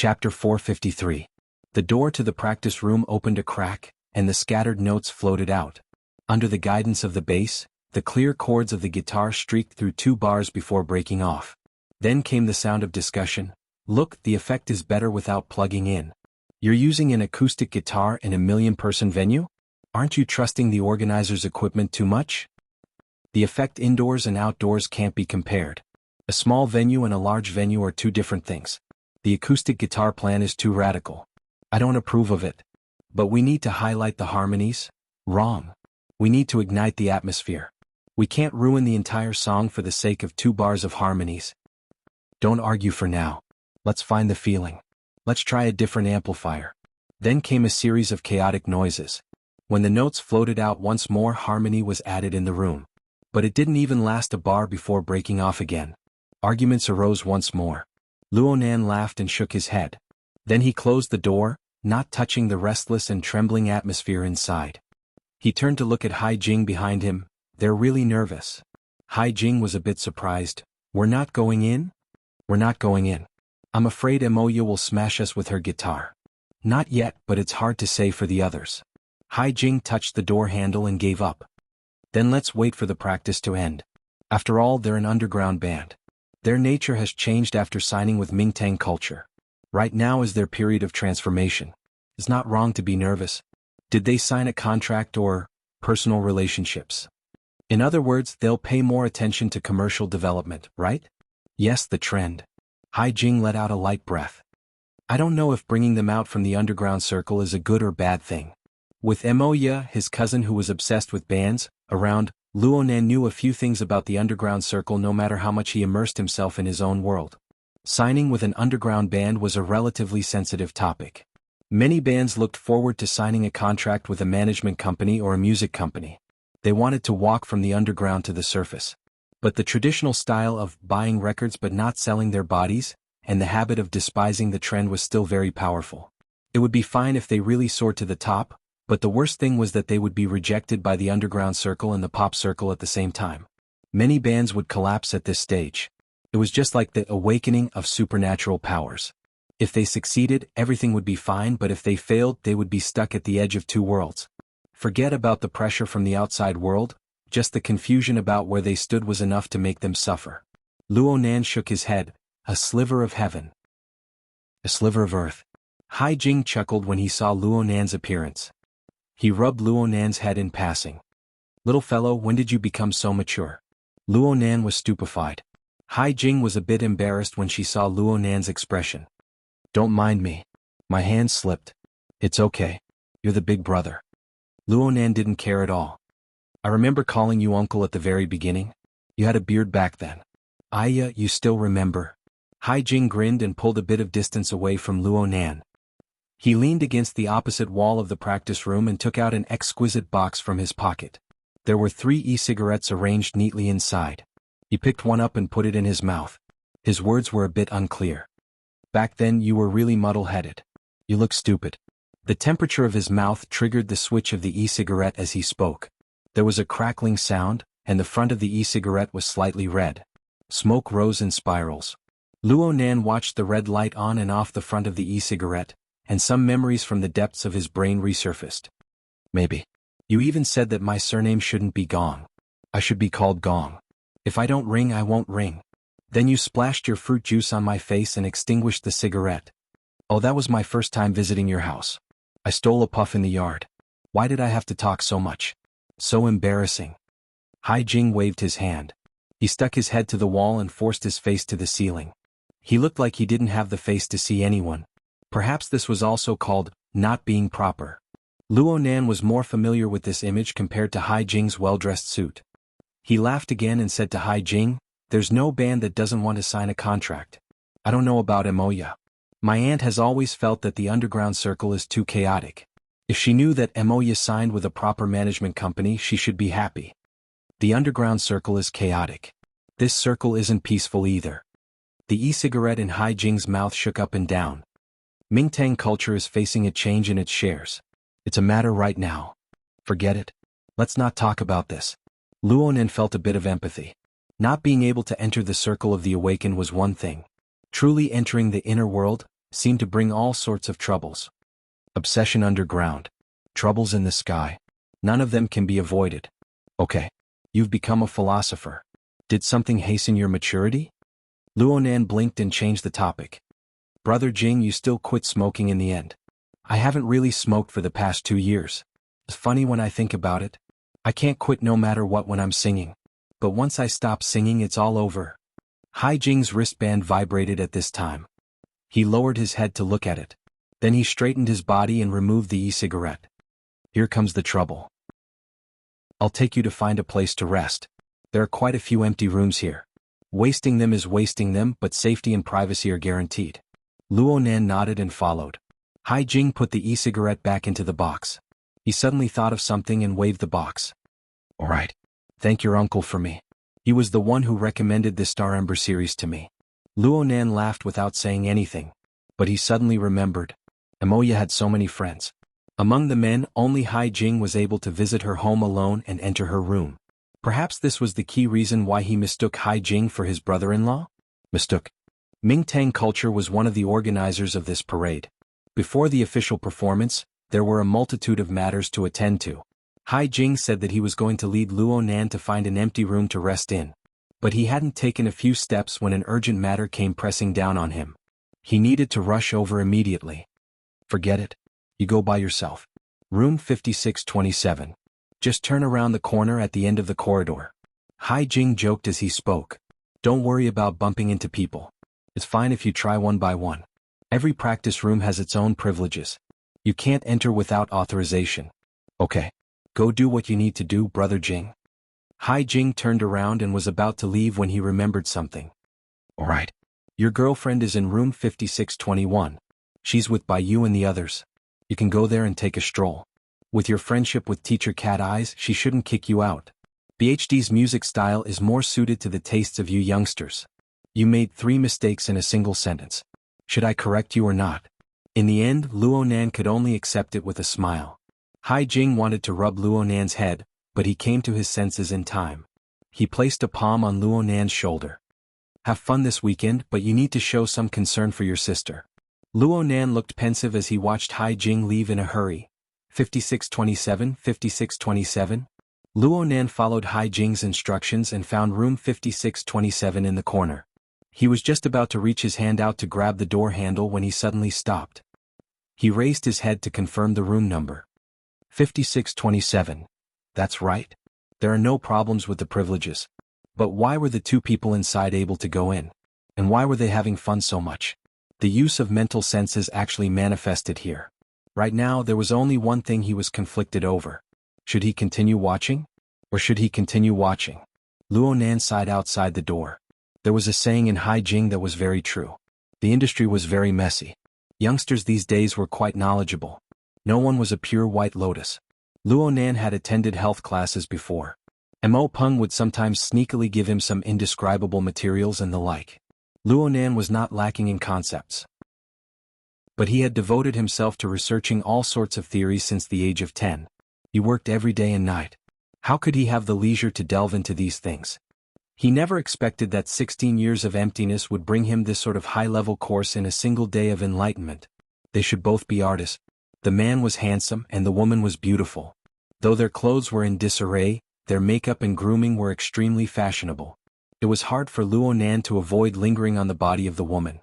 Chapter 453. The door to the practice room opened a crack, and the scattered notes floated out. Under the guidance of the bass, the clear chords of the guitar streaked through 2 bars before breaking off. Then came the sound of discussion. Look, the effect is better without plugging in. You're using an acoustic guitar in a million-person venue? Aren't you trusting the organizer's equipment too much? The effect indoors and outdoors can't be compared. A small venue and a large venue are 2 different things. The acoustic guitar plan is too radical. I don't approve of it. But we need to highlight the harmonies? Wrong. We need to ignite the atmosphere. We can't ruin the entire song for the sake of 2 bars of harmonies. Don't argue for now. Let's find the feeling. Let's try a different amplifier. Then came a series of chaotic noises. When the notes floated out once more, harmony was added in the room. But it didn't even last a bar before breaking off again. Arguments arose once more. Luonan laughed and shook his head. Then he closed the door, not touching the restless and trembling atmosphere inside. He turned to look at Hai Jing behind him. They're really nervous. Hai Jing was a bit surprised. We're not going in? We're not going in. I'm afraid Emoya will smash us with her guitar. Not yet, but it's hard to say for the others. Hai Jing touched the door handle and gave up. Then let's wait for the practice to end. After all, they're an underground band. Their nature has changed after signing with Mingtang Culture. Right now is their period of transformation. It's not wrong to be nervous. Did they sign a contract or personal relationships? In other words, they'll pay more attention to commercial development, right? Yes, the trend. Hai Jing let out a light breath. I don't know if bringing them out from the underground circle is a good or bad thing. With Emoya, his cousin who was obsessed with bands, around, Luonan knew a few things about the underground circle no matter how much he immersed himself in his own world. Signing with an underground band was a relatively sensitive topic. Many bands looked forward to signing a contract with a management company or a music company. They wanted to walk from the underground to the surface. But the traditional style of buying records but not selling their bodies, and the habit of despising the trend was still very powerful. It would be fine if they really soared to the top, but the worst thing was that they would be rejected by the underground circle and the pop circle at the same time. Many bands would collapse at this stage. It was just like the awakening of supernatural powers. If they succeeded, everything would be fine, but if they failed, they would be stuck at the edge of 2 worlds. Forget about the pressure from the outside world, just the confusion about where they stood was enough to make them suffer. Luonan shook his head. A sliver of heaven. A sliver of earth. Hai Jing chuckled when he saw Luonan's appearance. He rubbed Luonan's head in passing. Little fellow, when did you become so mature? Luonan was stupefied. Hai Jing was a bit embarrassed when she saw Luonan's expression. Don't mind me. My hand slipped. It's okay. You're the big brother. Luonan didn't care at all. I remember calling you uncle at the very beginning. You had a beard back then. Aya, you still remember? Hai Jing grinned and pulled a bit of distance away from Luonan. He leaned against the opposite wall of the practice room and took out an exquisite box from his pocket. There were 3 e-cigarettes arranged neatly inside. He picked one up and put it in his mouth. His words were a bit unclear. Back then you were really muddle-headed. You look stupid. The temperature of his mouth triggered the switch of the e-cigarette as he spoke. There was a crackling sound, and the front of the e-cigarette was slightly red. Smoke rose in spirals. Luonan watched the red light on and off the front of the e-cigarette, and some memories from the depths of his brain resurfaced. Maybe. You even said that my surname shouldn't be Gong. I should be called Gong. If I don't ring, I won't ring. Then you splashed your fruit juice on my face and extinguished the cigarette. Oh, that was my first time visiting your house. I stole a puff in the yard. Why did I have to talk so much? So embarrassing. Hai Jing waved his hand. He stuck his head to the wall and forced his face to the ceiling. He looked like he didn't have the face to see anyone. Perhaps this was also called not being proper. Luonan was more familiar with this image compared to Hai Jing's well-dressed suit. He laughed again and said to Hai Jing, there's no band that doesn't want to sign a contract. I don't know about Emoya. My aunt has always felt that the underground circle is too chaotic. If she knew that Emoya signed with a proper management company, she should be happy. The underground circle is chaotic. This circle isn't peaceful either. The e-cigarette in Hai Jing's mouth shook up and down. Mingtang Culture is facing a change in its shares. It's a matter right now. Forget it. Let's not talk about this. Luonan felt a bit of empathy. Not being able to enter the circle of the awakened was one thing. Truly entering the inner world, seem to bring all sorts of troubles. Obsession underground. Troubles in the sky. None of them can be avoided. Okay. You've become a philosopher. Did something hasten your maturity? Luonan blinked and changed the topic. Brother Jing, you still quit smoking in the end. I haven't really smoked for the past 2 years. It's funny when I think about it. I can't quit no matter what when I'm singing. But once I stop singing, it's all over. Hai Jing's wristband vibrated at this time. He lowered his head to look at it. Then he straightened his body and removed the e-cigarette. Here comes the trouble. I'll take you to find a place to rest. There are quite a few empty rooms here. Wasting them is wasting them, but safety and privacy are guaranteed. Luonan nodded and followed. Hai Jing put the e-cigarette back into the box. He suddenly thought of something and waved the box. All right. Thank your uncle for me. He was the one who recommended this Star Ember series to me. Luonan laughed without saying anything. But he suddenly remembered. Amoya had so many friends. Among the men, only Hai Jing was able to visit her home alone and enter her room. Perhaps this was the key reason why he mistook Hai Jing for his brother-in-law? Mistook. Mingtang Culture was one of the organizers of this parade. Before the official performance, there were a multitude of matters to attend to. Hai Jing said that he was going to lead Luonan to find an empty room to rest in. But he hadn't taken a few steps when an urgent matter came pressing down on him. He needed to rush over immediately. Forget it. You go by yourself. Room 5627. Just turn around the corner at the end of the corridor. Hai Jing joked as he spoke. Don't worry about bumping into people. It's fine if you try one by one. Every practice room has its own privileges. You can't enter without authorization. Okay. Go do what you need to do, Brother Jing. Hai Jing turned around and was about to leave when he remembered something. All right. Your girlfriend is in room 5621. She's with by you and the others. You can go there and take a stroll. With your friendship with Teacher Cat Eyes, she shouldn't kick you out. BHD's music style is more suited to the tastes of you youngsters. You made 3 mistakes in a single sentence. Should I correct you or not? In the end, Luonan could only accept it with a smile. Hai Jing wanted to rub Luonan's head, but he came to his senses in time. He placed a palm on Luonan's shoulder. Have fun this weekend, but you need to show some concern for your sister. Luonan looked pensive as he watched Hai Jing leave in a hurry. 5627, 5627. Luonan followed Hai Jing's instructions and found room 5627 in the corner. He was just about to reach his hand out to grab the door handle when he suddenly stopped. He raised his head to confirm the room number. 5627. That's right. There are no problems with the privileges. But why were the 2 people inside able to go in? And why were they having fun so much? The use of mental senses actually manifested here. Right now there was only one thing he was conflicted over. Should he continue watching? Or should he continue watching? Luonan sighed outside the door. There was a saying in Hai Jing that was very true. The industry was very messy. Youngsters these days were quite knowledgeable. No one was a pure white lotus. Luonan had attended health classes before. Mo Peng would sometimes sneakily give him some indescribable materials and the like. Luonan was not lacking in concepts. But he had devoted himself to researching all sorts of theories since the age of 10. He worked every day and night. How could he have the leisure to delve into these things? He never expected that 16 years of emptiness would bring him this sort of high-level course in a single day of enlightenment. They should both be artists. The man was handsome and the woman was beautiful. Though their clothes were in disarray, their makeup and grooming were extremely fashionable. It was hard for Luonan to avoid lingering on the body of the woman.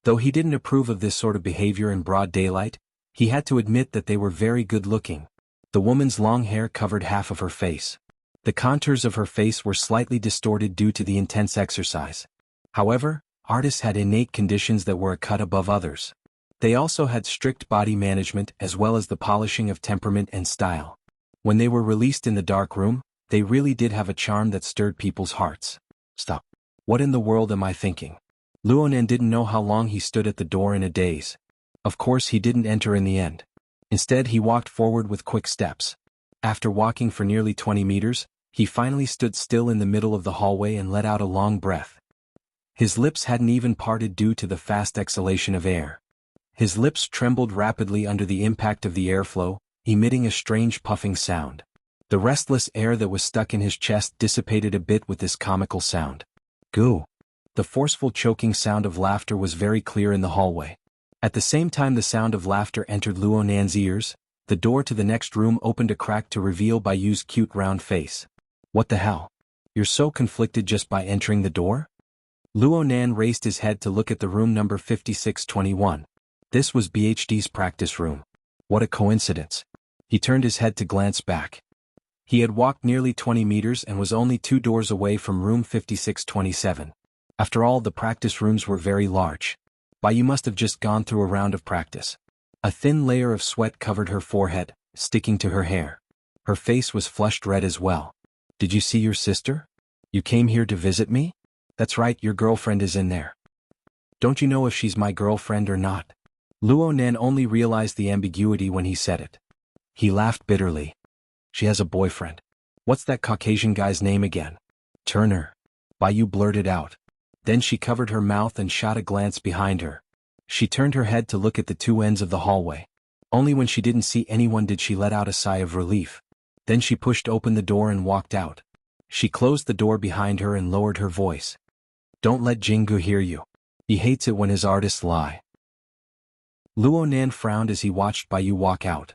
Though he didn't approve of this sort of behavior in broad daylight, he had to admit that they were very good-looking. The woman's long hair covered half of her face. The contours of her face were slightly distorted due to the intense exercise. However, artists had innate conditions that were a cut above others. They also had strict body management as well as the polishing of temperament and style. When they were released in the dark room, they really did have a charm that stirred people's hearts. Stop. What in the world am I thinking? Luonan didn't know how long he stood at the door in a daze. Of course he didn't enter in the end. Instead he walked forward with quick steps. After walking for nearly 20 meters, he finally stood still in the middle of the hallway and let out a long breath. His lips hadn't even parted due to the fast exhalation of air. His lips trembled rapidly under the impact of the airflow, emitting a strange puffing sound. The restless air that was stuck in his chest dissipated a bit with this comical sound. Goo! The forceful choking sound of laughter was very clear in the hallway. At the same time the sound of laughter entered Luo Nan's ears, the door to the next room opened a crack to reveal Bayu's cute round face. What the hell? You're so conflicted just by entering the door? Luo Nan raised his head to look at the room number 5621. This was BHD's practice room. What a coincidence. He turned his head to glance back. He had walked nearly 20 meters and was only 2 doors away from room 5627. After all, the practice rooms were very large. Bayu must have just gone through a round of practice. A thin layer of sweat covered her forehead, sticking to her hair. Her face was flushed red as well. Did you see your sister? You came here to visit me? That's right, your girlfriend is in there. Don't you know if she's my girlfriend or not? Luo Nan only realized the ambiguity when he said it. He laughed bitterly. She has a boyfriend. What's that Caucasian guy's name again? Turner. Bayu blurted out. Then she covered her mouth and shot a glance behind her. She turned her head to look at the two ends of the hallway. Only when she didn't see anyone did she let out a sigh of relief. Then she pushed open the door and walked out. She closed the door behind her and lowered her voice. Don't let Jianghu hear you. He hates it when his artists lie. Luo Nan frowned as he watched Bayu walk out.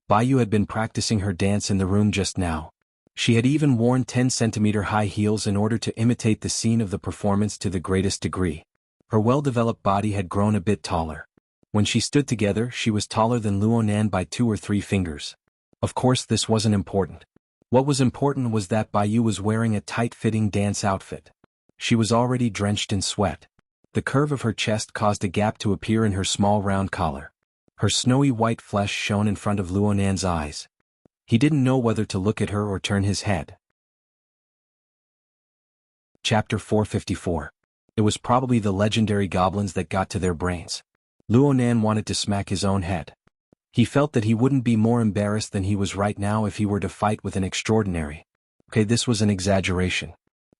Bayu had been practicing her dance in the room just now. She had even worn 10-centimeter high heels in order to imitate the scene of the performance to the greatest degree. Her well-developed body had grown a bit taller. When she stood together, she was taller than Luo Nan by 2 or 3 fingers. Of course, this wasn't important. What was important was that Bayu was wearing a tight-fitting dance outfit. She was already drenched in sweat. The curve of her chest caused a gap to appear in her small round collar. Her snowy white flesh shone in front of Luo Nan's eyes. He didn't know whether to look at her or turn his head. Chapter 454. It was probably the legendary goblins that got to their brains. Luo Nan wanted to smack his own head. He felt that he wouldn't be more embarrassed than he was right now if he were to fight with an extraordinary. Okay, this was an exaggeration.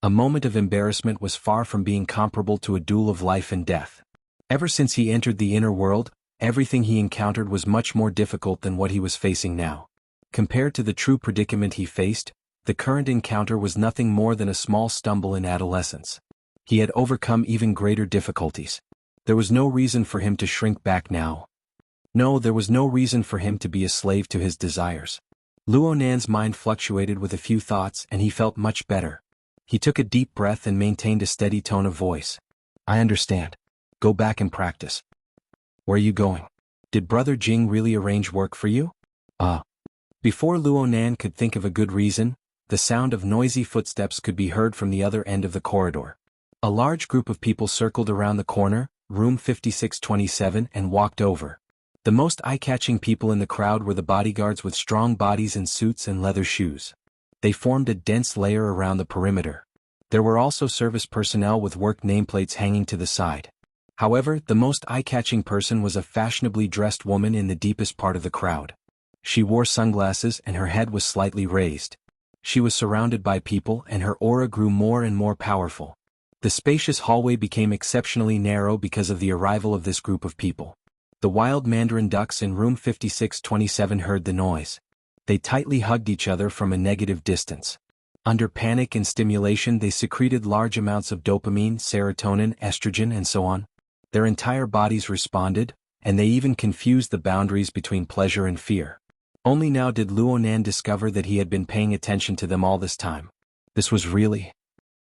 A moment of embarrassment was far from being comparable to a duel of life and death. Ever since he entered the inner world, everything he encountered was much more difficult than what he was facing now. Compared to the true predicament he faced, the current encounter was nothing more than a small stumble in adolescence. He had overcome even greater difficulties. There was no reason for him to shrink back now. No, there was no reason for him to be a slave to his desires. Luo Nan's mind fluctuated with a few thoughts and he felt much better. He took a deep breath and maintained a steady tone of voice. I understand. Go back and practice. Where are you going? Did Brother Jing really arrange work for you? Before Luo Nan could think of a good reason, the sound of noisy footsteps could be heard from the other end of the corridor. A large group of people circled around the corner, room 5627, and walked over. The most eye-catching people in the crowd were the bodyguards with strong bodies in suits and leather shoes. They formed a dense layer around the perimeter. There were also service personnel with work nameplates hanging to the side. However, the most eye-catching person was a fashionably dressed woman in the deepest part of the crowd. She wore sunglasses and her head was slightly raised. She was surrounded by people and her aura grew more and more powerful. The spacious hallway became exceptionally narrow because of the arrival of this group of people. The wild mandarin ducks in room 5627 heard the noise. They tightly hugged each other from a negative distance. Under panic and stimulation they secreted large amounts of dopamine, serotonin, estrogen and so on. Their entire bodies responded, and they even confused the boundaries between pleasure and fear. Only now did Luo Nan discover that he had been paying attention to them all this time. This was really...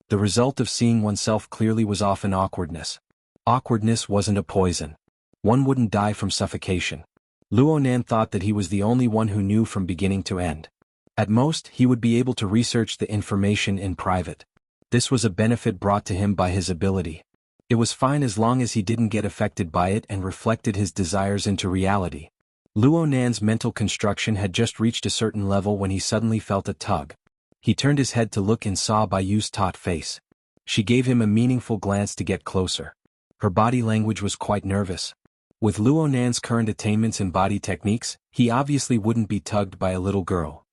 The result of seeing oneself clearly was often awkwardness. Awkwardness wasn't a poison. One wouldn't die from suffocation. Luo Nan thought that he was the only one who knew from beginning to end. At most, he would be able to research the information in private. This was a benefit brought to him by his ability. It was fine as long as he didn't get affected by it and reflected his desires into reality. Luo Nan's mental construction had just reached a certain level when he suddenly felt a tug. He turned his head to look and saw Bayu's taut face. She gave him a meaningful glance to get closer. Her body language was quite nervous. With Luo Nan's current attainments in body techniques, he obviously wouldn't be tugged by a little girl.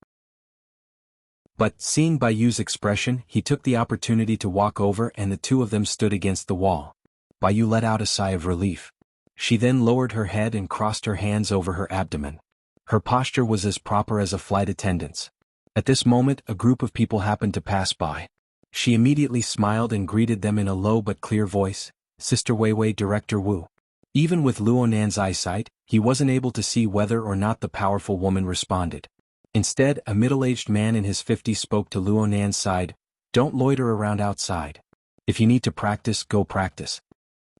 But, seeing Bayu's expression, he took the opportunity to walk over and the two of them stood against the wall. Bayu let out a sigh of relief. She then lowered her head and crossed her hands over her abdomen. Her posture was as proper as a flight attendant's. At this moment, a group of people happened to pass by. She immediately smiled and greeted them in a low but clear voice, Sister Weiwei, Director Wu. Even with Luonan's eyesight, he wasn't able to see whether or not the powerful woman responded. Instead, a middle-aged man in his 50s spoke to Luonan's side, "Don't loiter around outside. If you need to practice, go practice."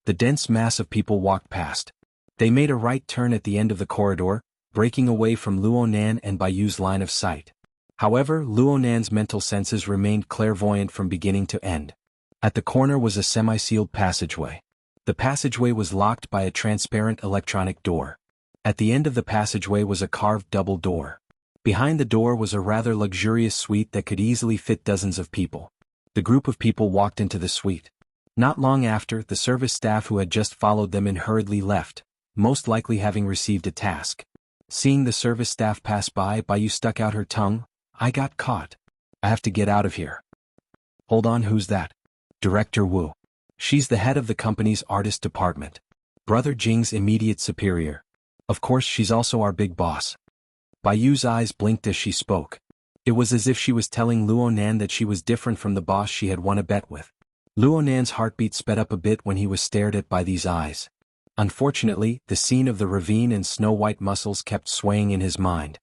The dense mass of people walked past. They made a right turn at the end of the corridor, breaking away from Luonan and Bayu's line of sight. However, Luonan's mental senses remained clairvoyant from beginning to end. At the corner was a semi-sealed passageway. The passageway was locked by a transparent electronic door. At the end of the passageway was a carved double door. Behind the door was a rather luxurious suite that could easily fit dozens of people. The group of people walked into the suite. Not long after, the service staff who had just followed them in hurriedly left, most likely having received a task. Seeing the service staff pass by, Bayu stuck out her tongue. "I got caught. I have to get out of here." "Hold on, who's that?" "Director Wu. She's the head of the company's artist department. Brother Jing's immediate superior. Of course, she's also our big boss." Bayu's eyes blinked as she spoke. It was as if she was telling Luonan that she was different from the boss she had won a bet with. Luonan's heartbeat sped up a bit when he was stared at by these eyes. Unfortunately, the scene of the ravine and snow-white muscles kept swaying in his mind.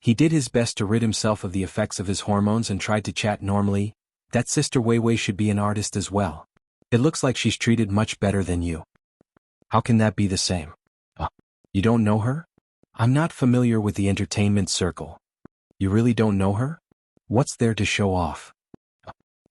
He did his best to rid himself of the effects of his hormones and tried to chat normally. "That Sister Weiwei should be an artist as well. It looks like she's treated much better than you." "How can that be the same?" You don't know her?" "I'm not familiar with the entertainment circle." "You really don't know her? What's there to show off?"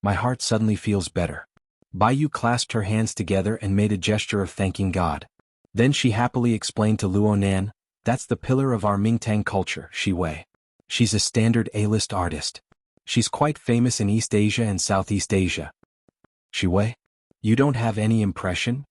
My heart suddenly feels better." Bayu clasped her hands together and made a gesture of thanking God. Then she happily explained to Luonan, "That's the pillar of our Mingtang culture, Shi Wei. She's a standard A-list artist. She's quite famous in East Asia and Southeast Asia." "Shi Wei? You don't have any impression?"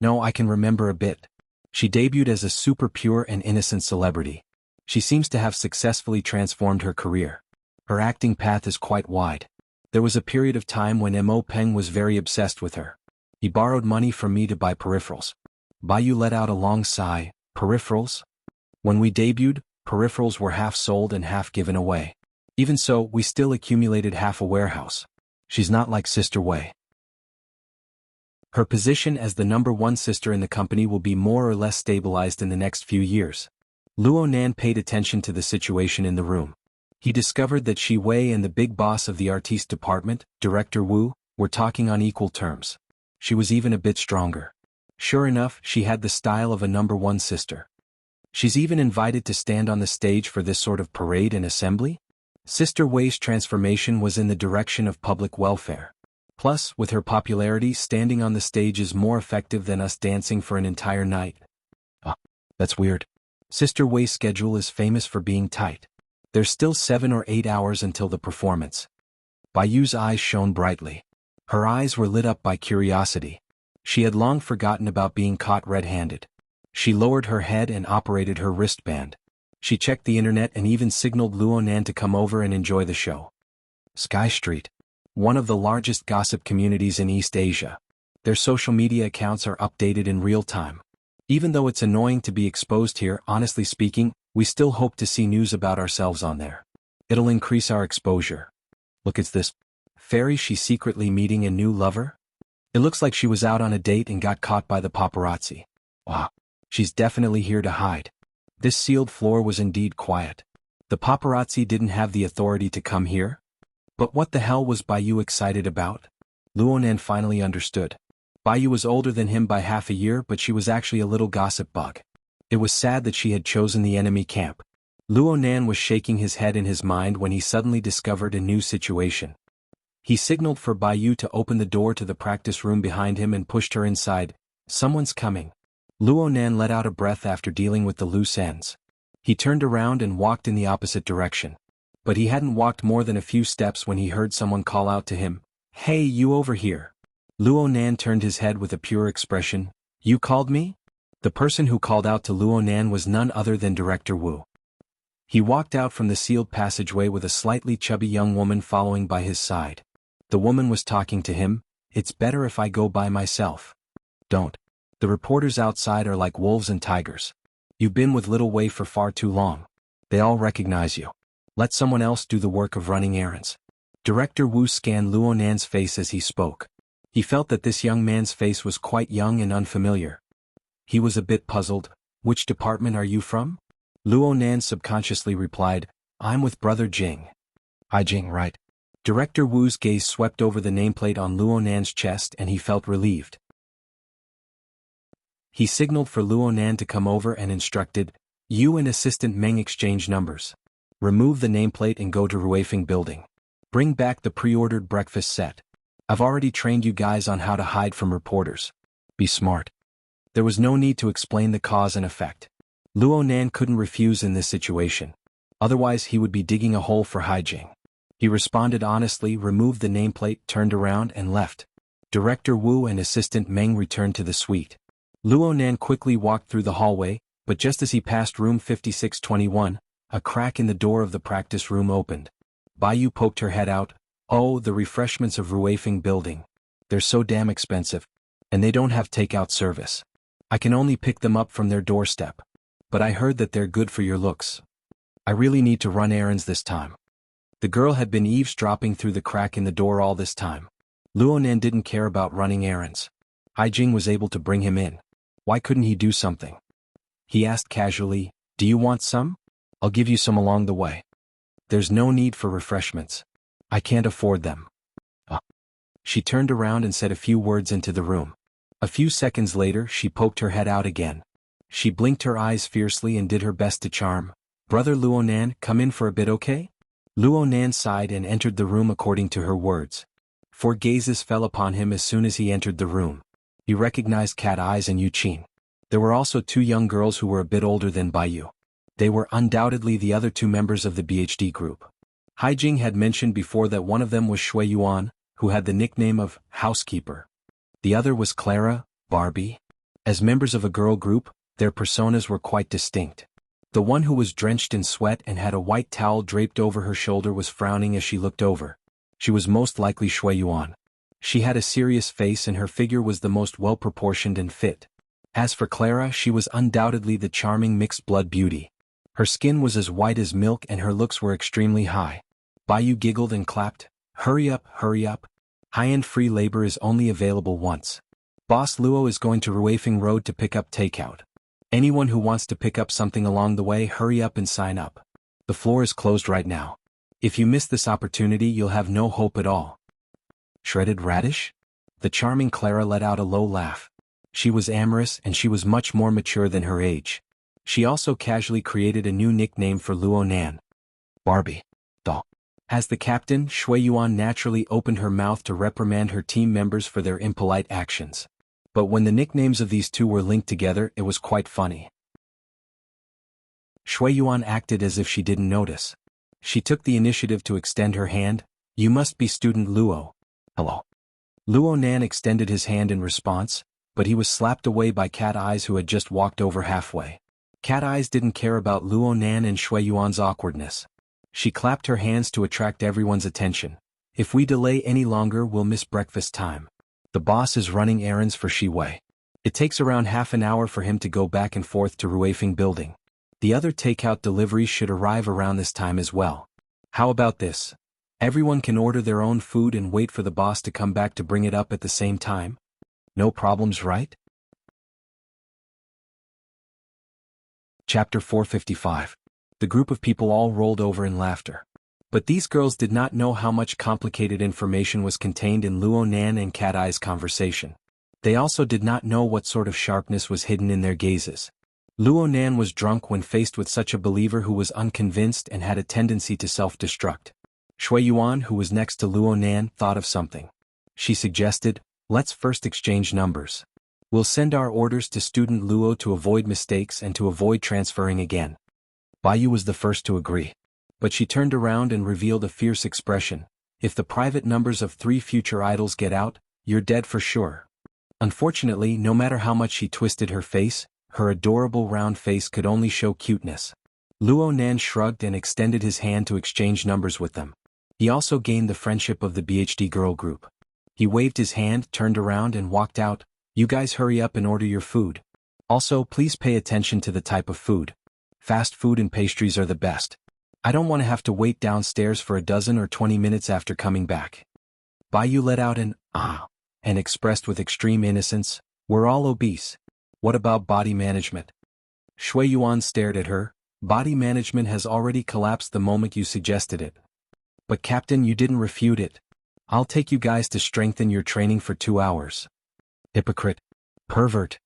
"No, I can remember a bit. She debuted as a super pure and innocent celebrity. She seems to have successfully transformed her career. Her acting path is quite wide. There was a period of time when Mo Peng was very obsessed with her. He borrowed money from me to buy peripherals." Bayu let out a long sigh. "Peripherals? When we debuted, peripherals were half sold and half given away. Even so, we still accumulated half a warehouse. She's not like Sister Wei. Her position as the #1 sister in the company will be more or less stabilized in the next few years." Luonan paid attention to the situation in the room. He discovered that Shi Wei and the big boss of the artiste department, Director Wu, were talking on equal terms. She was even a bit stronger. Sure enough, she had the style of a #1 sister. She's even invited to stand on the stage for this sort of parade and assembly? Sister Wei's transformation was in the direction of public welfare. Plus, with her popularity, standing on the stage is more effective than us dancing for an entire night. That's weird. Sister Wei's schedule is famous for being tight. There's still 7 or 8 hours until the performance. Bayu's eyes shone brightly. Her eyes were lit up by curiosity. She had long forgotten about being caught red-handed. She lowered her head and operated her wristband. She checked the internet and even signaled Luonan to come over and enjoy the show. Sky Street. One of the largest gossip communities in East Asia. Their social media accounts are updated in real time. Even though it's annoying to be exposed here, honestly speaking, we still hope to see news about ourselves on there. It'll increase our exposure. Look at this. Fairy, she's secretly meeting a new lover? It looks like she was out on a date and got caught by the paparazzi. Wow. She's definitely here to hide. This sealed floor was indeed quiet. The paparazzi didn't have the authority to come here? But what the hell was Bayu excited about? Luonan finally understood. Bayu was older than him by half a year, but she was actually a little gossip bug. It was sad that she had chosen the enemy camp. Luonan was shaking his head in his mind when he suddenly discovered a new situation. He signaled for Bayu to open the door to the practice room behind him and pushed her inside. "Someone's coming." Luonan let out a breath after dealing with the loose ends. He turned around and walked in the opposite direction. But he hadn't walked more than a few steps when he heard someone call out to him, "Hey, you over here." Luonan turned his head with a pure expression. "You called me?" The person who called out to Luonan was none other than Director Wu. He walked out from the sealed passageway with a slightly chubby young woman following by his side. The woman was talking to him. "It's better if I go by myself." "Don't. The reporters outside are like wolves and tigers. You've been with Little Wei for far too long. They all recognize you. Let someone else do the work of running errands." Director Wu scanned Luonan's face as he spoke. He felt that this young man's face was quite young and unfamiliar. He was a bit puzzled. Which department are you from? Luo Nan subconsciously replied, I'm with Brother Jing. Hi Jing, right? Director Wu's gaze swept over the nameplate on Luo Nan's chest and he felt relieved. He signaled for Luo Nan to come over and instructed, you and Assistant Meng exchange numbers. Remove the nameplate and go to Ruifeng building. Bring back the pre-ordered breakfast set. I've already trained you guys on how to hide from reporters. Be smart. There was no need to explain the cause and effect. Luo Nan couldn't refuse in this situation. Otherwise he would be digging a hole for Haijing. He responded honestly, removed the nameplate, turned around and left. Director Wu and Assistant Meng returned to the suite. Luo Nan quickly walked through the hallway, but just as he passed room 5621, a crack in the door of the practice room opened. Baiyu poked her head out. Oh, the refreshments of Ruifeng building. They're so damn expensive. And they don't have takeout service. I can only pick them up from their doorstep. But I heard that they're good for your looks. I really need to run errands this time. The girl had been eavesdropping through the crack in the door all this time. Luo Nan didn't care about running errands. Haijing was able to bring him in. Why couldn't he do something? He asked casually, do you want some? I'll give you some along the way. There's no need for refreshments. I can't afford them. She turned around and said a few words into the room. A few seconds later she poked her head out again. She blinked her eyes fiercely and did her best to charm. Brother Luo Nan, come in for a bit, okay? Luo Nan sighed and entered the room according to her words. 4 gazes fell upon him as soon as he entered the room. He recognized Cat Eyes and Yu Qin. There were also 2 young girls who were a bit older than Baiyu. They were undoubtedly the other 2 members of the BHD group. Haijing had mentioned before that one of them was Shui Yuan, who had the nickname of Housekeeper. The other was Clara, Barbie. As members of a girl group, their personas were quite distinct. The one who was drenched in sweat and had a white towel draped over her shoulder was frowning as she looked over. She was most likely Shui Yuan. She had a serious face and her figure was the most well-proportioned and fit. As for Clara, she was undoubtedly the charming mixed-blood beauty. Her skin was as white as milk and her looks were extremely high. Baiyu giggled and clapped. Hurry up, hurry up. High-end free labor is only available once. Boss Luo is going to Ruifeng Road to pick up takeout. Anyone who wants to pick up something along the way, hurry up and sign up. The floor is closed right now. If you miss this opportunity, you'll have no hope at all. Shredded radish? The charming Clara let out a low laugh. She was amorous and she was much more mature than her age. She also casually created a new nickname for Luo Nan. Barbie. Doll. As the captain, Shui Yuan naturally opened her mouth to reprimand her team members for their impolite actions. But when the nicknames of these 2 were linked together, it was quite funny. Shui Yuan acted as if she didn't notice. She took the initiative to extend her hand. You must be student Luo. Hello. Luo Nan extended his hand in response, but he was slapped away by Cat Eyes who had just walked over halfway. Cat Eyes didn't care about Luo Nan and Shui Yuan's awkwardness. She clapped her hands to attract everyone's attention. If we delay any longer, we'll miss breakfast time. The boss is running errands for Shi Wei. It takes around half an hour for him to go back and forth to Ruifeng building. The other takeout deliveries should arrive around this time as well. How about this? Everyone can order their own food and wait for the boss to come back to bring it up at the same time? No problems, right? Chapter 455. The group of people all rolled over in laughter. But these girls did not know how much complicated information was contained in Luo Nan and Cat Eye's conversation. They also did not know what sort of sharpness was hidden in their gazes. Luo Nan was drunk when faced with such a believer who was unconvinced and had a tendency to self-destruct. Shui Yuan, who was next to Luo Nan, thought of something. She suggested, let's first exchange numbers. We'll send our orders to student Luo to avoid mistakes and to avoid transferring again. Baiyu was the first to agree. But she turned around and revealed a fierce expression. If the private numbers of 3 future idols get out, you're dead for sure. Unfortunately, no matter how much she twisted her face, her adorable round face could only show cuteness. Luo Nan shrugged and extended his hand to exchange numbers with them. He also gained the friendship of the BHD girl group. He waved his hand, turned around and walked out. You guys hurry up and order your food. Also, please pay attention to the type of food. Fast food and pastries are the best. I don't want to have to wait downstairs for a dozen or 20 minutes after coming back. Baiyu let out an ah, and expressed with extreme innocence, we're all obese. What about body management? Shui Yuan stared at her. Body management has already collapsed the moment you suggested it. But Captain, you didn't refute it. I'll take you guys to strengthen your training for 2 hours. Hypocrite. Pervert.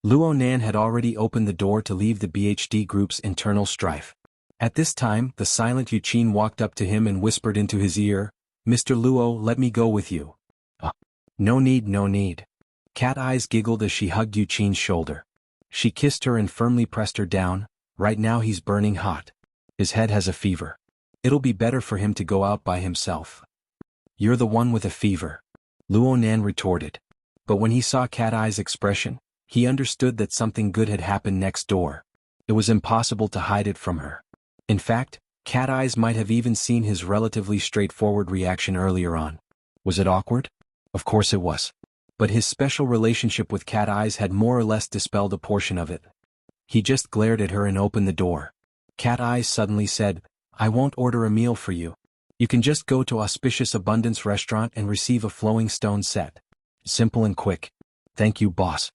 Luo Nan had already opened the door to leave the BHD group's internal strife. At this time, the silent Yuqin walked up to him and whispered into his ear, Mr. Luo, let me go with you. No need, no need. Cat Eyes giggled as she hugged Yuqin's shoulder. She kissed her and firmly pressed her down. Right now he's burning hot. His head has a fever. It'll be better for him to go out by himself. You're the one with a fever. Luo Nan retorted. But when he saw Cat Eye's expression, he understood that something good had happened next door. It was impossible to hide it from her. In fact, Cat Eyes might have even seen his relatively straightforward reaction earlier on. Was it awkward? Of course it was. But his special relationship with Cat Eyes had more or less dispelled a portion of it. He just glared at her and opened the door. Cat Eyes suddenly said, I won't order a meal for you. You can just go to Auspicious Abundance Restaurant and receive a flowing stone set. Simple and quick. Thank you, boss.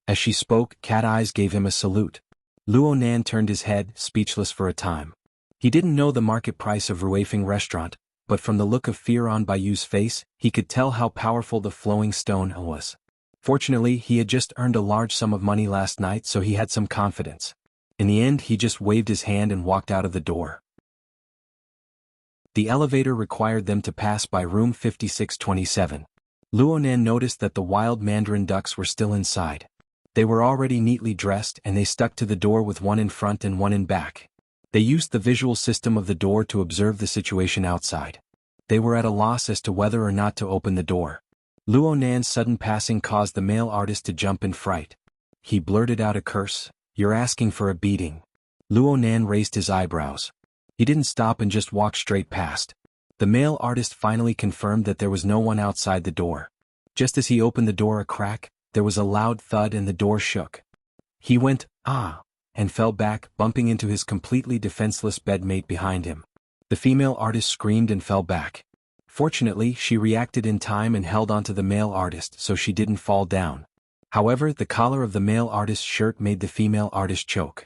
As she spoke, Cat Eyes gave him a salute. Luo Nan turned his head, speechless for a time. He didn't know the market price of Ruifeng Restaurant, but from the look of fear on Baiyu's face, he could tell how powerful the flowing stone was. Fortunately, he had just earned a large sum of money last night, so he had some confidence. In the end, he just waved his hand and walked out of the door. The elevator required them to pass by room 5627. Luo Nan noticed that the wild mandarin ducks were still inside. They were already neatly dressed and they stuck to the door with one in front and one in back. They used the visual system of the door to observe the situation outside. They were at a loss as to whether or not to open the door. Luo Nan's sudden passing caused the male artist to jump in fright. He blurted out a curse. You're asking for a beating. Luo Nan raised his eyebrows. He didn't stop and just walked straight past. The male artist finally confirmed that there was no one outside the door. Just as he opened the door a crack, there was a loud thud and the door shook. He went, ah, and fell back, bumping into his completely defenseless bedmate behind him. The female artist screamed and fell back. Fortunately, she reacted in time and held onto the male artist so she didn't fall down. However, the collar of the male artist's shirt made the female artist choke.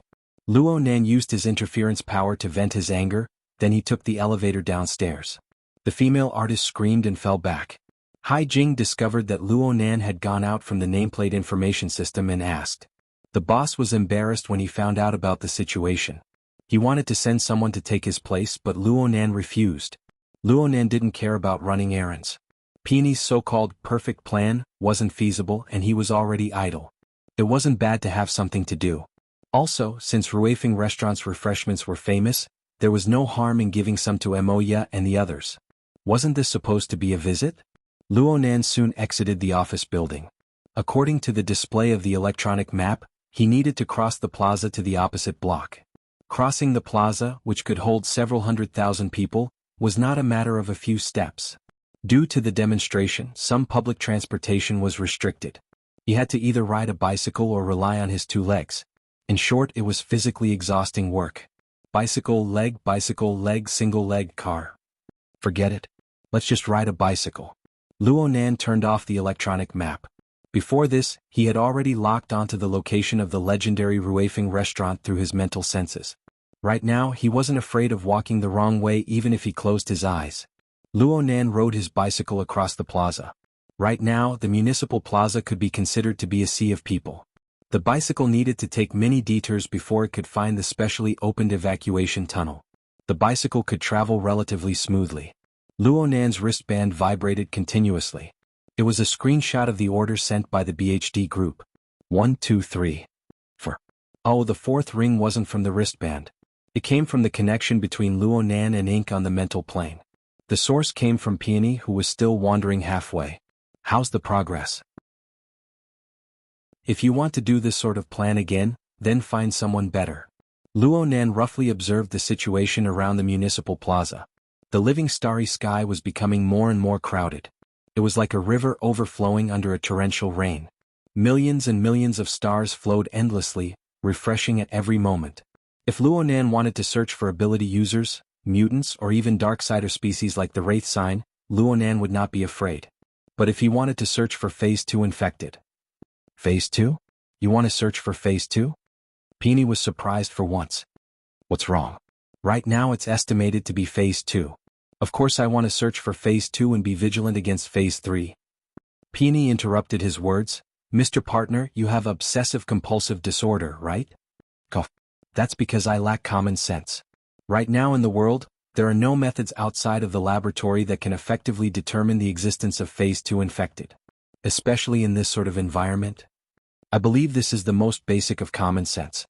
Luo Nan used his interference power to vent his anger, then he took the elevator downstairs. The female artist screamed and fell back. Hai Jing discovered that Luo Nan had gone out from the nameplate information system and asked. The boss was embarrassed when he found out about the situation. He wanted to send someone to take his place, but Luo Nan refused. Luo Nan didn't care about running errands. Peony's so-called perfect plan wasn't feasible and he was already idle. It wasn't bad to have something to do. Also, since Ruifeng Restaurant's refreshments were famous, there was no harm in giving some to Emoya and the others. Wasn't this supposed to be a visit? Luo Nan soon exited the office building. According to the display of the electronic map, he needed to cross the plaza to the opposite block. Crossing the plaza, which could hold several 100,000 people, was not a matter of a few steps. Due to the demonstration, some public transportation was restricted. He had to either ride a bicycle or rely on his 2 legs. In short, it was physically exhausting work. Bicycle, leg, single leg, car. Forget it. Let's just ride a bicycle. Luo Nan turned off the electronic map. Before this, he had already locked onto the location of the legendary Ruifeng restaurant through his mental senses. Right now, he wasn't afraid of walking the wrong way even if he closed his eyes. Luo Nan rode his bicycle across the plaza. Right now, the municipal plaza could be considered to be a sea of people. The bicycle needed to take many detours before it could find the specially opened evacuation tunnel. The bicycle could travel relatively smoothly. Luo Nan's wristband vibrated continuously. It was a screenshot of the order sent by the BHD group. 1, 2, 3. 4. Oh, the 4th ring wasn't from the wristband. It came from the connection between Luo Nan and Ink on the mental plane. The source came from Peony, who was still wandering halfway. How's the progress? If you want to do this sort of plan again, then find someone better. Luo Nan roughly observed the situation around the municipal plaza. The living starry sky was becoming more and more crowded. It was like a river overflowing under a torrential rain. Millions and millions of stars flowed endlessly, refreshing at every moment. If Luo Nan wanted to search for ability users, mutants or even darksider species like the Wraith sign, Luo Nan would not be afraid. But if he wanted to search for Phase 2 infected. Phase 2? You want to search for Phase 2? Peony was surprised for once. What's wrong? Right now it's estimated to be Phase 2. Of course I want to search for Phase 2 and be vigilant against Phase 3. Peony interrupted his words. Mr. Partner, you have obsessive-compulsive disorder, right? Cough. That's because I lack common sense. Right now in the world, there are no methods outside of the laboratory that can effectively determine the existence of Phase 2 infected. Especially in this sort of environment. I believe this is the most basic of common sense.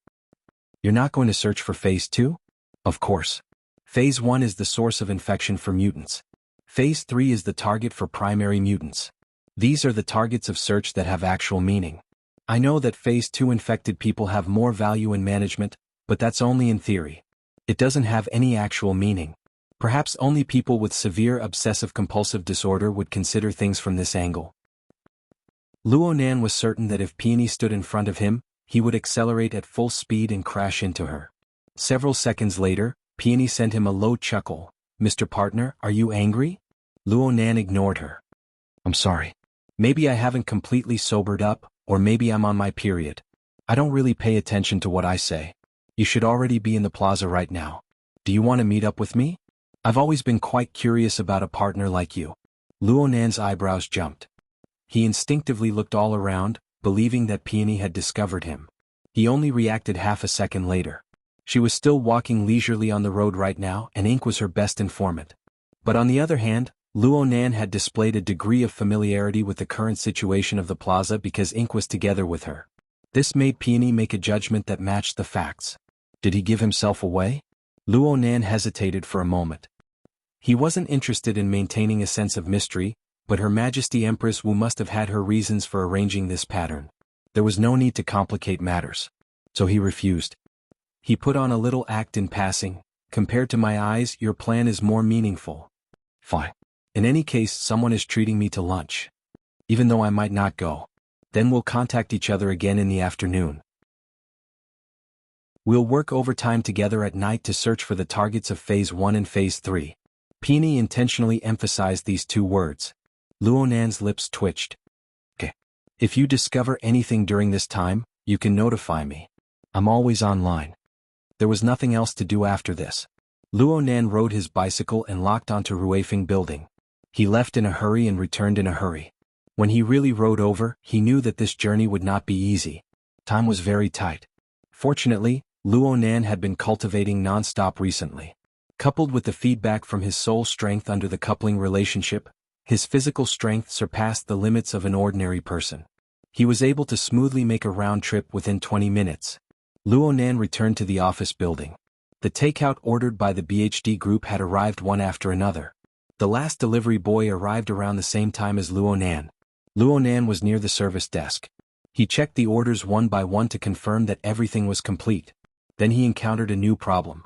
You're not going to search for Phase 2? Of course. Phase 1 is the source of infection for mutants. Phase 3 is the target for primary mutants. These are the targets of search that have actual meaning. I know that Phase 2 infected people have more value in management, but that's only in theory. It doesn't have any actual meaning. Perhaps only people with severe obsessive-compulsive disorder would consider things from this angle. Luo Nan was certain that if Peony stood in front of him, he would accelerate at full speed and crash into her. Several seconds later, Peony sent him a low chuckle. Mr. Partner, are you angry? Luo Nan ignored her. I'm sorry. Maybe I haven't completely sobered up, or maybe I'm on my period. I don't really pay attention to what I say. You should already be in the plaza right now. Do you want to meet up with me? I've always been quite curious about a partner like you. Luo Nan's eyebrows jumped. He instinctively looked all around, believing that Peony had discovered him. He only reacted half a second later. She was still walking leisurely on the road right now, and Ink was her best informant. But on the other hand, Luo Nan had displayed a degree of familiarity with the current situation of the plaza because Ink was together with her. This made Peony make a judgment that matched the facts. Did he give himself away? Luo Nan hesitated for a moment. He wasn't interested in maintaining a sense of mystery, but Her Majesty Empress Wu must have had her reasons for arranging this pattern. There was no need to complicate matters. So he refused. He put on a little act in passing. Compared to my eyes, your plan is more meaningful. Fine. In any case, someone is treating me to lunch. Even though I might not go. Then we'll contact each other again in the afternoon. We'll work overtime together at night to search for the targets of Phase 1 and Phase 3. Peony intentionally emphasized these two words. Luo Nan's lips twitched. Okay. If you discover anything during this time, you can notify me. I'm always online. There was nothing else to do after this. Luo Nan rode his bicycle and locked onto Ruifeng Building. He left in a hurry and returned in a hurry. When he really rode over, he knew that this journey would not be easy. Time was very tight. Fortunately, Luo Nan had been cultivating non-stop recently. Coupled with the feedback from his soul strength under the coupling relationship, his physical strength surpassed the limits of an ordinary person. He was able to smoothly make a round trip within 20 minutes. Luo Nan returned to the office building. The takeout ordered by the BHD group had arrived one after another. The last delivery boy arrived around the same time as Luo Nan. Luo Nan was near the service desk. He checked the orders one by one to confirm that everything was complete. Then he encountered a new problem.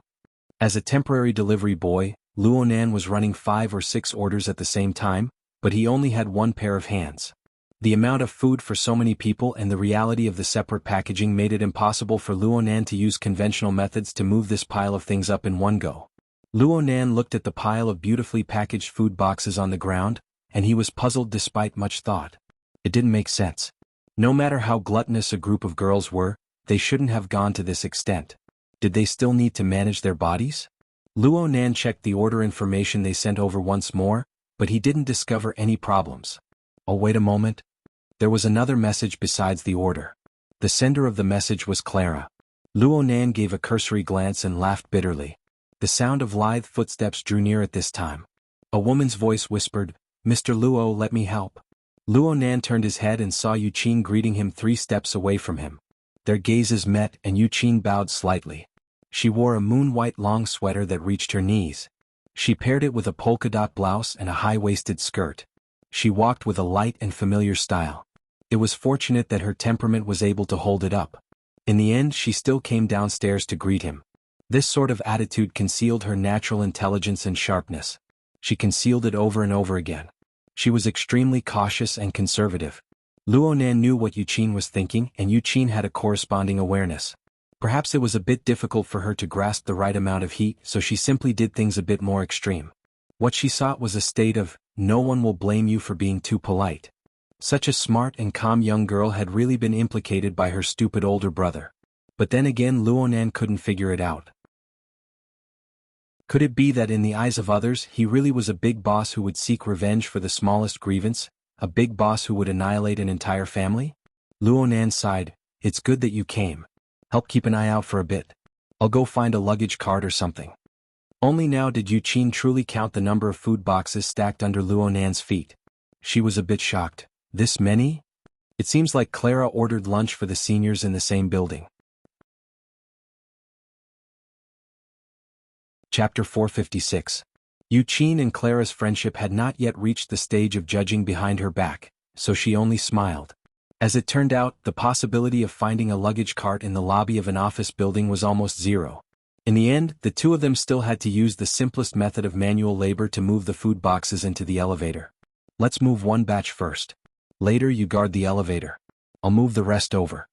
As a temporary delivery boy, Luo Nan was running 5 or 6 orders at the same time, but he only had one pair of hands. The amount of food for so many people and the reality of the separate packaging made it impossible for Luo Nan to use conventional methods to move this pile of things up in one go. Luo Nan looked at the pile of beautifully packaged food boxes on the ground, and he was puzzled despite much thought. It didn't make sense. No matter how gluttonous a group of girls were, they shouldn't have gone to this extent. Did they still need to manage their bodies? Luo Nan checked the order information they sent over once more, but he didn't discover any problems. Oh, wait a moment. There was another message besides the order. The sender of the message was Clara. Luo Nan gave a cursory glance and laughed bitterly. The sound of lithe footsteps drew near at this time. A woman's voice whispered, "Mr. Luo, let me help." Luo Nan turned his head and saw Yu Qin greeting him 3 steps away from him. Their gazes met and Yu Qin bowed slightly. She wore a moon-white long sweater that reached her knees. She paired it with a polka-dot blouse and a high-waisted skirt. She walked with a light and familiar style. It was fortunate that her temperament was able to hold it up. In the end, she still came downstairs to greet him. This sort of attitude concealed her natural intelligence and sharpness. She concealed it over and over again. She was extremely cautious and conservative. Luo Nan knew what Yu Qin was thinking, and Yu Qin had a corresponding awareness. Perhaps it was a bit difficult for her to grasp the right amount of heat, so she simply did things a bit more extreme. What she sought was a state of, "No one will blame you for being too polite." Such a smart and calm young girl had really been implicated by her stupid older brother. But then again Luonan couldn't figure it out. Could it be that in the eyes of others he really was a big boss who would seek revenge for the smallest grievance, a big boss who would annihilate an entire family? Luonan sighed. It's good that you came. Help keep an eye out for a bit. I'll go find a luggage cart or something. Only now did Yuqin truly count the number of food boxes stacked under Luonan's feet. She was a bit shocked. This many? It seems like Clara ordered lunch for the seniors in the same building. Chapter 456. Yuqin and Clara's friendship had not yet reached the stage of judging behind her back, so she only smiled. As it turned out, the possibility of finding a luggage cart in the lobby of an office building was almost zero. In the end, the two of them still had to use the simplest method of manual labor to move the food boxes into the elevator. Let's move one batch first. Later you guard the elevator. I'll move the rest over.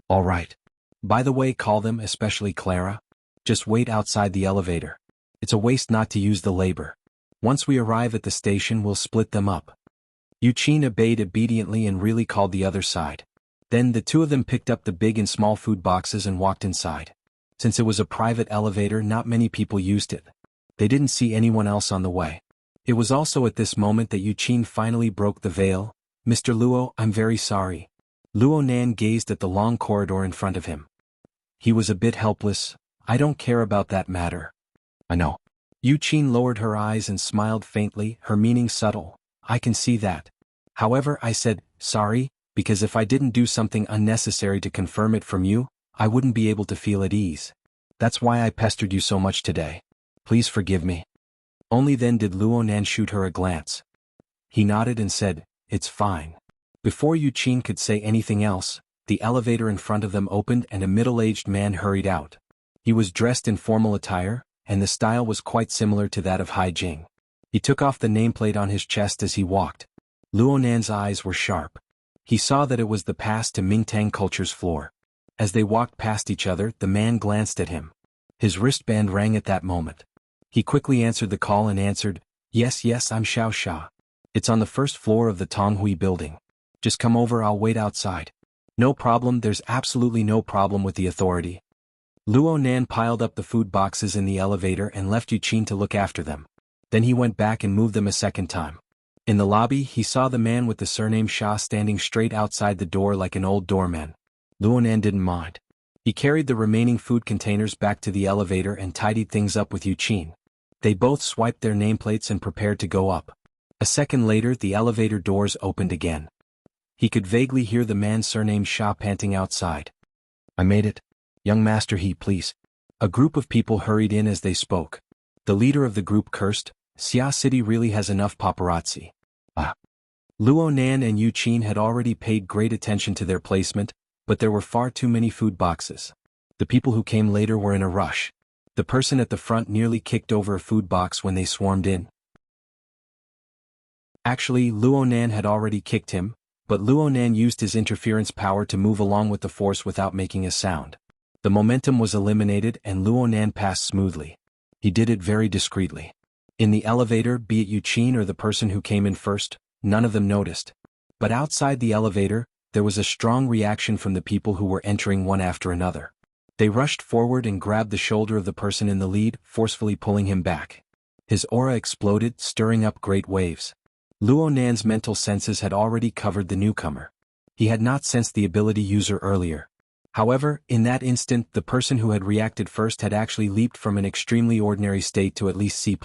All right. By the way, call them, especially Clara. Just wait outside the elevator. It's a waste not to use the labor. Once we arrive at the station we'll split them up. Yuqin obeyed obediently and really called the other side. Then the two of them picked up the big and small food boxes and walked inside. Since it was a private elevator, not many people used it. They didn't see anyone else on the way. It was also at this moment that Yuqin finally broke the veil. Mr. Luo, I'm very sorry. Luonan gazed at the long corridor in front of him. He was a bit helpless. I don't care about that matter. I know. Yuqin lowered her eyes and smiled faintly, her meaning subtle. I can see that. However, I said, sorry, because if I didn't do something unnecessary to confirm it from you, I wouldn't be able to feel at ease. That's why I pestered you so much today. Please forgive me. Only then did Luonan shoot her a glance. He nodded and said, it's fine. Before Yuqin could say anything else, the elevator in front of them opened and a middle-aged man hurried out. He was dressed in formal attire, and the style was quite similar to that of Hai Jing. He took off the nameplate on his chest as he walked. Luonan's eyes were sharp. He saw that it was the pass to Mingtang Culture's floor. As they walked past each other, the man glanced at him. His wristband rang at that moment. He quickly answered the call and answered, Yes, I'm Xiao Xia. It's on the first floor of the Tonghui building. Just come over, I'll wait outside. No problem, there's absolutely no problem with the authority. Luonan piled up the food boxes in the elevator and left Yuqin to look after them. Then he went back and moved them a second time. In the lobby, he saw the man with the surname Xia standing straight outside the door like an old doorman. Luonan didn't mind. He carried the remaining food containers back to the elevator and tidied things up with Yuqin. They both swiped their nameplates and prepared to go up. A second later, the elevator doors opened again. He could vaguely hear the man surnamed Xia panting outside. I made it. Young master, please. A group of people hurried in as they spoke. The leader of the group cursed, Xia City really has enough paparazzi. Luonan and Yuqin had already paid great attention to their placement, but there were far too many food boxes. The people who came later were in a rush. The person at the front nearly kicked over a food box when they swarmed in. Actually, Luonan had already kicked him, but Luonan used his interference power to move along with the force without making a sound. The momentum was eliminated and Luonan passed smoothly. He did it very discreetly. In the elevator, be it Yuqin or the person who came in first, none of them noticed. But outside the elevator, there was a strong reaction from the people who were entering one after another. They rushed forward and grabbed the shoulder of the person in the lead, forcefully pulling him back. His aura exploded, stirring up great waves. Luonan's mental senses had already covered the newcomer. He had not sensed the ability user earlier. However, in that instant, the person who had reacted first had actually leaped from an extremely ordinary state to at least C+.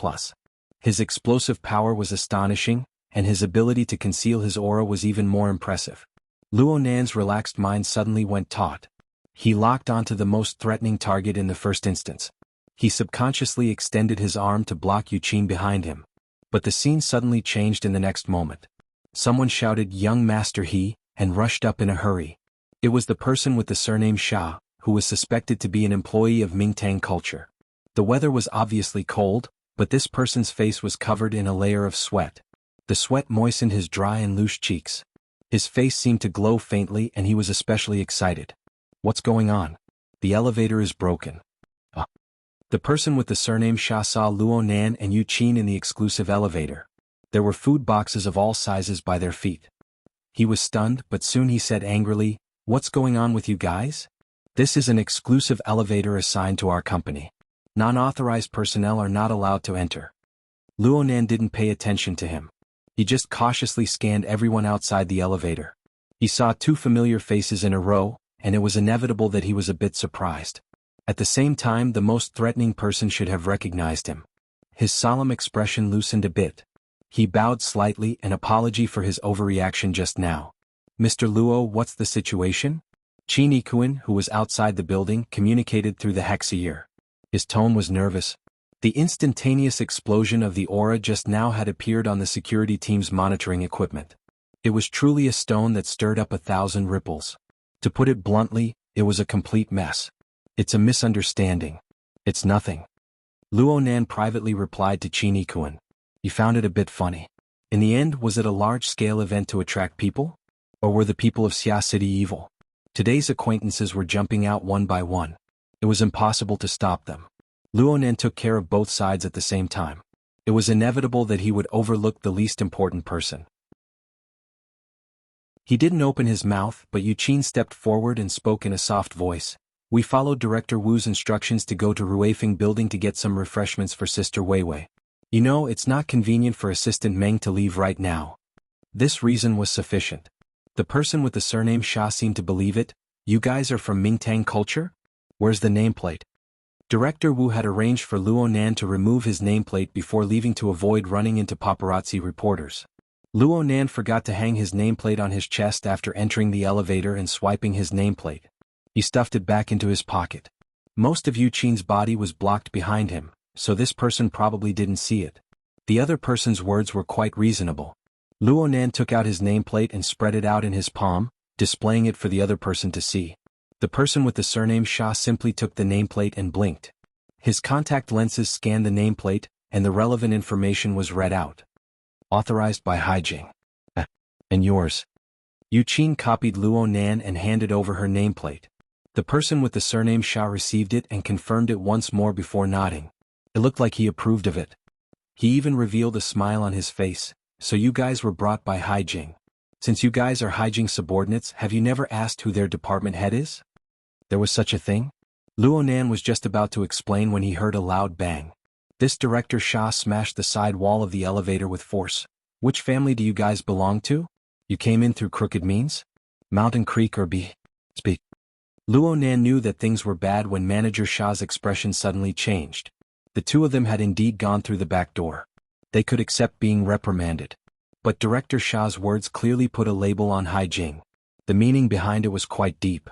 His explosive power was astonishing, and his ability to conceal his aura was even more impressive. Luonan's relaxed mind suddenly went taut. He locked onto the most threatening target in the first instance. He subconsciously extended his arm to block Yuqin behind him. But the scene suddenly changed in the next moment. Someone shouted, Young Master and rushed up in a hurry. It was the person with the surname Xia, who was suspected to be an employee of Mingtang Culture. The weather was obviously cold, but this person's face was covered in a layer of sweat. The sweat moistened his dry and loose cheeks. His face seemed to glow faintly and he was especially excited. What's going on? The elevator is broken. The person with the surname Xia saw Luonan and Yuqin in the exclusive elevator. There were food boxes of all sizes by their feet. He was stunned, but soon he said angrily, "What's going on with you guys? This is an exclusive elevator assigned to our company. Non-authorized personnel are not allowed to enter." Luonan didn't pay attention to him. He just cautiously scanned everyone outside the elevator. He saw two familiar faces in a row, and it was inevitable that he was a bit surprised. At the same time, the most threatening person should have recognized him. His solemn expression loosened a bit. He bowed slightly, an apology for his overreaction just now. "Mr. Luo, what's the situation?" Qin Ikuin, who was outside the building, communicated through the hexaear. His tone was nervous. The instantaneous explosion of the aura just now had appeared on the security team's monitoring equipment. It was truly a stone that stirred up 1,000 ripples. To put it bluntly, it was a complete mess. "It's a misunderstanding. It's nothing." Luonan privately replied to Qin Ikuin. He found it a bit funny. In the end, was it a large-scale event to attract people? Or were the people of Xia City evil? Today's acquaintances were jumping out one by one. It was impossible to stop them. Luonan took care of both sides at the same time. It was inevitable that he would overlook the least important person. He didn't open his mouth, but Yuqin stepped forward and spoke in a soft voice. "We followed Director Wu's instructions to go to Ruifeng building to get some refreshments for Sister Weiwei. You know, it's not convenient for Assistant Meng to leave right now." This reason was sufficient. The person with the surname Sha seemed to believe it. "You guys are from Mingtang culture? Where's the nameplate?" Director Wu had arranged for Luonan to remove his nameplate before leaving to avoid running into paparazzi reporters. Luonan forgot to hang his nameplate on his chest after entering the elevator and swiping his nameplate. He stuffed it back into his pocket. Most of Yuqin's body was blocked behind him, so this person probably didn't see it. The other person's words were quite reasonable. Luonan took out his nameplate and spread it out in his palm, displaying it for the other person to see. The person with the surname Sha simply took the nameplate and blinked. His contact lenses scanned the nameplate, and the relevant information was read out. "Authorized by Haijing." "And yours?" Yuqin copied Luonan and handed over her nameplate. The person with the surname Sha received it and confirmed it once more before nodding. It looked like he approved of it. He even revealed a smile on his face. "So you guys were brought by Haijing. Since you guys are Haijing subordinates, have you never asked who their department head is?" There was such a thing? Luonan was just about to explain when he heard a loud bang. This Director Sha smashed the side wall of the elevator with force. "Which family do you guys belong to? You came in through crooked means? Mountain Creek or B? Speak." Luonan knew that things were bad when Manager Sha's expression suddenly changed. The two of them had indeed gone through the back door. They could accept being reprimanded. But Director Sha's words clearly put a label on Haijing. The meaning behind it was quite deep.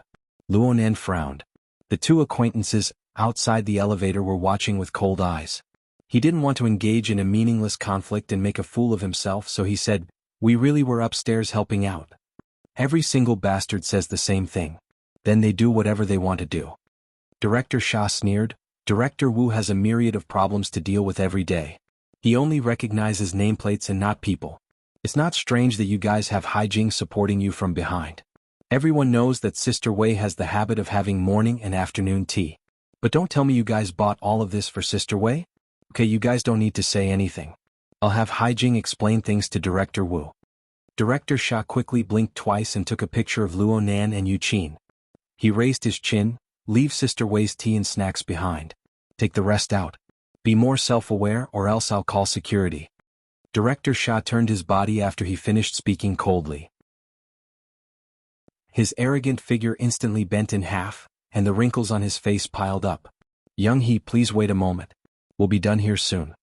Luonan frowned. The two acquaintances, outside the elevator, were watching with cold eyes. He didn't want to engage in a meaningless conflict and make a fool of himself, so he said, "We really were upstairs helping out. Every single bastard says the same thing. Then they do whatever they want to do." Director Sha sneered. "Director Wu has a myriad of problems to deal with every day. He only recognizes nameplates and not people. It's not strange that you guys have Haijing supporting you from behind. Everyone knows that Sister Wei has the habit of having morning and afternoon tea. But don't tell me you guys bought all of this for Sister Wei? Okay, you guys don't need to say anything. I'll have Haijing explain things to Director Wu." Director Sha quickly blinked twice and took a picture of Luonan and Yuqin. He raised his chin. "Leave Sister Wei's tea and snacks behind. Take the rest out. Be more self-aware or else I'll call security." Director Sha turned his body after he finished speaking coldly. His arrogant figure instantly bent in half, and the wrinkles on his face piled up. "Young He, please wait a moment. We'll be done here soon."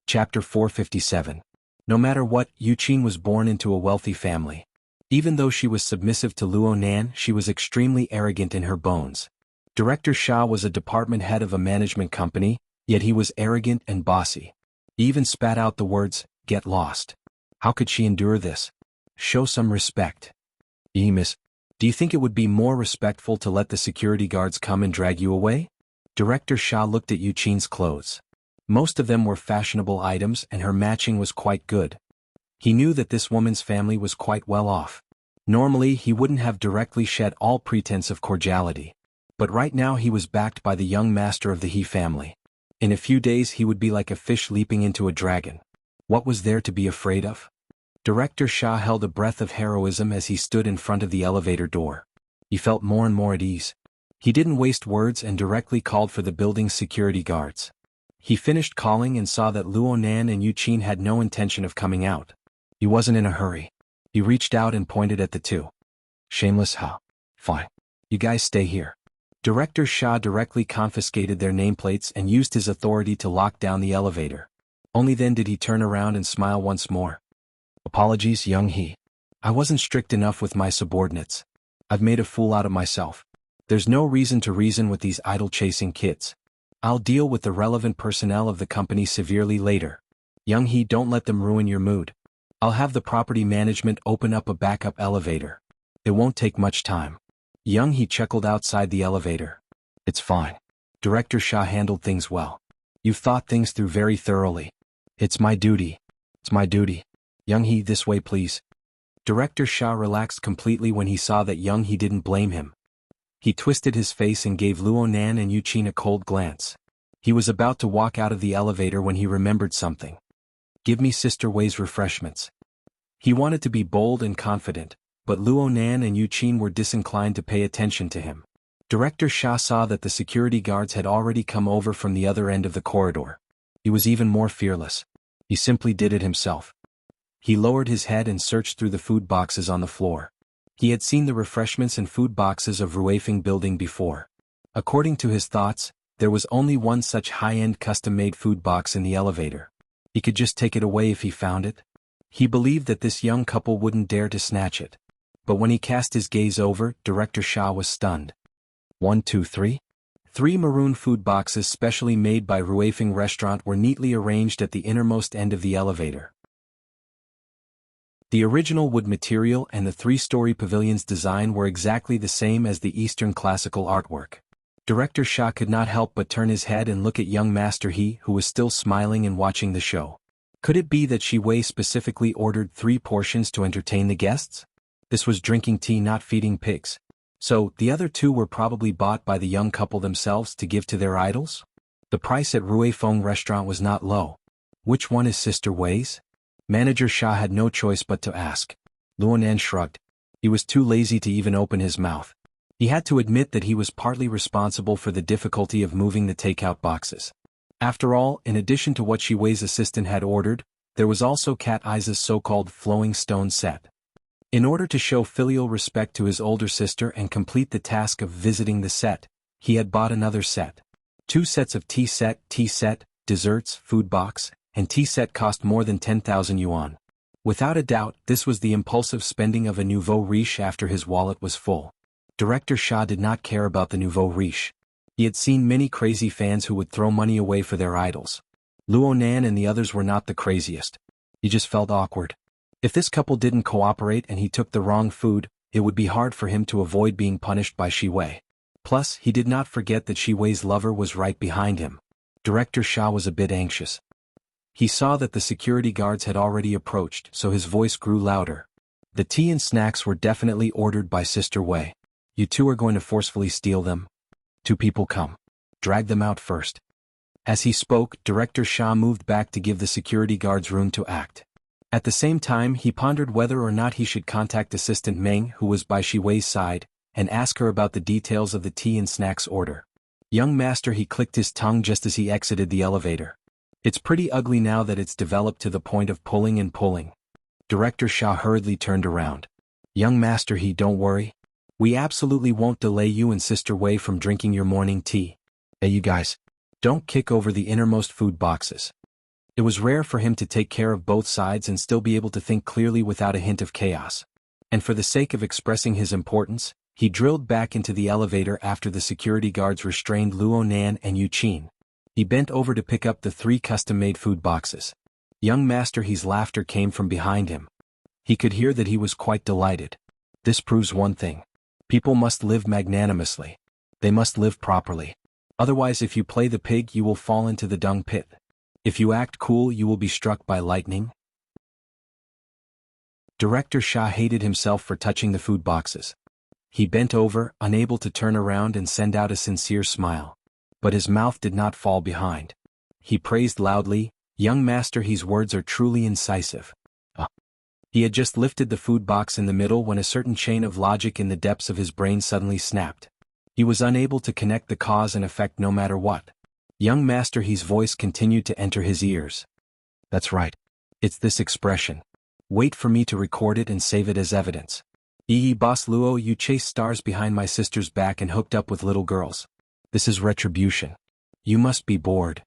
Chapter 457. No matter what, Yuqin was born into a wealthy family. Even though she was submissive to Luonan, she was extremely arrogant in her bones. Director Sha was a department head of a management company, yet he was arrogant and bossy. He even spat out the words, "Get lost." How could she endure this? Show some respect. Miss, do you think it would be more respectful to let the security guards come and drag you away? Director Sha looked at Yuqin's clothes. Most of them were fashionable items and her matching was quite good. He knew that this woman's family was quite well off. Normally he wouldn't have directly shed all pretense of cordiality. But right now he was backed by the young master of the He family. In a few days he would be like a fish leaping into a dragon. What was there to be afraid of? Director Shah held a breath of heroism as he stood in front of the elevator door. He felt more and more at ease. He didn't waste words and directly called for the building's security guards. He finished calling and saw that Luo Nan and Yu Qin had no intention of coming out. He wasn't in a hurry. He reached out and pointed at the two. Shameless, huh? Fine. You guys stay here. Director Shah directly confiscated their nameplates and used his authority to lock down the elevator. Only then did he turn around and smile once more. Apologies, young he. I wasn't strict enough with my subordinates. I've made a fool out of myself. There's no reason to reason with these idle-chasing kids. I'll deal with the relevant personnel of the company severely later. Young he, don't let them ruin your mood. I'll have the property management open up a backup elevator. It won't take much time. Young he chuckled outside the elevator. It's fine. Director Shah handled things well. You've thought things through very thoroughly. It's my duty. It's my duty. Young he, this way please. Director Shah relaxed completely when he saw that Young he didn't blame him. He twisted his face and gave Luo Nan and Yu Qin a cold glance. He was about to walk out of the elevator when he remembered something. Give me Sister Wei's refreshments. He wanted to be bold and confident, but Luo Nan and Yu Qin were disinclined to pay attention to him. Director Shah saw that the security guards had already come over from the other end of the corridor. He was even more fearless. He simply did it himself. He lowered his head and searched through the food boxes on the floor. He had seen the refreshments and food boxes of Ruifeng building before. According to his thoughts, there was only one such high-end custom-made food box in the elevator. He could just take it away if he found it. He believed that this young couple wouldn't dare to snatch it. But when he cast his gaze over, Director Shah was stunned. 1, 2, 3? 3 maroon food boxes specially made by Ruifeng restaurant were neatly arranged at the innermost end of the elevator. The original wood material and the 3-story pavilion's design were exactly the same as the Eastern classical artwork. Director Shah could not help but turn his head and look at young Master He, who was still smiling and watching the show. Could it be that Shi Wei specifically ordered 3 portions to entertain the guests? This was drinking tea, not feeding pigs. So, the other 2 were probably bought by the young couple themselves to give to their idols? The price at Ruifeng restaurant was not low. Which one is Sister Wei's? Manager Shah had no choice but to ask. Luo Nan shrugged. He was too lazy to even open his mouth. He had to admit that he was partly responsible for the difficulty of moving the takeout boxes. After all, in addition to what Shi Wei's assistant had ordered, there was also Cat Eye's so-called flowing stone set. In order to show filial respect to his older sister and complete the task of visiting the set, he had bought another set. 2 sets of tea set, desserts, food box, and tea set cost more than 10,000 yuan. Without a doubt, this was the impulsive spending of a nouveau riche after his wallet was full. Director Shah did not care about the nouveau riche. He had seen many crazy fans who would throw money away for their idols. Luo Nan and the others were not the craziest. He just felt awkward. If this couple didn't cooperate and he took the wrong food, it would be hard for him to avoid being punished by Shi Wei. Plus, he did not forget that Shi Wei's lover was right behind him. Director Shah was a bit anxious. He saw that the security guards had already approached, so his voice grew louder. The tea and snacks were definitely ordered by Sister Wei. You 2 are going to forcefully steal them? 2 people come. Drag them out first. As he spoke, Director Shah moved back to give the security guards room to act. At the same time, he pondered whether or not he should contact Assistant Meng, who was by Shi Wei's side, and ask her about the details of the tea and snacks order. Young Master He clicked his tongue just as he exited the elevator. It's pretty ugly now that it's developed to the point of pulling and pulling. Director Shah hurriedly turned around. Young Master He, don't worry. We absolutely won't delay you and Sister Wei from drinking your morning tea. Hey you guys. Don't kick over the innermost food boxes. It was rare for him to take care of both sides and still be able to think clearly without a hint of chaos. And for the sake of expressing his importance, he drilled back into the elevator after the security guards restrained Luo Nan and Yu Qin. He bent over to pick up the 3 custom-made food boxes. Young Master He's laughter came from behind him. He could hear that he was quite delighted. This proves one thing. People must live magnanimously. They must live properly. Otherwise, if you play the pig, you will fall into the dung pit. If you act cool, you will be struck by lightning. Director Shah hated himself for touching the food boxes. He bent over, unable to turn around and send out a sincere smile. But his mouth did not fall behind. He praised loudly, Young Master He's words are truly incisive. He had just lifted the food box in the middle when a certain chain of logic in the depths of his brain suddenly snapped. He was unable to connect the cause and effect no matter what. Young Master He's voice continued to enter his ears. That's right. It's this expression. Wait for me to record it and save it as evidence. Boss Luo, you chased stars behind my sister's back and hooked up with little girls. This is retribution. You must be bored.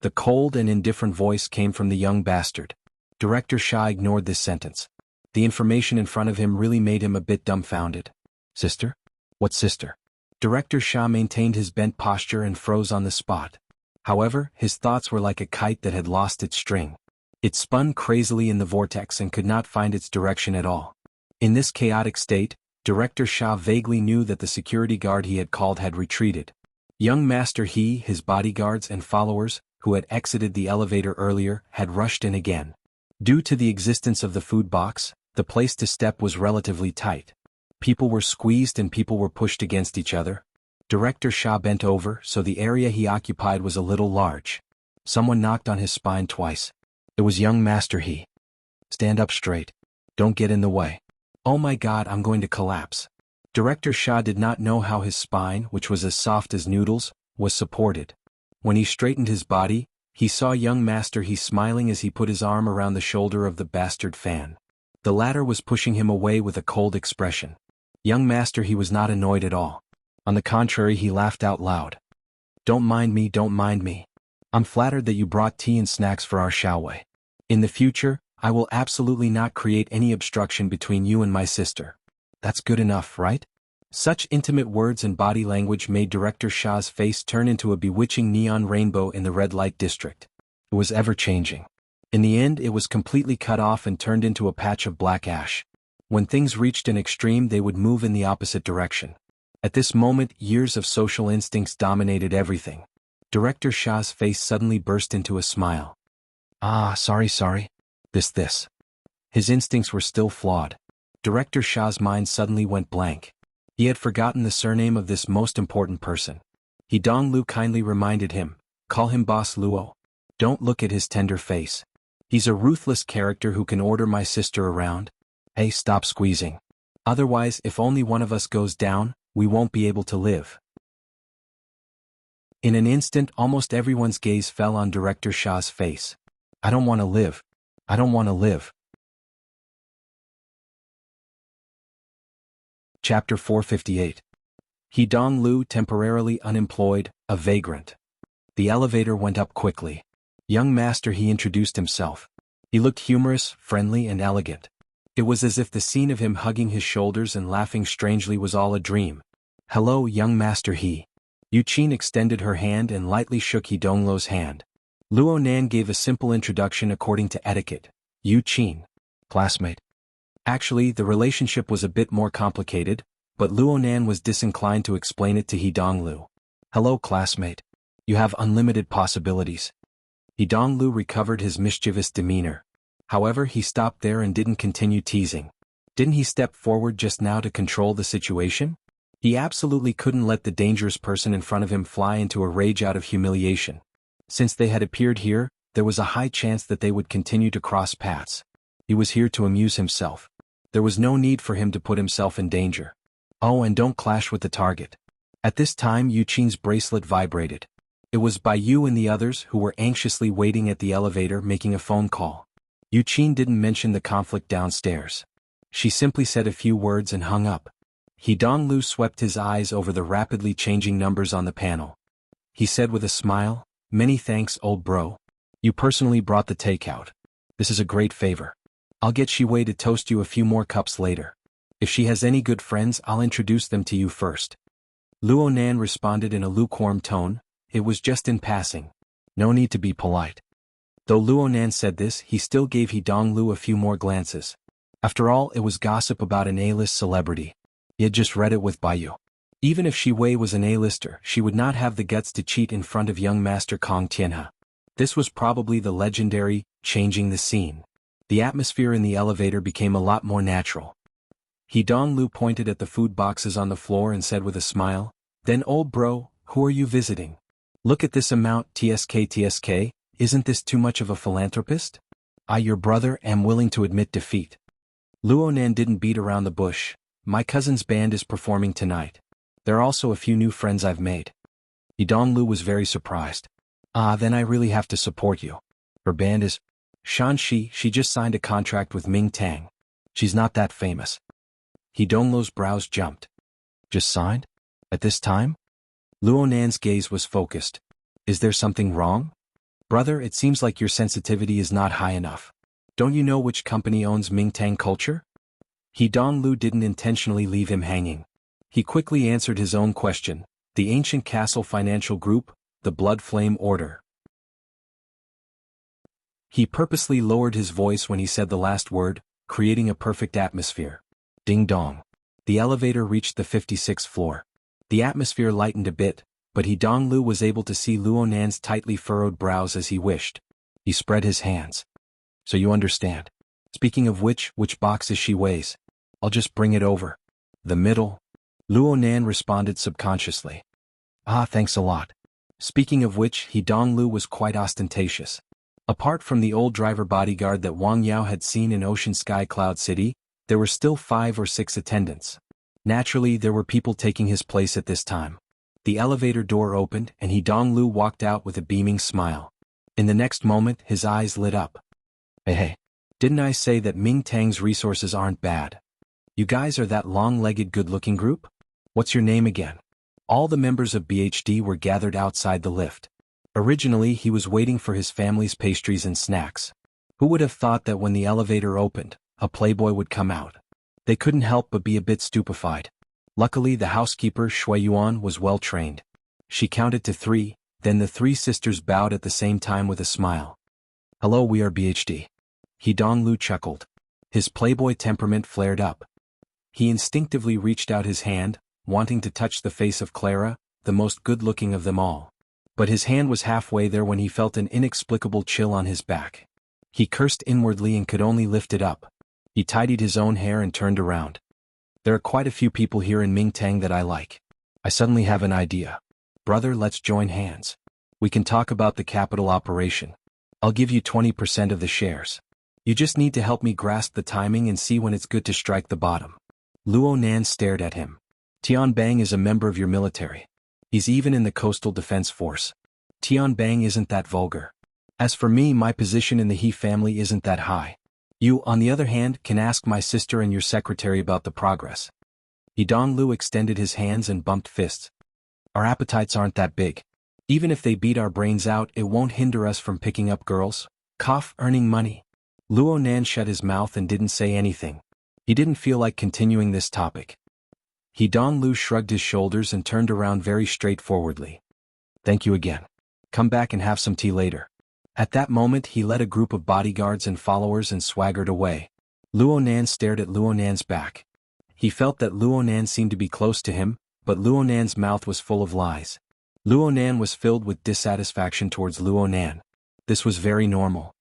The cold and indifferent voice came from the young bastard. Director Sha ignored this sentence. The information in front of him really made him a bit dumbfounded. Sister? What sister? Director Sha maintained his bent posture and froze on the spot. However, his thoughts were like a kite that had lost its string. It spun crazily in the vortex and could not find its direction at all. In this chaotic state, Director Sha vaguely knew that the security guard he had called had retreated. Young Master He, his bodyguards and followers, who had exited the elevator earlier, had rushed in again. Due to the existence of the food box, the place to step was relatively tight. People were squeezed and people were pushed against each other. Director Sha bent over, so the area he occupied was a little large. Someone knocked on his spine twice. It was young Master He. Stand up straight. Don't get in the way. Oh my God, I'm going to collapse. Director Sha did not know how his spine, which was as soft as noodles, was supported. When he straightened his body, he saw young Master He smiling as he put his arm around the shoulder of the bastard fan. The latter was pushing him away with a cold expression. Young Master He was not annoyed at all. On the contrary, he laughed out loud. Don't mind me, don't mind me. I'm flattered that you brought tea and snacks for our Xiaowei. In the future, I will absolutely not create any obstruction between you and my sister. That's good enough, right? Such intimate words and body language made Director Sha's face turn into a bewitching neon rainbow in the red light district. It was ever-changing. In the end, it was completely cut off and turned into a patch of black ash. When things reached an extreme, they would move in the opposite direction. At this moment, years of social instincts dominated everything. Director Sha's face suddenly burst into a smile. Sorry. This. His instincts were still flawed. Director Sha's mind suddenly went blank. He had forgotten the surname of this most important person. Donglu kindly reminded him, call him Boss Luo. Don't look at his tender face. He's a ruthless character who can order my sister around. Hey, stop squeezing. Otherwise, if only one of us goes down, we won't be able to live. In an instant, almost everyone's gaze fell on Director Sha's face. I don't want to live. I don't want to live. Chapter 458. Donglu, temporarily unemployed, a vagrant. The elevator went up quickly. Young Master He introduced himself. He looked humorous, friendly and elegant. It was as if the scene of him hugging his shoulders and laughing strangely was all a dream. Hello, young Master He. Yu Qin extended her hand and lightly shook Donglu's hand. Luo Nan gave a simple introduction according to etiquette. Yu Qin. Classmate. Actually, the relationship was a bit more complicated, but Luo Nan was disinclined to explain it to Donglu. Hello, classmate. You have unlimited possibilities. Donglu recovered his mischievous demeanor. However, he stopped there and didn't continue teasing. Didn't he step forward just now to control the situation? He absolutely couldn't let the dangerous person in front of him fly into a rage out of humiliation. Since they had appeared here, there was a high chance that they would continue to cross paths. He was here to amuse himself. There was no need for him to put himself in danger. Oh, and don't clash with the target. At this time, Yu Qin's bracelet vibrated. It was Bai Yu and the others who were anxiously waiting at the elevator making a phone call. Yu Qin didn't mention the conflict downstairs. She simply said a few words and hung up. Donglu swept his eyes over the rapidly changing numbers on the panel. He said with a smile, many thanks, old bro. You personally brought the takeout. This is a great favor. I'll get Shiwei to toast you a few more cups later. If she has any good friends, I'll introduce them to you first. Luo Nan responded in a lukewarm tone, it was just in passing. No need to be polite. Though Luo Nan said this, he still gave Donglu a few more glances. After all, it was gossip about an A-list celebrity. He had just read it with Baiyu. Even if Shiwei was an A-lister, she would not have the guts to cheat in front of young Master Kong Tianhe. This was probably the legendary, changing the scene. The atmosphere in the elevator became a lot more natural. Donglu pointed at the food boxes on the floor and said with a smile, then old bro, who are you visiting? Look at this amount, TSK. Isn't this too much of a philanthropist? I, your brother, am willing to admit defeat. Luonan didn't beat around the bush. My cousin's band is performing tonight. There are also a few new friends I've made. Yidonglu was very surprised. Ah, then I really have to support you. Her band is Shanxi. She just signed a contract with Ming Tang. She's not that famous. Yidonglu's brows jumped. Just signed? At this time? Luonan's gaze was focused. Is there something wrong? Brother, it seems like your sensitivity is not high enough. Don't you know which company owns Ming Tang Culture? Yidonglu didn't intentionally leave him hanging. He quickly answered his own question. The Ancient Castle Financial Group, the Blood Flame Order. He purposely lowered his voice when he said the last word, creating a perfect atmosphere. Ding dong. The elevator reached the 56th floor. The atmosphere lightened a bit, but Yidonglu was able to see Luonan's tightly furrowed brows as he wished. He spread his hands. So you understand. Speaking of which box is she weighs? I'll just bring it over. The middle. Luonan responded subconsciously. Ah, thanks a lot. Speaking of which, Yidonglu was quite ostentatious. Apart from the old driver bodyguard that Wang Yao had seen in Ocean Sky Cloud City, there were still 5 or 6 attendants. Naturally, there were people taking his place at this time. The elevator door opened and Yidonglu walked out with a beaming smile. In the next moment, his eyes lit up. Hey, didn't I say that Ming Tang's resources aren't bad? You guys are that long-legged good-looking group? What's your name again? All the members of BHD were gathered outside the lift. Originally, he was waiting for his family's pastries and snacks. Who would have thought that when the elevator opened, a playboy would come out? They couldn't help but be a bit stupefied. Luckily, the housekeeper, Shui Yuan, was well trained. She counted to 3, then the 3 sisters bowed at the same time with a smile. Hello, we are BHD. Yidonglu chuckled. His playboy temperament flared up. He instinctively reached out his hand, wanting to touch the face of Clara, the most good-looking of them all. But his hand was halfway there when he felt an inexplicable chill on his back. He cursed inwardly and could only lift it up. He tidied his own hair and turned around. There are quite a few people here in Mingtang that I like. I suddenly have an idea. Brother, let's join hands. We can talk about the capital operation. I'll give you 20% of the shares. You just need to help me grasp the timing and see when it's good to strike the bottom. Luonan stared at him. Tianbang is a member of your military. He's even in the Coastal Defense Force. Tianbang isn't that vulgar. As for me, my position in the He family isn't that high. You, on the other hand, can ask my sister and your secretary about the progress. Yidonglu extended his hands and bumped fists. Our appetites aren't that big. Even if they beat our brains out, it won't hinder us from picking up girls. Earning money. Luonan shut his mouth and didn't say anything. He didn't feel like continuing this topic. Yidonglu shrugged his shoulders and turned around very straightforwardly. Thank you again. Come back and have some tea later. At that moment he led a group of bodyguards and followers and swaggered away. Luonan stared at Luonan's back. He felt that Luonan seemed to be close to him, but Luonan's mouth was full of lies. Luonan was filled with dissatisfaction towards Luonan. This was very normal.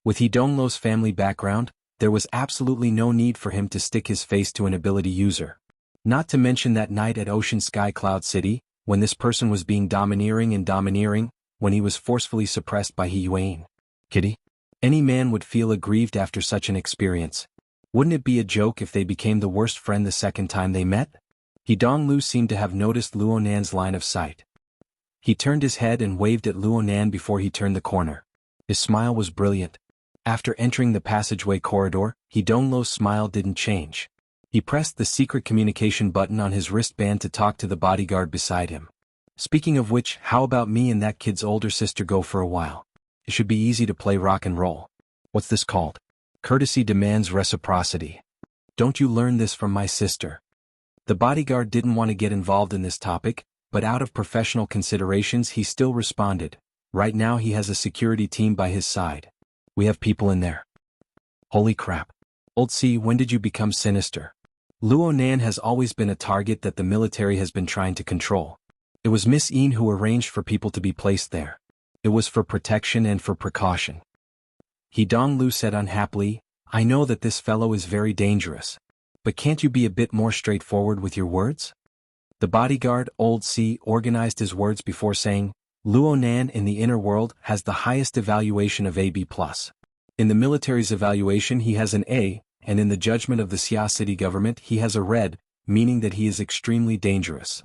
With Yidonglu's family background, there was absolutely no need for him to stick his face to an ability user. Not to mention that night at Ocean Sky Cloud City, when this person was being domineering, when he was forcefully suppressed by He Yuan. Kitty? Any man would feel aggrieved after such an experience. Wouldn't it be a joke if they became the worst friend the second time they met? Yidonglu seemed to have noticed Luonan's line of sight. He turned his head and waved at Luonan before he turned the corner. His smile was brilliant. After entering the passageway corridor, Yidonglu's smile didn't change. He pressed the secret communication button on his wristband to talk to the bodyguard beside him. Speaking of which, how about me and that kid's older sister go for a while? It should be easy to play rock and roll. What's this called? Courtesy demands reciprocity. Don't you learn this from my sister? The bodyguard didn't want to get involved in this topic, but out of professional considerations he still responded. Right now he has a security team by his side. We have people in there. Holy crap. Old C, when did you become sinister? Luonan has always been a target that the military has been trying to control. It was Miss Een who arranged for people to be placed there. It was for protection and for precaution. Yidonglu said unhappily, I know that this fellow is very dangerous. But can't you be a bit more straightforward with your words? The bodyguard, Old C, organized his words before saying, Luo Nan in the inner world has the highest evaluation of AB+. In the military's evaluation he has an A, and in the judgment of the Xia city government he has a red, meaning that he is extremely dangerous.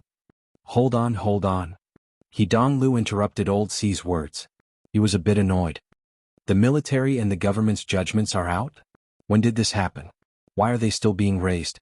Hold on. He Donglu interrupted Old C's words. He was a bit annoyed. The military and the government's judgments are out? When did this happen? Why are they still being raised?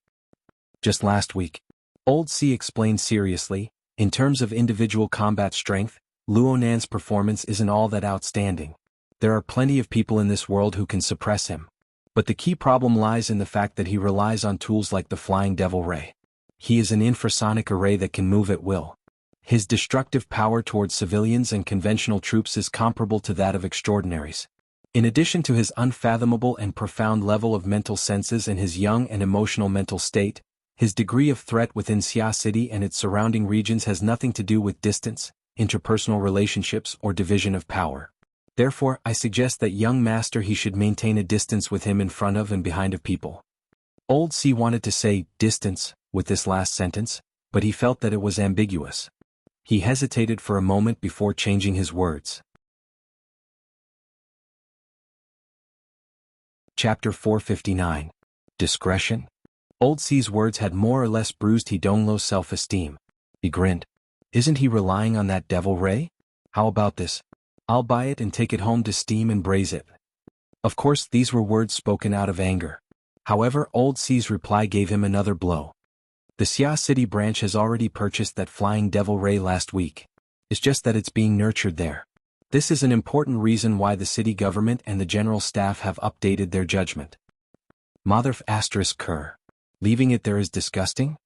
Just last week. Old C explained seriously. In terms of individual combat strength, Luo Nan's performance isn't all that outstanding. There are plenty of people in this world who can suppress him. But the key problem lies in the fact that he relies on tools like the Flying Devil Ray. He is an infrasonic array that can move at will. His destructive power towards civilians and conventional troops is comparable to that of extraordinaries. In addition to his unfathomable and profound level of mental senses and his young and emotional mental state, his degree of threat within Xia City and its surrounding regions has nothing to do with distance, interpersonal relationships, or division of power. Therefore, I suggest that young master he should maintain a distance with him in front of and behind of people. Old C wanted to say distance with this last sentence, but he felt that it was ambiguous. He hesitated for a moment before changing his words. Chapter 459. Discretion? Old C's words had more or less bruised He Donglu's self-esteem. He grinned. Isn't he relying on that devil ray? How about this? I'll buy it and take it home to steam and braise it. Of course, these were words spoken out of anger. However, Old C's reply gave him another blow. The Xia City branch has already purchased that Flying Devil Ray last week. It's just that it's being nurtured there. This is an important reason why the city government and the general staff have updated their judgment. Mother ****. Leaving it there is disgusting?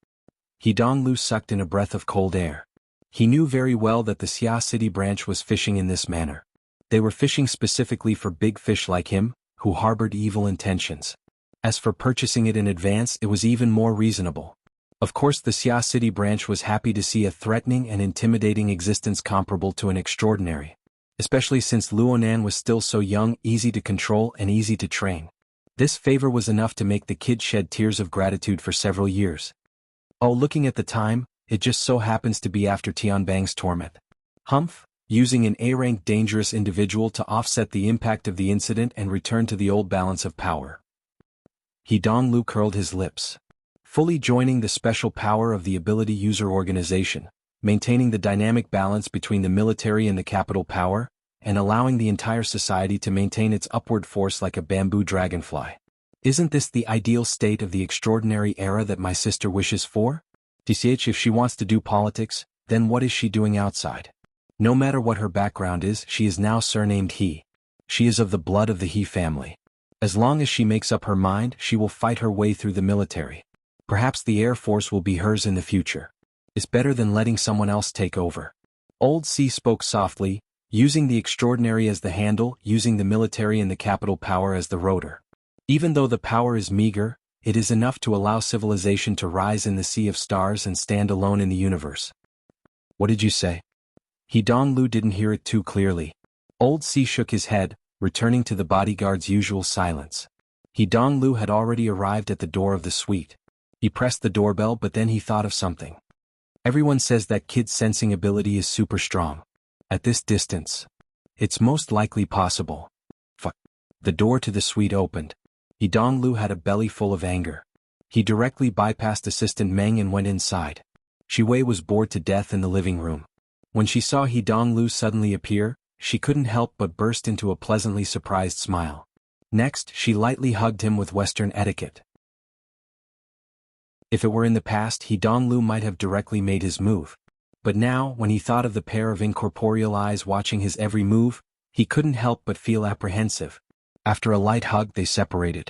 He Donglu sucked in a breath of cold air. He knew very well that the Xia City branch was fishing in this manner. They were fishing specifically for big fish like him, who harbored evil intentions. As for purchasing it in advance, it was even more reasonable. Of course, the Xia City branch was happy to see a threatening and intimidating existence comparable to an extraordinary, especially since Luo Nan was still so young, easy to control and easy to train. This favor was enough to make the kid shed tears of gratitude for several years. Oh, looking at the time, it just so happens to be after Tianbang's torment. Humph, using an A-rank dangerous individual to offset the impact of the incident and return to the old balance of power. He Donglu curled his lips. Fully joining the special power of the ability user organization, maintaining the dynamic balance between the military and the capital power, and allowing the entire society to maintain its upward force like a bamboo dragonfly. Isn't this the ideal state of the extraordinary era that my sister wishes for? DCH, if she wants to do politics, then what is she doing outside? No matter what her background is, she is now surnamed He. She is of the blood of the He family. As long as she makes up her mind, she will fight her way through the military. Perhaps the Air Force will be hers in the future. It's better than letting someone else take over. Old C spoke softly, using the extraordinary as the handle, using the military and the capital power as the rotor. Even though the power is meager, it is enough to allow civilization to rise in the sea of stars and stand alone in the universe. What did you say? He Donglu didn't hear it too clearly. Old C shook his head, returning to the bodyguard's usual silence. He Donglu had already arrived at the door of the suite. He pressed the doorbell, but then he thought of something. Everyone says that kid's sensing ability is super strong. At this distance, it's most likely possible. Fuck. The door to the suite opened. He Donglu had a belly full of anger. He directly bypassed Assistant Meng and went inside. Shi Wei was bored to death in the living room. When she saw He Donglu suddenly appear, she couldn't help but burst into a pleasantly surprised smile. Next, she lightly hugged him with Western etiquette. If it were in the past, He Donglu might have directly made his move. But now, when he thought of the pair of incorporeal eyes watching his every move, he couldn't help but feel apprehensive. After a light hug, they separated.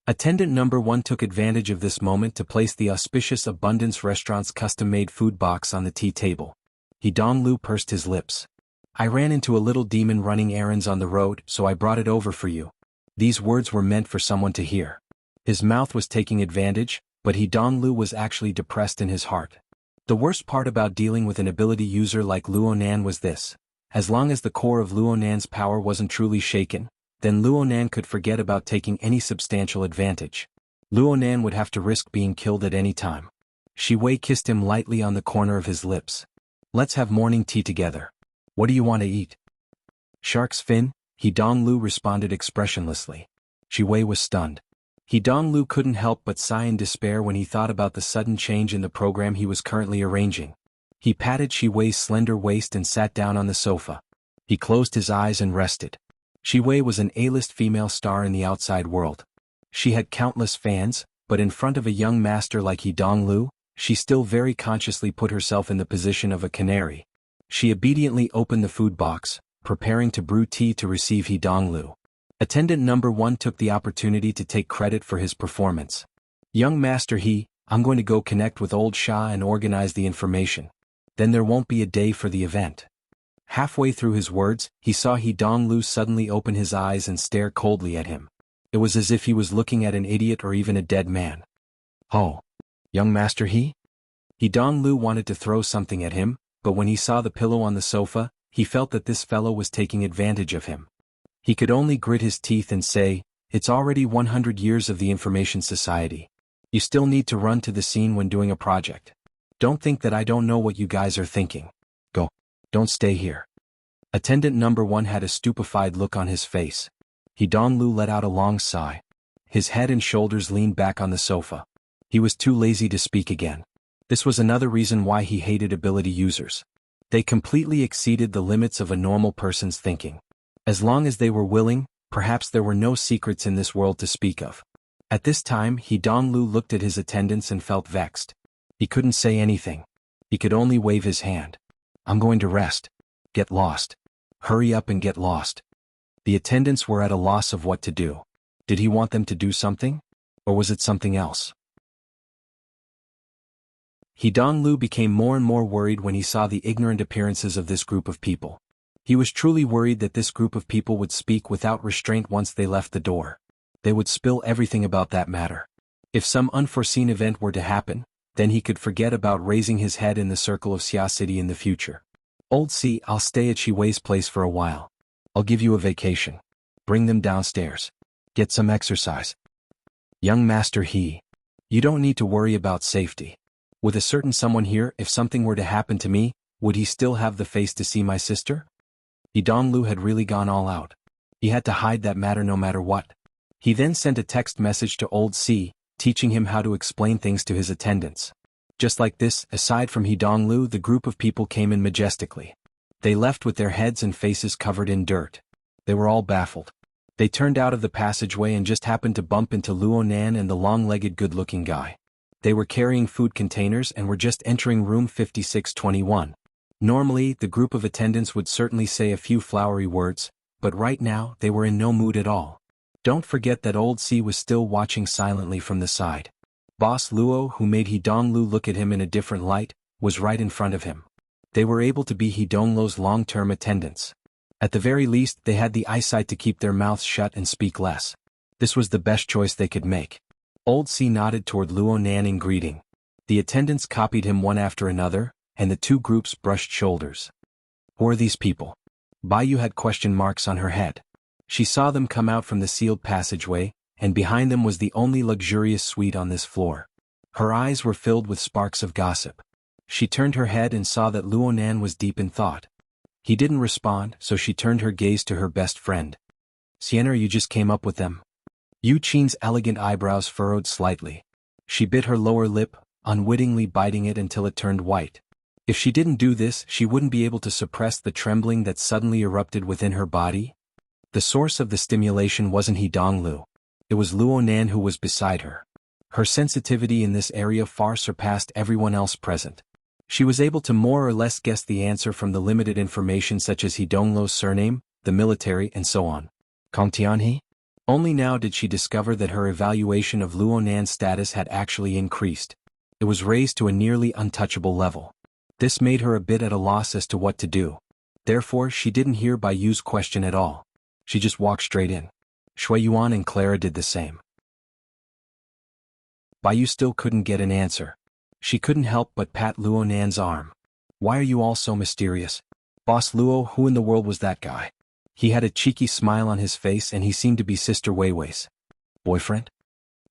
Attendant number 1 took advantage of this moment to place the auspicious Abundance Restaurant's custom-made food box on the tea table. He Donglu pursed his lips. I ran into a little demon running errands on the road, so I brought it over for you. These words were meant for someone to hear. His mouth was taking advantage, but He Donglu was actually depressed in his heart. The worst part about dealing with an ability user like Luo Nan was this. As long as the core of Luo Nan's power wasn't truly shaken, then Luo Nan could forget about taking any substantial advantage. Luo Nan would have to risk being killed at any time. Shi Wei kissed him lightly on the corner of his lips. Let's have morning tea together. What do you want to eat? Shark's fin? He Donglu responded expressionlessly. Shi Wei was stunned. He Donglu couldn't help but sigh in despair when he thought about the sudden change in the program he was currently arranging. He patted Shi Wei's slender waist and sat down on the sofa. He closed his eyes and rested. Shi Wei was an A-list female star in the outside world. She had countless fans, but in front of a young master like He Donglu, she still very consciously put herself in the position of a canary. She obediently opened the food box, preparing to brew tea to receive He Donglu. Attendant number 1 took the opportunity to take credit for his performance. Young Master He, I'm going to go connect with old Sha and organize the information. Then there won't be a day for the event. Halfway through his words, he saw He Donglu suddenly open his eyes and stare coldly at him. It was as if he was looking at an idiot or even a dead man. Oh, young Master He? He Donglu wanted to throw something at him, but when he saw the pillow on the sofa, he felt that this fellow was taking advantage of him. He could only grit his teeth and say, "It's already 100 years of the Information Society. You still need to run to the scene when doing a project. Don't think that I don't know what you guys are thinking. Go. Don't stay here." Attendant number 1 had a stupefied look on his face. He Donglu let out a long sigh. His head and shoulders leaned back on the sofa. He was too lazy to speak again. This was another reason why he hated ability users. They completely exceeded the limits of a normal person's thinking. As long as they were willing, perhaps there were no secrets in this world to speak of. At this time, He Donglu looked at his attendants and felt vexed. He couldn't say anything. He could only wave his hand. "I'm going to rest. Get lost. Hurry up and get lost." The attendants were at a loss of what to do. Did he want them to do something? Or was it something else? He Donglu became more and more worried when he saw the ignorant appearances of this group of people. He was truly worried that this group of people would speak without restraint once they left the door. They would spill everything about that matter. If some unforeseen event were to happen, then he could forget about raising his head in the circle of Xia City in the future. "Old C, I'll stay at Shi Wei's place for a while. I'll give you a vacation. Bring them downstairs. Get some exercise." "Young Master He, you don't need to worry about safety. With a certain someone here, if something were to happen to me, would he still have the face to see my sister?" He Donglu had really gone all out. He had to hide that matter no matter what. He then sent a text message to Old C, teaching him how to explain things to his attendants. Just like this, aside from He Donglu, the group of people came in majestically. They left with their heads and faces covered in dirt. They were all baffled. They turned out of the passageway and just happened to bump into Luo Nan and the long-legged good-looking guy. They were carrying food containers and were just entering room 5621. Normally, the group of attendants would certainly say a few flowery words, but right now, they were in no mood at all. Don't forget that Old C was still watching silently from the side. Boss Luo, who made He Donglu look at him in a different light, was right in front of him. They were able to be He Donglu's long-term attendants. At the very least, they had the eyesight to keep their mouths shut and speak less. This was the best choice they could make. Old C nodded toward Luo Nan in greeting. The attendants copied him one after another, and the two groups brushed shoulders. Who are these people? Baiyu had question marks on her head. She saw them come out from the sealed passageway, and behind them was the only luxurious suite on this floor. Her eyes were filled with sparks of gossip. She turned her head and saw that Luo Nan was deep in thought. He didn't respond, so she turned her gaze to her best friend. "Sienna, you just came up with them?" Yu Qin's elegant eyebrows furrowed slightly. She bit her lower lip, unwittingly biting it until it turned white. If she didn't do this, she wouldn't be able to suppress the trembling that suddenly erupted within her body. The source of the stimulation wasn't He Donglu. It was Luo Nan who was beside her. Her sensitivity in this area far surpassed everyone else present. She was able to more or less guess the answer from the limited information such as He Donglu's surname, the military, and so on. Kong Tianhe? Only now did she discover that her evaluation of Luo Nan's status had actually increased. It was raised to a nearly untouchable level. This made her a bit at a loss as to what to do. Therefore, she didn't hear Baiyu's question at all. She just walked straight in. Shui Yuan and Clara did the same. Baiyu still couldn't get an answer. She couldn't help but pat Luo Nan's arm. "Why are you all so mysterious? Boss Luo, who in the world was that guy?" He had a cheeky smile on his face and he seemed to be Sister Weiwei's boyfriend.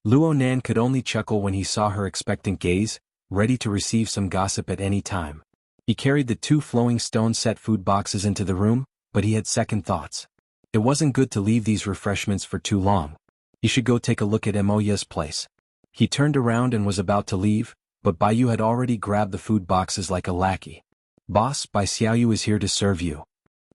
Luo Nan could only chuckle when he saw her expectant gaze, ready to receive some gossip at any time. He carried the 2 flowing stone set food boxes into the room, but he had second thoughts. It wasn't good to leave these refreshments for too long. He should go take a look at Emoya's place. He turned around and was about to leave, but Bai Yu had already grabbed the food boxes like a lackey. "Boss, Bai Xiaoyu is here to serve you."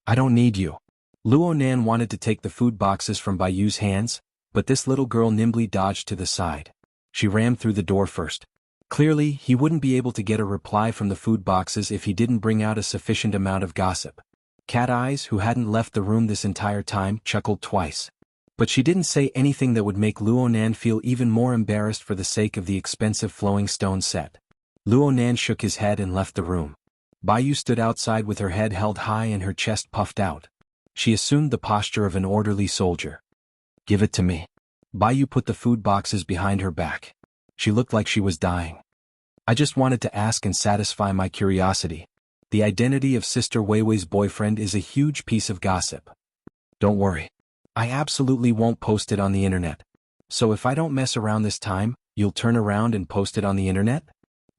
"I don't need you." Luo Nan wanted to take the food boxes from Bai Yu's hands, but this little girl nimbly dodged to the side. She rammed through the door first. Clearly, he wouldn't be able to get a reply from the food boxes if he didn't bring out a sufficient amount of gossip. Cat Eyes, who hadn't left the room this entire time, chuckled twice. But she didn't say anything that would make Luo Nan feel even more embarrassed for the sake of the expensive flowing stone set. Luo Nan shook his head and left the room. Bai Yu stood outside with her head held high and her chest puffed out. She assumed the posture of an orderly soldier. "Give it to me." Bai Yu put the food boxes behind her back. She looked like she was dying. "I just wanted to ask and satisfy my curiosity. The identity of Sister Weiwei's boyfriend is a huge piece of gossip. Don't worry. I absolutely won't post it on the internet. So if I don't mess around this time, you'll turn around and post it on the internet?"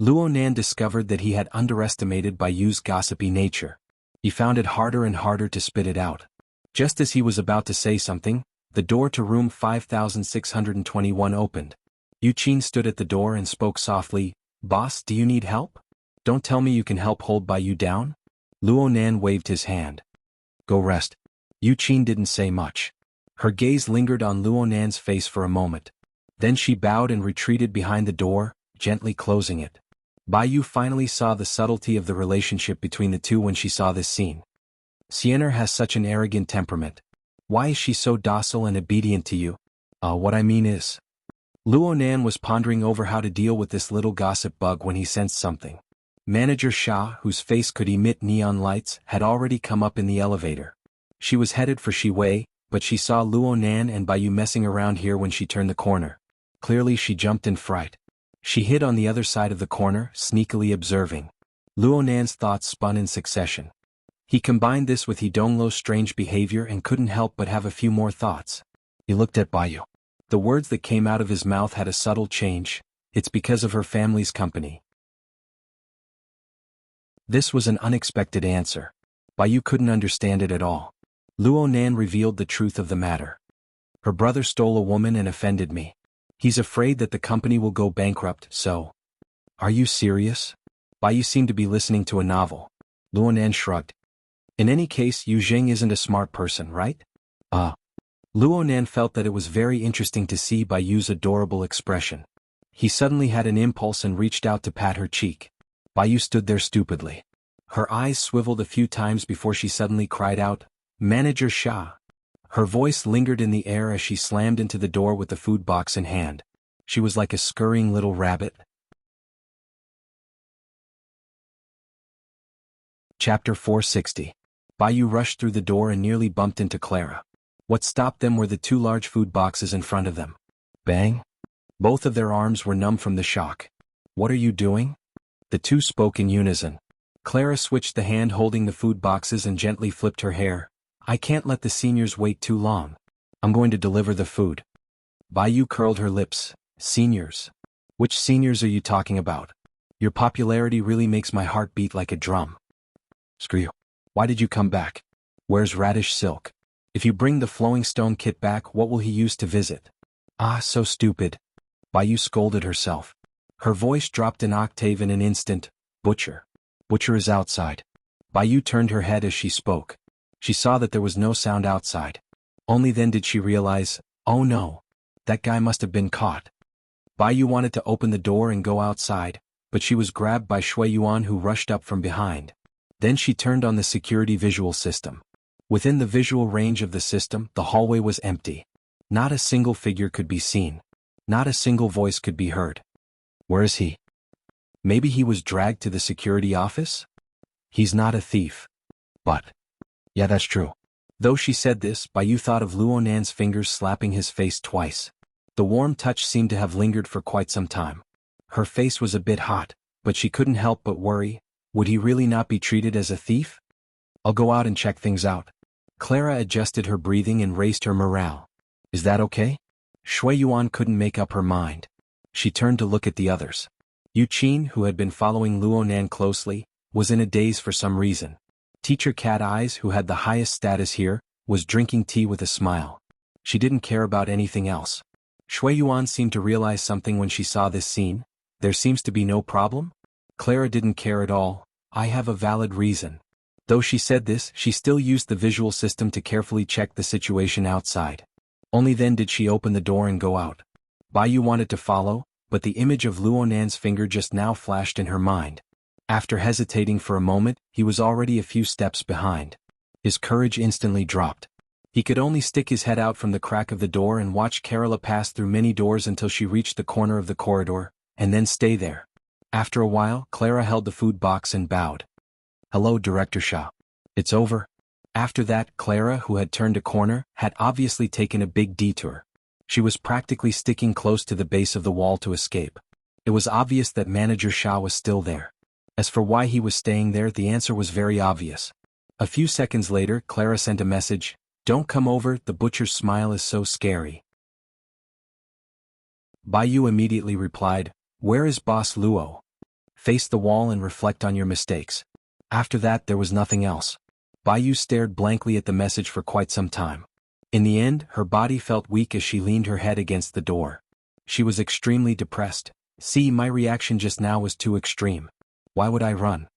Luo Nan discovered that he had underestimated Bai Yu's gossipy nature. He found it harder and harder to spit it out. Just as he was about to say something, the door to room 5621 opened. Yu Qin stood at the door and spoke softly, "Boss, do you need help? Don't tell me you can help hold Bai Yu down?" Luo Nan waved his hand. "Go rest." Yu Qin didn't say much. Her gaze lingered on Luo Nan's face for a moment. Then she bowed and retreated behind the door, gently closing it. Bai Yu finally saw the subtlety of the relationship between the two when she saw this scene. Sienna has such an arrogant temperament. Why is she so docile and obedient to you? What I mean is... Luo Nan was pondering over how to deal with this little gossip bug when he sensed something. Manager Xia, whose face could emit neon lights, had already come up in the elevator. She was headed for Shiwei, but she saw Luo Nan and Bai Yu messing around here when she turned the corner. Clearly she jumped in fright. She hid on the other side of the corner, sneakily observing. Luo Nan's thoughts spun in succession. He combined this with Hidonglo's strange behavior and couldn't help but have a few more thoughts. He looked at Bai Yu. The words that came out of his mouth had a subtle change. "It's because of her family's company." This was an unexpected answer. Bai Yu couldn't understand it at all. Luo Nan revealed the truth of the matter. "Her brother stole a woman and offended me. He's afraid that the company will go bankrupt, so..." "Are you serious?" Bai Yu seemed to be listening to a novel. Luo Nan shrugged. "In any case, Yu Jing isn't a smart person, right?" Luo Nan felt that it was very interesting to see Bai Yu's adorable expression. He suddenly had an impulse and reached out to pat her cheek. Bai Yu stood there stupidly. Her eyes swiveled a few times before she suddenly cried out, "Manager Xia." Her voice lingered in the air as she slammed into the door with the food box in hand. She was like a scurrying little rabbit. Chapter 460. Bai Yu rushed through the door and nearly bumped into Clara. What stopped them were the 2 large food boxes in front of them. Bang! Both of their arms were numb from the shock. "What are you doing?" The two spoke in unison. Clara switched the hand holding the food boxes and gently flipped her hair. "I can't let the seniors wait too long. I'm going to deliver the food." Bai Yu curled her lips. "Seniors? Which seniors are you talking about? Your popularity really makes my heart beat like a drum." "Screw you. Why did you come back? Where's Radish Silk? If you bring the flowing stone kit back, what will he use to visit?" So stupid." Bai Yu scolded herself. Her voice dropped an octave in an instant. "Butcher. Butcher is outside." Bai Yu turned her head as she spoke. She saw that there was no sound outside. Only then did she realize, oh no, that guy must have been caught. Bai Yu wanted to open the door and go outside, but she was grabbed by Shui Yuan, who rushed up from behind. Then she turned on the security visual system. Within the visual range of the system, the hallway was empty. Not a single figure could be seen. Not a single voice could be heard. Where is he? Maybe he was dragged to the security office? He's not a thief. But... yeah, that's true. Though she said this, Bai Yu thought of Luo Nan's fingers slapping his face twice. The warm touch seemed to have lingered for quite some time. Her face was a bit hot, but she couldn't help but worry. Would he really not be treated as a thief? "I'll go out and check things out." Clara adjusted her breathing and raised her morale. "Is that okay?" Shui Yuan couldn't make up her mind. She turned to look at the others. Yu Qin, who had been following Luo Nan closely, was in a daze for some reason. Teacher Cat Eyes, who had the highest status here, was drinking tea with a smile. She didn't care about anything else. Shui Yuan seemed to realize something when she saw this scene. There seems to be no problem? Clara didn't care at all. I have a valid reason. Though she said this, she still used the visual system to carefully check the situation outside. Only then did she open the door and go out. Bai Yu wanted to follow, but the image of Luonan's finger just now flashed in her mind. After hesitating for a moment, he was already a few steps behind. His courage instantly dropped. He could only stick his head out from the crack of the door and watch Kerala pass through many doors until she reached the corner of the corridor, and then stay there. After a while, Clara held the food box and bowed. Hello, Director Shah. It's over. After that, Clara, who had turned a corner, had obviously taken a big detour. She was practically sticking close to the base of the wall to escape. It was obvious that Manager Shah was still there. As for why he was staying there, the answer was very obvious. A few seconds later, Clara sent a message, "Don't come over, the butcher's smile is so scary." Bai Yu immediately replied, "Where is Boss Luo? Face the wall and reflect on your mistakes." After that, there was nothing else. Bai Yu stared blankly at the message for quite some time. In the end, her body felt weak as she leaned her head against the door. She was extremely depressed. See, my reaction just now was too extreme. Why would I run?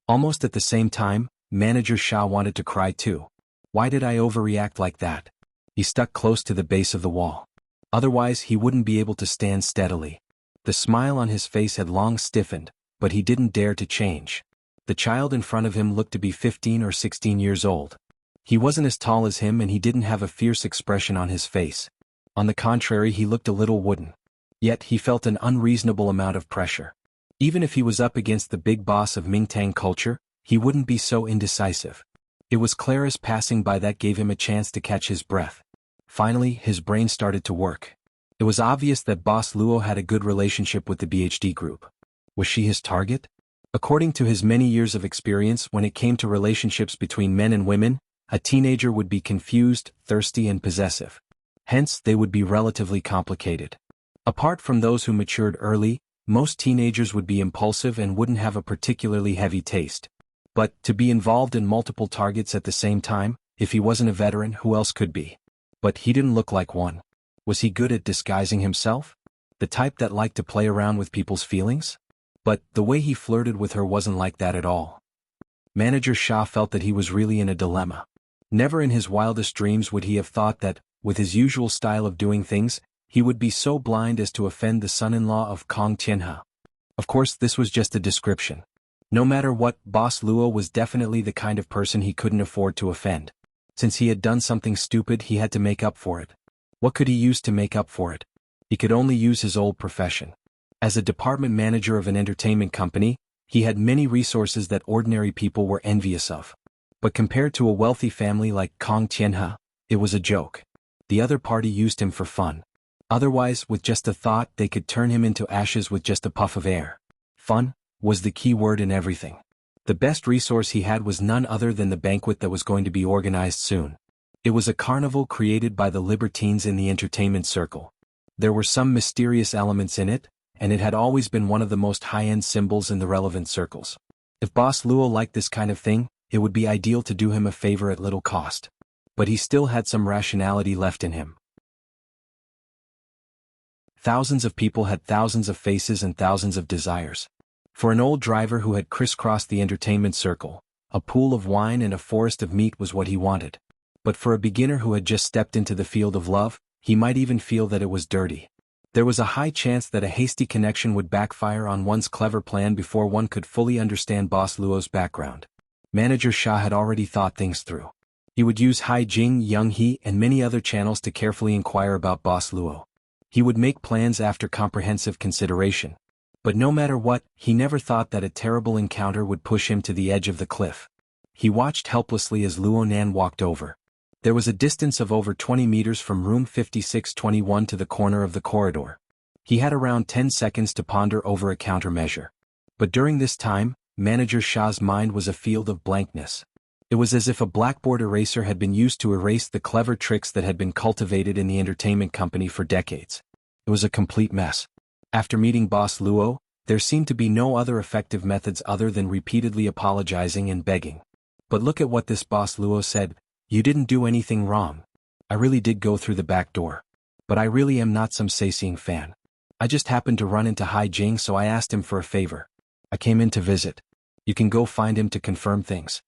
Almost at the same time, Manager Shah wanted to cry too. Why did I overreact like that? He stuck close to the base of the wall. Otherwise, he wouldn't be able to stand steadily. The smile on his face had long stiffened, but he didn't dare to change. The child in front of him looked to be 15 or 16 years old. He wasn't as tall as him and he didn't have a fierce expression on his face. On the contrary, he looked a little wooden. Yet he felt an unreasonable amount of pressure. Even if he was up against the big boss of Mingtang culture, he wouldn't be so indecisive. It was Clara's passing by that gave him a chance to catch his breath. Finally, his brain started to work. It was obvious that Boss Luo had a good relationship with the BHD group. Was she his target? According to his many years of experience, when it came to relationships between men and women, a teenager would be confused, thirsty and possessive. Hence, they would be relatively complicated. Apart from those who matured early, most teenagers would be impulsive and wouldn't have a particularly heavy taste. But, to be involved in multiple targets at the same time, if he wasn't a veteran, who else could be? But he didn't look like one. Was he good at disguising himself? The type that liked to play around with people's feelings? But, the way he flirted with her wasn't like that at all. Manager Shah felt that he was really in a dilemma. Never in his wildest dreams would he have thought that, with his usual style of doing things, he would be so blind as to offend the son-in-law of Kong Tianhe. Of course, this was just a description. No matter what, Boss Luo was definitely the kind of person he couldn't afford to offend. Since he had done something stupid, he had to make up for it. What could he use to make up for it? He could only use his old profession. As a department manager of an entertainment company, he had many resources that ordinary people were envious of. But compared to a wealthy family like Kong Tianhe, it was a joke. The other party used him for fun. Otherwise, with just a thought, they could turn him into ashes with just a puff of air. Fun was the key word in everything. The best resource he had was none other than the banquet that was going to be organized soon. It was a carnival created by the libertines in the entertainment circle. There were some mysterious elements in it, and it had always been one of the most high-end symbols in the relevant circles. If Boss Luo liked this kind of thing, it would be ideal to do him a favor at little cost. But he still had some rationality left in him. Thousands of people had thousands of faces and thousands of desires. For an old driver who had crisscrossed the entertainment circle, a pool of wine and a forest of meat was what he wanted. But for a beginner who had just stepped into the field of love, he might even feel that it was dirty. There was a high chance that a hasty connection would backfire on one's clever plan before one could fully understand Boss Luo's background. Manager Shah had already thought things through. He would use Haijing, Younghe, and many other channels to carefully inquire about Boss Luo. He would make plans after comprehensive consideration. But no matter what, he never thought that a terrible encounter would push him to the edge of the cliff. He watched helplessly as Luonan walked over. There was a distance of over 20 meters from room 5621 to the corner of the corridor. He had around 10 seconds to ponder over a countermeasure. But during this time, Manager Shah's mind was a field of blankness. It was as if a blackboard eraser had been used to erase the clever tricks that had been cultivated in the entertainment company for decades. It was a complete mess. After meeting Boss Luo, There seemed to be no other effective methods other than repeatedly apologizing and begging. But look at what this boss Luo said. You didn't do anything wrong. I really did go through the back door. But I really am not some Seising fan. I just happened to run into Hai Jing, so I asked him for a favor. I came in to visit. You can go find him to confirm things.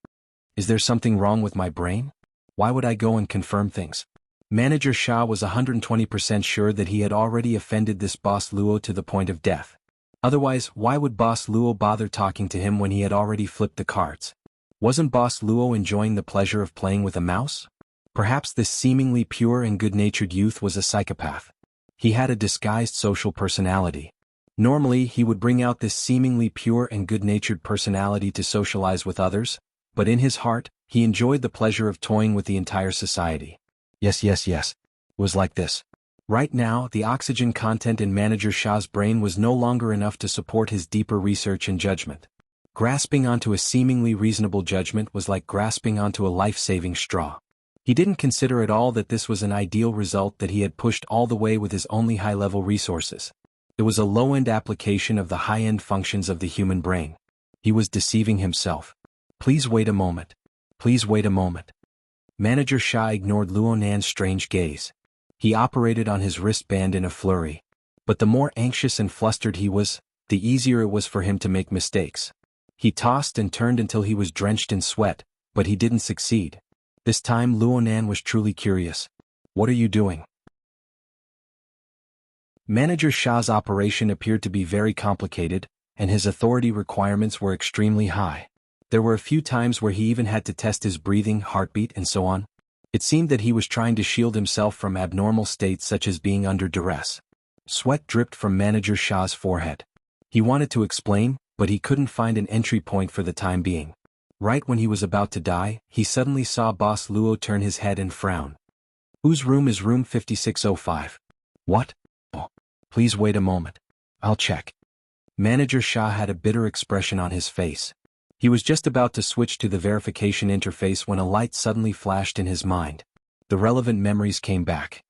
Is there something wrong with my brain? Why would I go and confirm things? Manager Sha was 120% sure that he had already offended this boss Luo to the point of death. Otherwise, why would boss Luo bother talking to him when he had already flipped the cards? Wasn't boss Luo enjoying the pleasure of playing with a mouse? Perhaps this seemingly pure and good-natured youth was a psychopath. He had a disguised social personality. Normally, he would bring out this seemingly pure and good-natured personality to socialize with others, but in his heart, he enjoyed the pleasure of toying with the entire society. Yes. It was like this. Right now, the oxygen content in Manager Sha's brain was no longer enough to support his deeper research and judgment. Grasping onto a seemingly reasonable judgment was like grasping onto a life-saving straw. He didn't consider at all that this was an ideal result that he had pushed all the way with his only high-level resources. It was a low-end application of the high-end functions of the human brain. He was deceiving himself. Please wait a moment. Please wait a moment. Manager Sha ignored Luo Nan's strange gaze. He operated on his wristband in a flurry. But the more anxious and flustered he was, the easier it was for him to make mistakes. He tossed and turned until he was drenched in sweat, but he didn't succeed. This time Luo Nan was truly curious. What are you doing? Manager Sha's operation appeared to be very complicated, and his authority requirements were extremely high. There were a few times where he even had to test his breathing, heartbeat, and so on. It seemed that he was trying to shield himself from abnormal states such as being under duress. Sweat dripped from Manager Sha's forehead. He wanted to explain, but he couldn't find an entry point for the time being. Right when he was about to die, he suddenly saw Boss Luo turn his head and frown. Whose room is room 5605? What? Oh, please wait a moment. I'll check. Manager Sha had a bitter expression on his face. He was just about to switch to the verification interface when a light suddenly flashed in his mind. The relevant memories came back.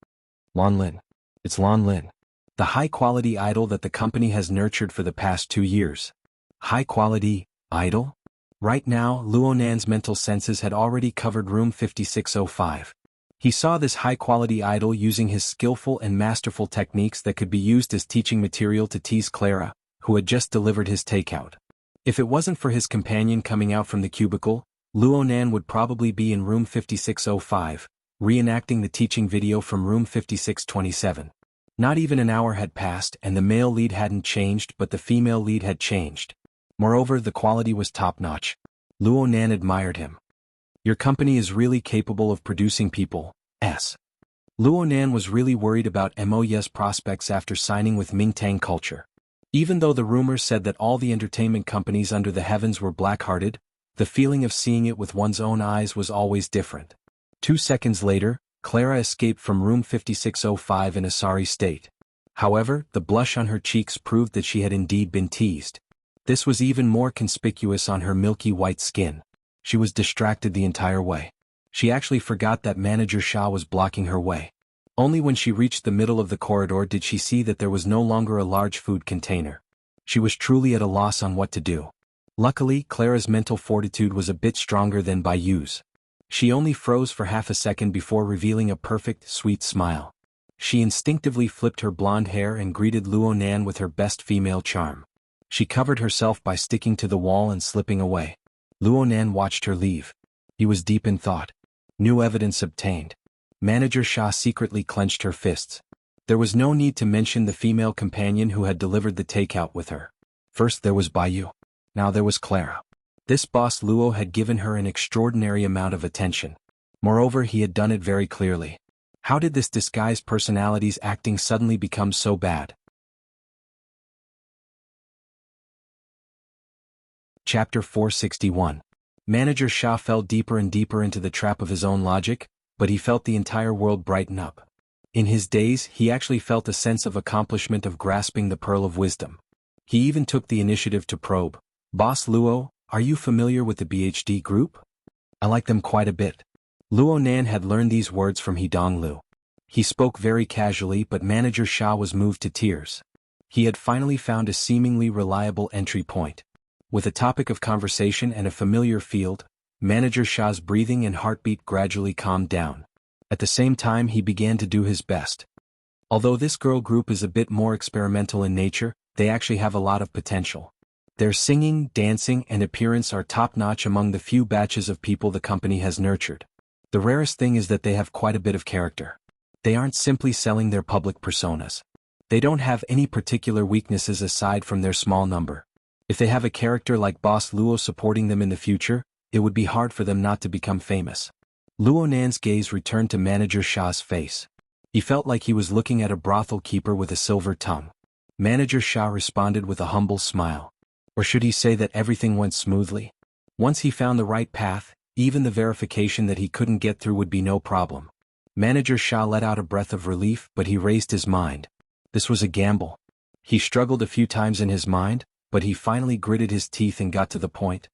Lan Lin. It's Lan Lin. The high-quality idol that the company has nurtured for the past 2 years. High-quality idol? Right now, Luo Nan's mental senses had already covered room 5605. He saw this high-quality idol using his skillful and masterful techniques that could be used as teaching material to tease Clara, who had just delivered his takeout. If it wasn't for his companion coming out from the cubicle, Luo Nan would probably be in room 5605, reenacting the teaching video from room 5627. Not even an hour had passed and the male lead hadn't changed, but the female lead had changed. Moreover, the quality was top-notch. Luo Nan admired him. Your company is really capable of producing people. Luo Nan was really worried about Mo's prospects after signing with Mingtang Culture. Even though the rumors said that all the entertainment companies under the heavens were black-hearted, the feeling of seeing it with one's own eyes was always different. 2 seconds later, Clara escaped from room 5605 in a sorry state. However, the blush on her cheeks proved that she had indeed been teased. This was even more conspicuous on her milky white skin. She was distracted the entire way. She actually forgot that Manager Sha was blocking her way. Only when she reached the middle of the corridor did she see that there was no longer a large food container. She was truly at a loss on what to do. Luckily, Clara's mental fortitude was a bit stronger than Baiyu's. She only froze for half a second before revealing a perfect, sweet smile. She instinctively flipped her blonde hair and greeted Luo Nan with her best female charm. She covered herself by sticking to the wall and slipping away. Luo Nan watched her leave. He was deep in thought. New evidence obtained. Manager Sha secretly clenched her fists. There was no need to mention the female companion who had delivered the takeout with her. First there was Baiyu. Now there was Clara. This boss Luo had given her an extraordinary amount of attention. Moreover, he had done it very clearly. How did this disguised personality's acting suddenly become so bad? Chapter 461. Manager Sha fell deeper and deeper into the trap of his own logic, but he felt the entire world brighten up. In his days, he actually felt a sense of accomplishment of grasping the pearl of wisdom. He even took the initiative to probe. Boss Luo, are you familiar with the BHD group? I like them quite a bit. Luo Nan had learned these words from Hidong Lu. He spoke very casually, but Manager Sha was moved to tears. He had finally found a seemingly reliable entry point. With a topic of conversation and a familiar field, Manager Sha's breathing and heartbeat gradually calmed down. At the same time, he began to do his best. Although this girl group is a bit more experimental in nature, they actually have a lot of potential. Their singing, dancing, and appearance are top-notch among the few batches of people the company has nurtured. The rarest thing is that they have quite a bit of character. They aren't simply selling their public personas. They don't have any particular weaknesses aside from their small number. If they have a character like Boss Luo supporting them in the future, it would be hard for them not to become famous. Luo Nan's gaze returned to Manager Sha's face. He felt like he was looking at a brothel keeper with a silver tongue. Manager Sha responded with a humble smile. Or should he say that everything went smoothly? Once he found the right path, even the verification that he couldn't get through would be no problem. Manager Sha let out a breath of relief, but he raised his mind. This was a gamble. He struggled a few times in his mind, but he finally gritted his teeth and got to the point.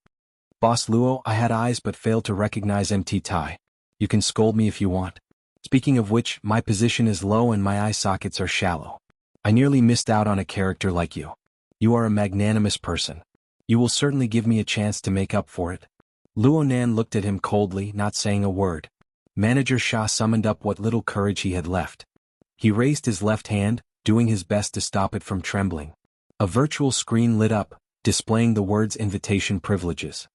Boss Luo, I had eyes but failed to recognize MT Tai. You can scold me if you want. Speaking of which, my position is low and my eye sockets are shallow. I nearly missed out on a character like you. You are a magnanimous person. You will certainly give me a chance to make up for it. Luo Nan looked at him coldly, not saying a word. Manager Sha summoned up what little courage he had left. He raised his left hand, doing his best to stop it from trembling. A virtual screen lit up, displaying the words invitation privileges.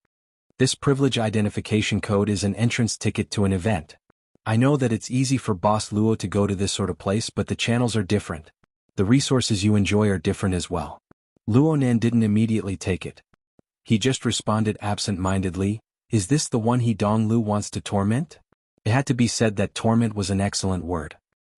This privilege identification code is an entrance ticket to an event. I know that it's easy for Boss Luo to go to this sort of place, but the channels are different. The resources you enjoy are different as well. Luo Nan didn't immediately take it. He just responded absent-mindedly, is this the one he Dong Lu wants to torment? It had to be said that torment was an excellent word.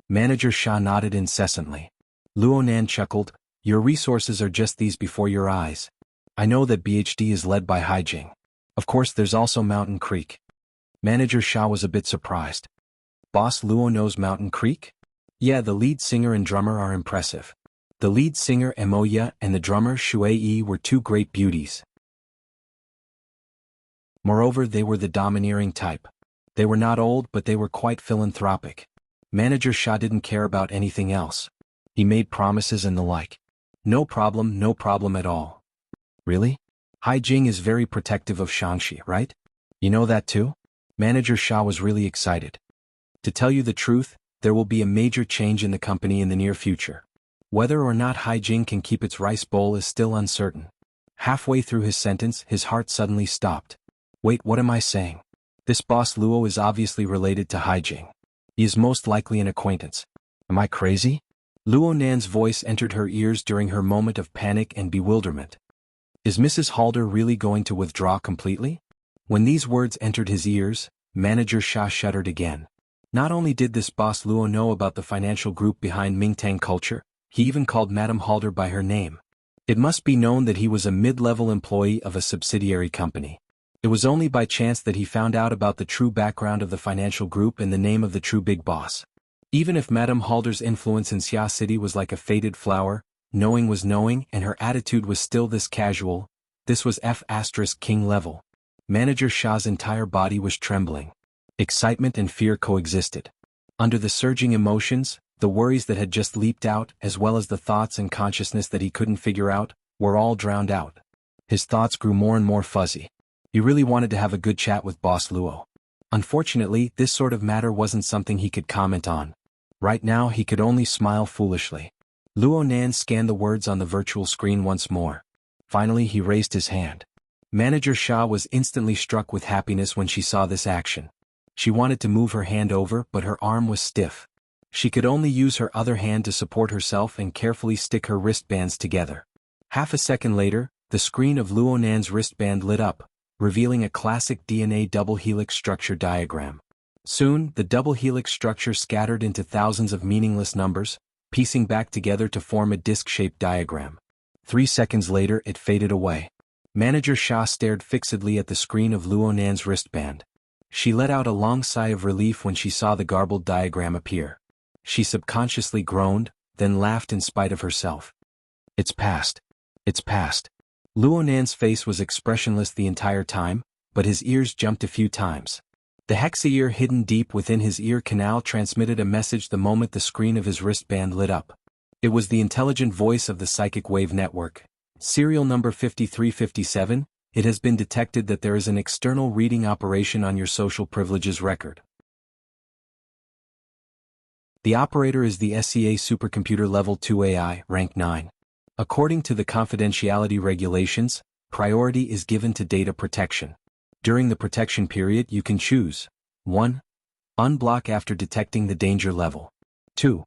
Manager Sha nodded incessantly. Luo Nan chuckled, your resources are just these before your eyes. I know that BHD is led by Haijing. Of course there's also Mountain Creek. Manager Sha was a bit surprised. Boss Luo knows Mountain Creek? Yeah, the lead singer and drummer are impressive. The lead singer Emoya and the drummer Shui Yi were two great beauties. Moreover, they were the domineering type. They were not old, but they were quite philanthropic. Manager Sha didn't care about anything else. He made promises and the like. No problem at all. Really? Haijing is very protective of Shangxi, right? You know that too? Manager Sha was really excited. To tell you the truth, there will be a major change in the company in the near future. Whether or not Haijing can keep its rice bowl is still uncertain. Halfway through his sentence, his heart suddenly stopped. Wait, what am I saying? This Boss Luo is obviously related to Haijing. He is most likely an acquaintance. Am I crazy? Luo Nan's voice entered her ears during her moment of panic and bewilderment. Is Mrs. Halder really going to withdraw completely? When these words entered his ears, Manager Sha shuddered again. Not only did this Boss Luo know about the financial group behind Mingtang culture, he even called Madame Halder by her name. It must be known that he was a mid-level employee of a subsidiary company. It was only by chance that he found out about the true background of the financial group and the name of the true big boss. Even if Madame Halder's influence in Xia City was like a faded flower, knowing was knowing and her attitude was still this casual, this was F***king level. Manager Sha's entire body was trembling. Excitement and fear coexisted. Under the surging emotions, the worries that had just leaped out, as well as the thoughts and consciousness that he couldn't figure out, were all drowned out. His thoughts grew more and more fuzzy. He really wanted to have a good chat with Boss Luo. Unfortunately, this sort of matter wasn't something he could comment on. Right now he could only smile foolishly. Luo Nan scanned the words on the virtual screen once more. Finally he raised his hand. Manager Sha was instantly struck with happiness when she saw this action. She wanted to move her hand over, but her arm was stiff. She could only use her other hand to support herself and carefully stick her wristbands together. Half a second later, the screen of Luo Nan's wristband lit up, revealing a classic DNA double helix structure diagram. Soon, the double helix structure scattered into thousands of meaningless numbers, piecing back together to form a disc-shaped diagram. 3 seconds later it faded away. Manager Sha stared fixedly at the screen of Luo Nan's wristband. She let out a long sigh of relief when she saw the garbled diagram appear. She subconsciously groaned, then laughed in spite of herself. It's past. It's past. Luo Nan's face was expressionless the entire time, but his ears jumped a few times. The hexa-ear hidden deep within his ear canal transmitted a message the moment the screen of his wristband lit up. It was the intelligent voice of the psychic wave network. Serial number 5357, it has been detected that there is an external reading operation on your social privileges record. The operator is the SCA Supercomputer Level 2 AI, Rank 9. According to the confidentiality regulations, priority is given to data protection. During the protection period you can choose 1. Unblock after detecting the danger level. 2.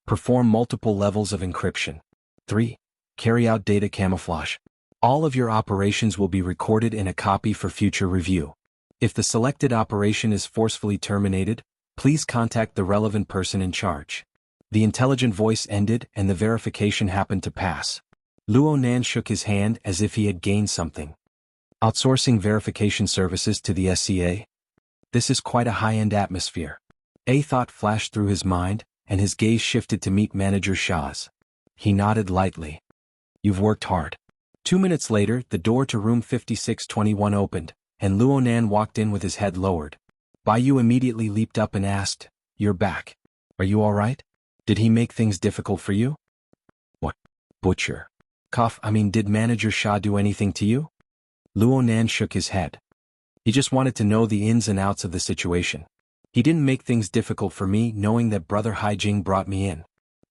Perform multiple levels of encryption. 3. Carry out data camouflage. All of your operations will be recorded in a copy for future review. If the selected operation is forcefully terminated, please contact the relevant person in charge. The intelligent voice ended and the verification happened to pass. Luo Nan shook his hand as if he had gained something. Outsourcing verification services to the SCA? This is quite a high-end atmosphere. A thought flashed through his mind, and his gaze shifted to meet Manager Shah's. He nodded lightly. You've worked hard. 2 minutes later, the door to room 5621 opened, and Luo Nan walked in with his head lowered. Baiyu immediately leaped up and asked, "You're back. Are you all right? Did he make things difficult for you?" "What? Butcher. Did Manager Shah do anything to you?" Luo Nan shook his head. He just wanted to know the ins and outs of the situation. He didn't make things difficult for me knowing that Brother Haijing brought me in.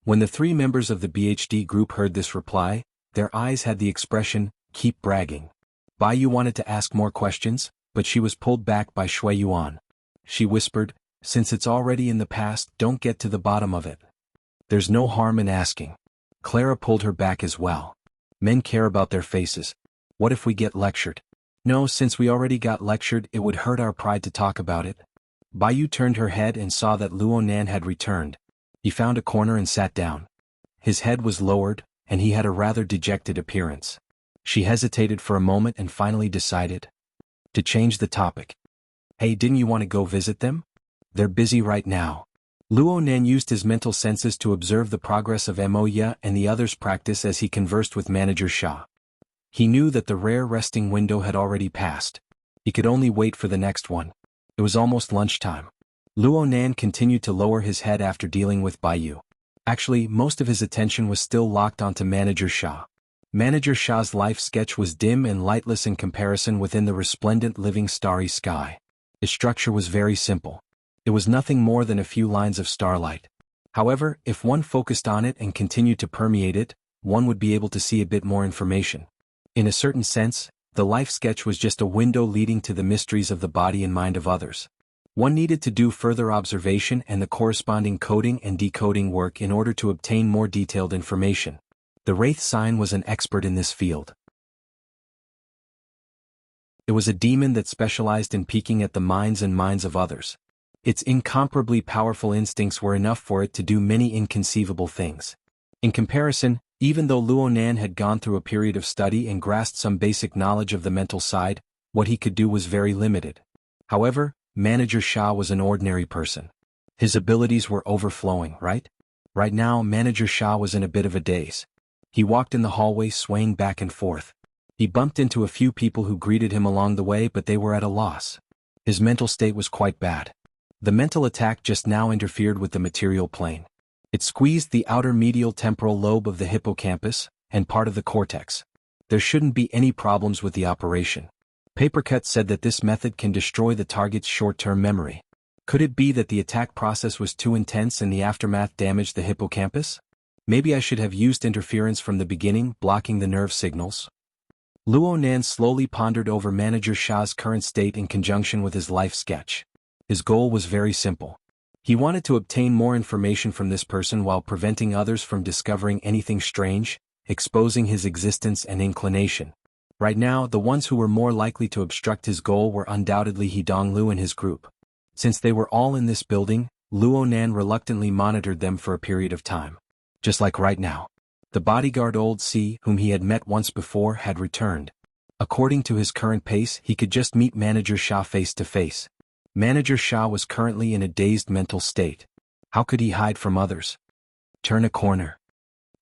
When the 3 members of the BHD group heard this reply, their eyes had the expression, "Keep bragging." Baiyu wanted to ask more questions, but she was pulled back by Shui Yuan. She whispered, "Since it's already in the past, don't get to the bottom of it. There's no harm in asking." Clara pulled her back as well. Men care about their faces. What if we get lectured? No, since we already got lectured, it would hurt our pride to talk about it. Baiyu turned her head and saw that Luo Nan had returned. He found a corner and sat down. His head was lowered, and he had a rather dejected appearance. She hesitated for a moment and finally decided to change the topic. "Hey, didn't you want to go visit them? They're busy right now." Luo Nan used his mental senses to observe the progress of Moya and the others' practice as he conversed with Manager Shah. He knew that the rare resting window had already passed. He could only wait for the next one. It was almost lunchtime. Luo Nan continued to lower his head after dealing with Baiyu. Actually, most of his attention was still locked onto Manager Shah. Manager Shah's life sketch was dim and lightless in comparison within the resplendent living starry sky. Its structure was very simple. It was nothing more than a few lines of starlight. However, if one focused on it and continued to permeate it, one would be able to see a bit more information. In a certain sense, the life sketch was just a window leading to the mysteries of the body and mind of others. One needed to do further observation and the corresponding coding and decoding work in order to obtain more detailed information. The Wraith sign was an expert in this field. It was a demon that specialized in peeking at the minds and minds of others. Its incomparably powerful instincts were enough for it to do many inconceivable things. In comparison, even though Luo Nan had gone through a period of study and grasped some basic knowledge of the mental side, what he could do was very limited. However, Manager Shah was an ordinary person. His abilities were overflowing, right? Right now, Manager Shah was in a bit of a daze. He walked in the hallway swaying back and forth. He bumped into a few people who greeted him along the way, but they were at a loss. His mental state was quite bad. The mental attack just now interfered with the material plane. It squeezed the outer medial temporal lobe of the hippocampus, and part of the cortex. There shouldn't be any problems with the operation. Papercut said that this method can destroy the target's short-term memory. Could it be that the attack process was too intense and the aftermath damaged the hippocampus? Maybe I should have used interference from the beginning, blocking the nerve signals. Luo Nan slowly pondered over Manager Shah's current state in conjunction with his life sketch. His goal was very simple. He wanted to obtain more information from this person while preventing others from discovering anything strange, exposing his existence and inclination. Right now, the ones who were more likely to obstruct his goal were undoubtedly Hidong Lu and his group. Since they were all in this building, Luo Nan reluctantly monitored them for a period of time. Just like right now. The bodyguard Old C, whom he had met once before, had returned. According to his current pace, he could just meet Manager Shah face to face. Manager Shah was currently in a dazed mental state. How could he hide from others? Turn a corner.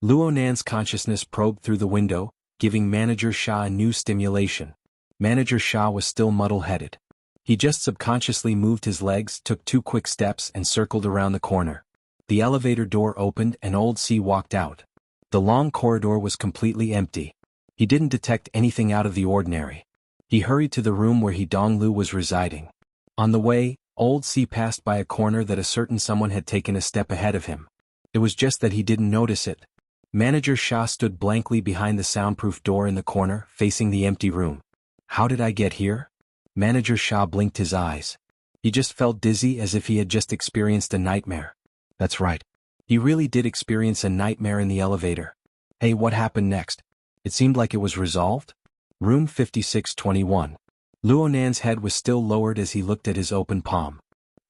Luo Nan's consciousness probed through the window, giving Manager Shah a new stimulation. Manager Shah was still muddle-headed. He just subconsciously moved his legs, took 2 quick steps and circled around the corner. The elevator door opened and Old C walked out. The long corridor was completely empty. He didn't detect anything out of the ordinary. He hurried to the room where Donglu was residing. On the way, Old C passed by a corner that a certain someone had taken a step ahead of him. It was just that he didn't notice it. Manager Sha stood blankly behind the soundproof door in the corner, facing the empty room. How did I get here? Manager Sha blinked his eyes. He just felt dizzy as if he had just experienced a nightmare. That's right. He really did experience a nightmare in the elevator. Hey, what happened next? It seemed like it was resolved? Room 5621. Luonan's head was still lowered as he looked at his open palm.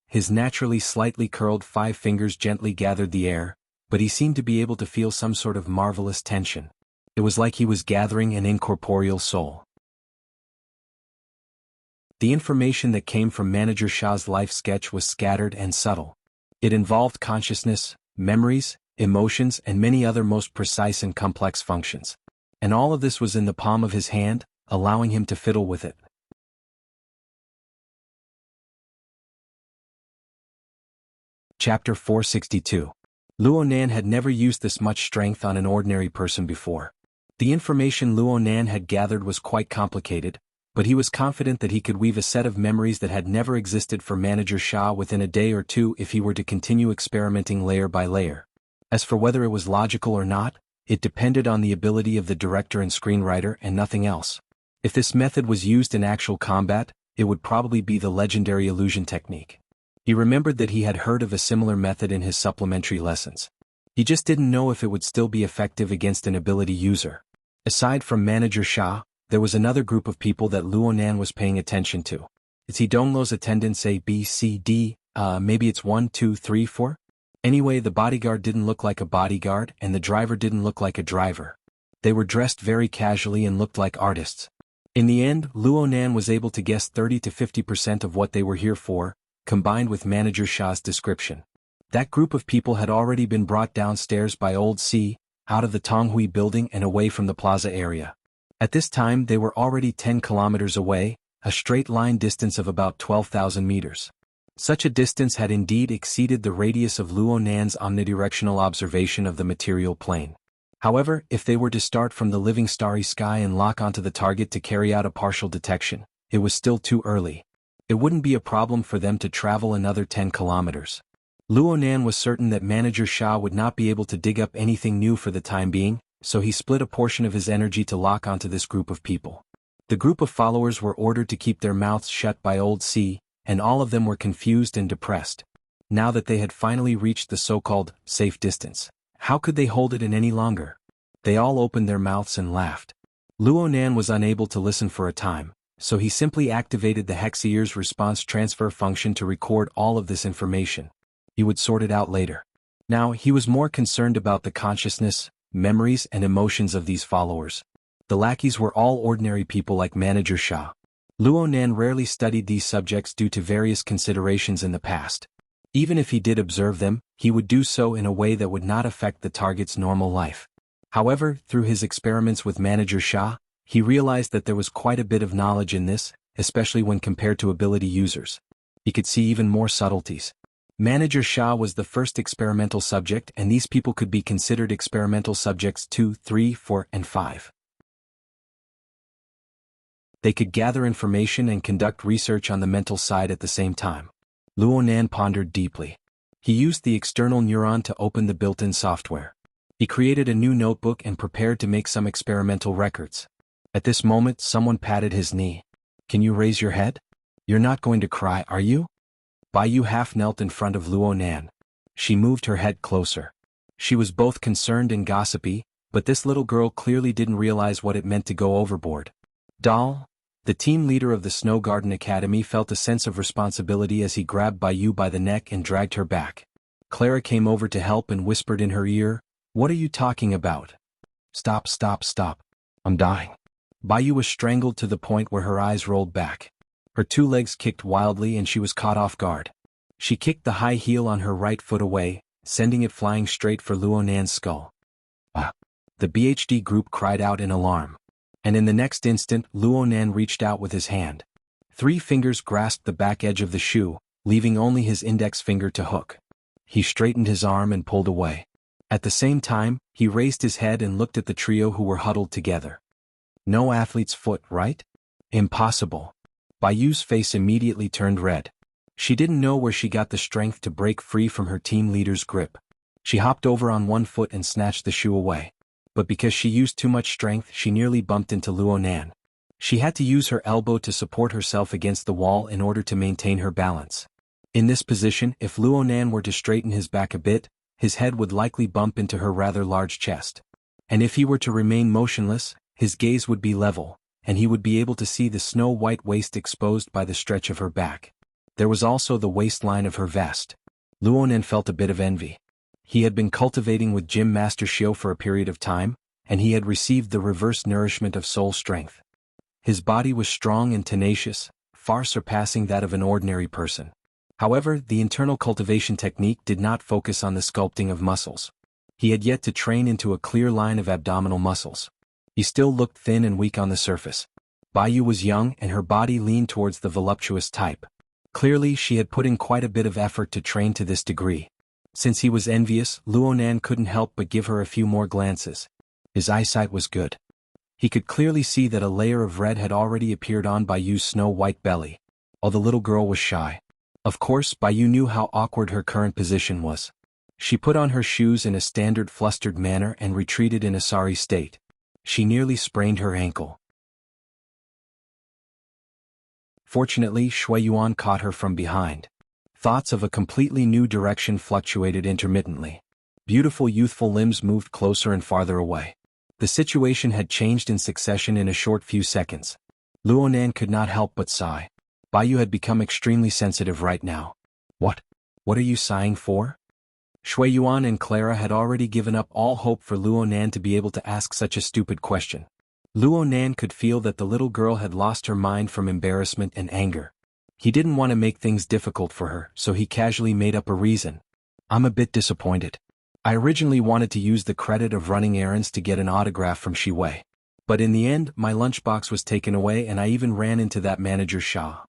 His naturally slightly curled 5 fingers gently gathered the air, but he seemed to be able to feel some sort of marvelous tension. It was like he was gathering an incorporeal soul. The information that came from Manager Sha's life sketch was scattered and subtle. It involved consciousness, memories, emotions, and many other most precise and complex functions. And all of this was in the palm of his hand, allowing him to fiddle with it. Chapter 462. Luonan had never used this much strength on an ordinary person before. The information Luonan had gathered was quite complicated, but he was confident that he could weave a set of memories that had never existed for Manager Sha within a day or two if he were to continue experimenting layer by layer. As for whether it was logical or not, it depended on the ability of the director and screenwriter and nothing else. If this method was used in actual combat, it would probably be the legendary illusion technique. He remembered that he had heard of a similar method in his supplementary lessons. He just didn't know if it would still be effective against an ability user. Aside from Manager Sha, there was another group of people that Luonan was paying attention to. Is he Donglo's attendants A, B, C, D, maybe it's 1, 2, 3, 4? Anyway, the bodyguard didn't look like a bodyguard and the driver didn't look like a driver. They were dressed very casually and looked like artists. In the end, Luonan was able to guess 30 to 50% of what they were here for, combined with Manager Sha's description. That group of people had already been brought downstairs by Old C, out of the Tonghui building and away from the plaza area. At this time they were already 10 kilometers away, a straight line distance of about 12,000 meters. Such a distance had indeed exceeded the radius of Luonan's omnidirectional observation of the material plane. However, if they were to start from the living starry sky and lock onto the target to carry out a partial detection, it was still too early. It wouldn't be a problem for them to travel another 10 kilometers. Luonan was certain that Manager Sha would not be able to dig up anything new for the time being, so he split a portion of his energy to lock onto this group of people. The group of followers were ordered to keep their mouths shut by Old C, and all of them were confused and depressed. Now that they had finally reached the so-called safe distance, how could they hold it in any longer? They all opened their mouths and laughed. Luonan was unable to listen for a time, so he simply activated the Hexier's response transfer function to record all of this information. He would sort it out later. Now, he was more concerned about the consciousness, memories and emotions of these followers. The lackeys were all ordinary people like Manager Sha. Luonan rarely studied these subjects due to various considerations in the past. Even if he did observe them, he would do so in a way that would not affect the target's normal life. However, through his experiments with Manager Sha, he realized that there was quite a bit of knowledge in this, especially when compared to ability users. He could see even more subtleties. Manager Sha was the first experimental subject and these people could be considered experimental subjects 2, 3, 4, and 5. They could gather information and conduct research on the mental side at the same time. Luonan pondered deeply. He used the external neuron to open the built-in software. He created a new notebook and prepared to make some experimental records. At this moment, someone patted his knee. Can you raise your head? You're not going to cry, are you? Baiyu half knelt in front of Luonan. She moved her head closer. She was both concerned and gossipy, but this little girl clearly didn't realize what it meant to go overboard. Doll? The team leader of the Snow Garden Academy felt a sense of responsibility as he grabbed Baiyu by the neck and dragged her back. Clara came over to help and whispered in her ear, "What are you talking about? Stop, stop, stop. I'm dying." Baiyu was strangled to the point where her eyes rolled back. Her 2 legs kicked wildly and she was caught off guard. She kicked the high heel on her right foot away, sending it flying straight for Luonan's skull. Ah! The BHD group cried out in alarm. And in the next instant, Luonan reached out with his hand. 3 fingers grasped the back edge of the shoe, leaving only his index finger to hook. He straightened his arm and pulled away. At the same time, he raised his head and looked at the trio who were huddled together. No athlete's foot, right? Impossible. Bayu's face immediately turned red. She didn't know where she got the strength to break free from her team leader's grip. She hopped over on one foot and snatched the shoe away. But because she used too much strength, she nearly bumped into Luonan. She had to use her elbow to support herself against the wall in order to maintain her balance. In this position, if Luonan were to straighten his back a bit, his head would likely bump into her rather large chest. And if he were to remain motionless, his gaze would be level, and he would be able to see the snow-white waist exposed by the stretch of her back. There was also the waistline of her vest. Luonan felt a bit of envy. He had been cultivating with Gym Master Xiao for a period of time, and he had received the reverse nourishment of soul strength. His body was strong and tenacious, far surpassing that of an ordinary person. However, the internal cultivation technique did not focus on the sculpting of muscles. He had yet to train into a clear line of abdominal muscles. He still looked thin and weak on the surface. Bayu was young and her body leaned towards the voluptuous type. Clearly, she had put in quite a bit of effort to train to this degree. Since he was envious, Luonan couldn't help but give her a few more glances. His eyesight was good. He could clearly see that a layer of red had already appeared on Bayu's snow-white belly. While the little girl was shy. Of course, Bayu knew how awkward her current position was. She put on her shoes in a standard flustered manner and retreated in a sorry state. She nearly sprained her ankle. Fortunately, Shui Yuan caught her from behind. Thoughts of a completely new direction fluctuated intermittently. Beautiful youthful limbs moved closer and farther away. The situation had changed in succession in a short few seconds. Luonan could not help but sigh. Bayu had become extremely sensitive right now. What are you sighing for? Shui Yuan and Clara had already given up all hope for Luonan to be able to ask such a stupid question. Luonan could feel that the little girl had lost her mind from embarrassment and anger. He didn't want to make things difficult for her, so he casually made up a reason. I'm a bit disappointed. I originally wanted to use the credit of running errands to get an autograph from Shiwei. But in the end, my lunchbox was taken away and I even ran into that manager Sha.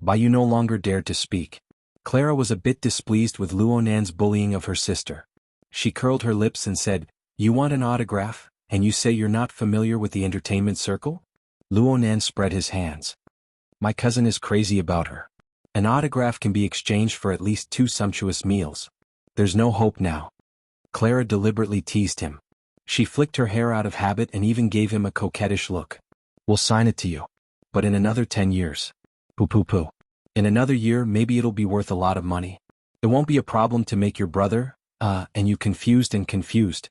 Bayu no longer dared to speak. Clara was a bit displeased with Luonan's bullying of her sister. She curled her lips and said, "You want an autograph, and you say you're not familiar with the entertainment circle?" Luonan spread his hands. My cousin is crazy about her. An autograph can be exchanged for at least 2 sumptuous meals. There's no hope now. Clara deliberately teased him. She flicked her hair out of habit and even gave him a coquettish look. We'll sign it to you. But in another 10 years. Poo. In another year maybe it'll be worth a lot of money. It won't be a problem to make your brother, and you confused.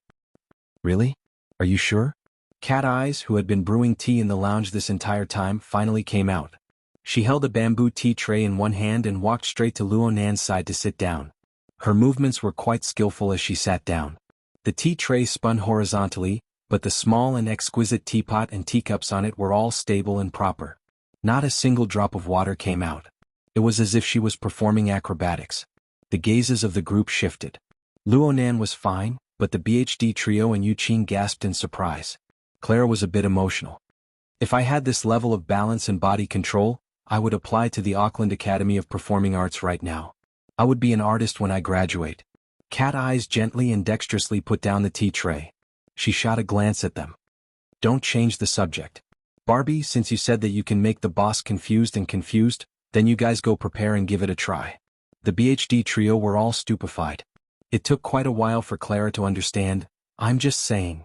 Really? Are you sure? Cat Eyes, who had been brewing tea in the lounge this entire time, finally came out. She held a bamboo tea tray in one hand and walked straight to Luonan's side to sit down. Her movements were quite skillful as she sat down. The tea tray spun horizontally, but the small and exquisite teapot and teacups on it were all stable and proper. Not a single drop of water came out. It was as if she was performing acrobatics. The gazes of the group shifted. Luonan was fine, but the BHD trio and Yuqin gasped in surprise. Clara was a bit emotional. If I had this level of balance and body control, I would apply to the Auckland Academy of Performing Arts right now. I would be an artist when I graduate. Cat Eyes gently and dexterously put down the tea tray. She shot a glance at them. Don't change the subject. Barbie, since you said that you can make the boss confused, then you guys go prepare and give it a try. The BHD trio were all stupefied. It took quite a while for Clara to understand. I'm just saying.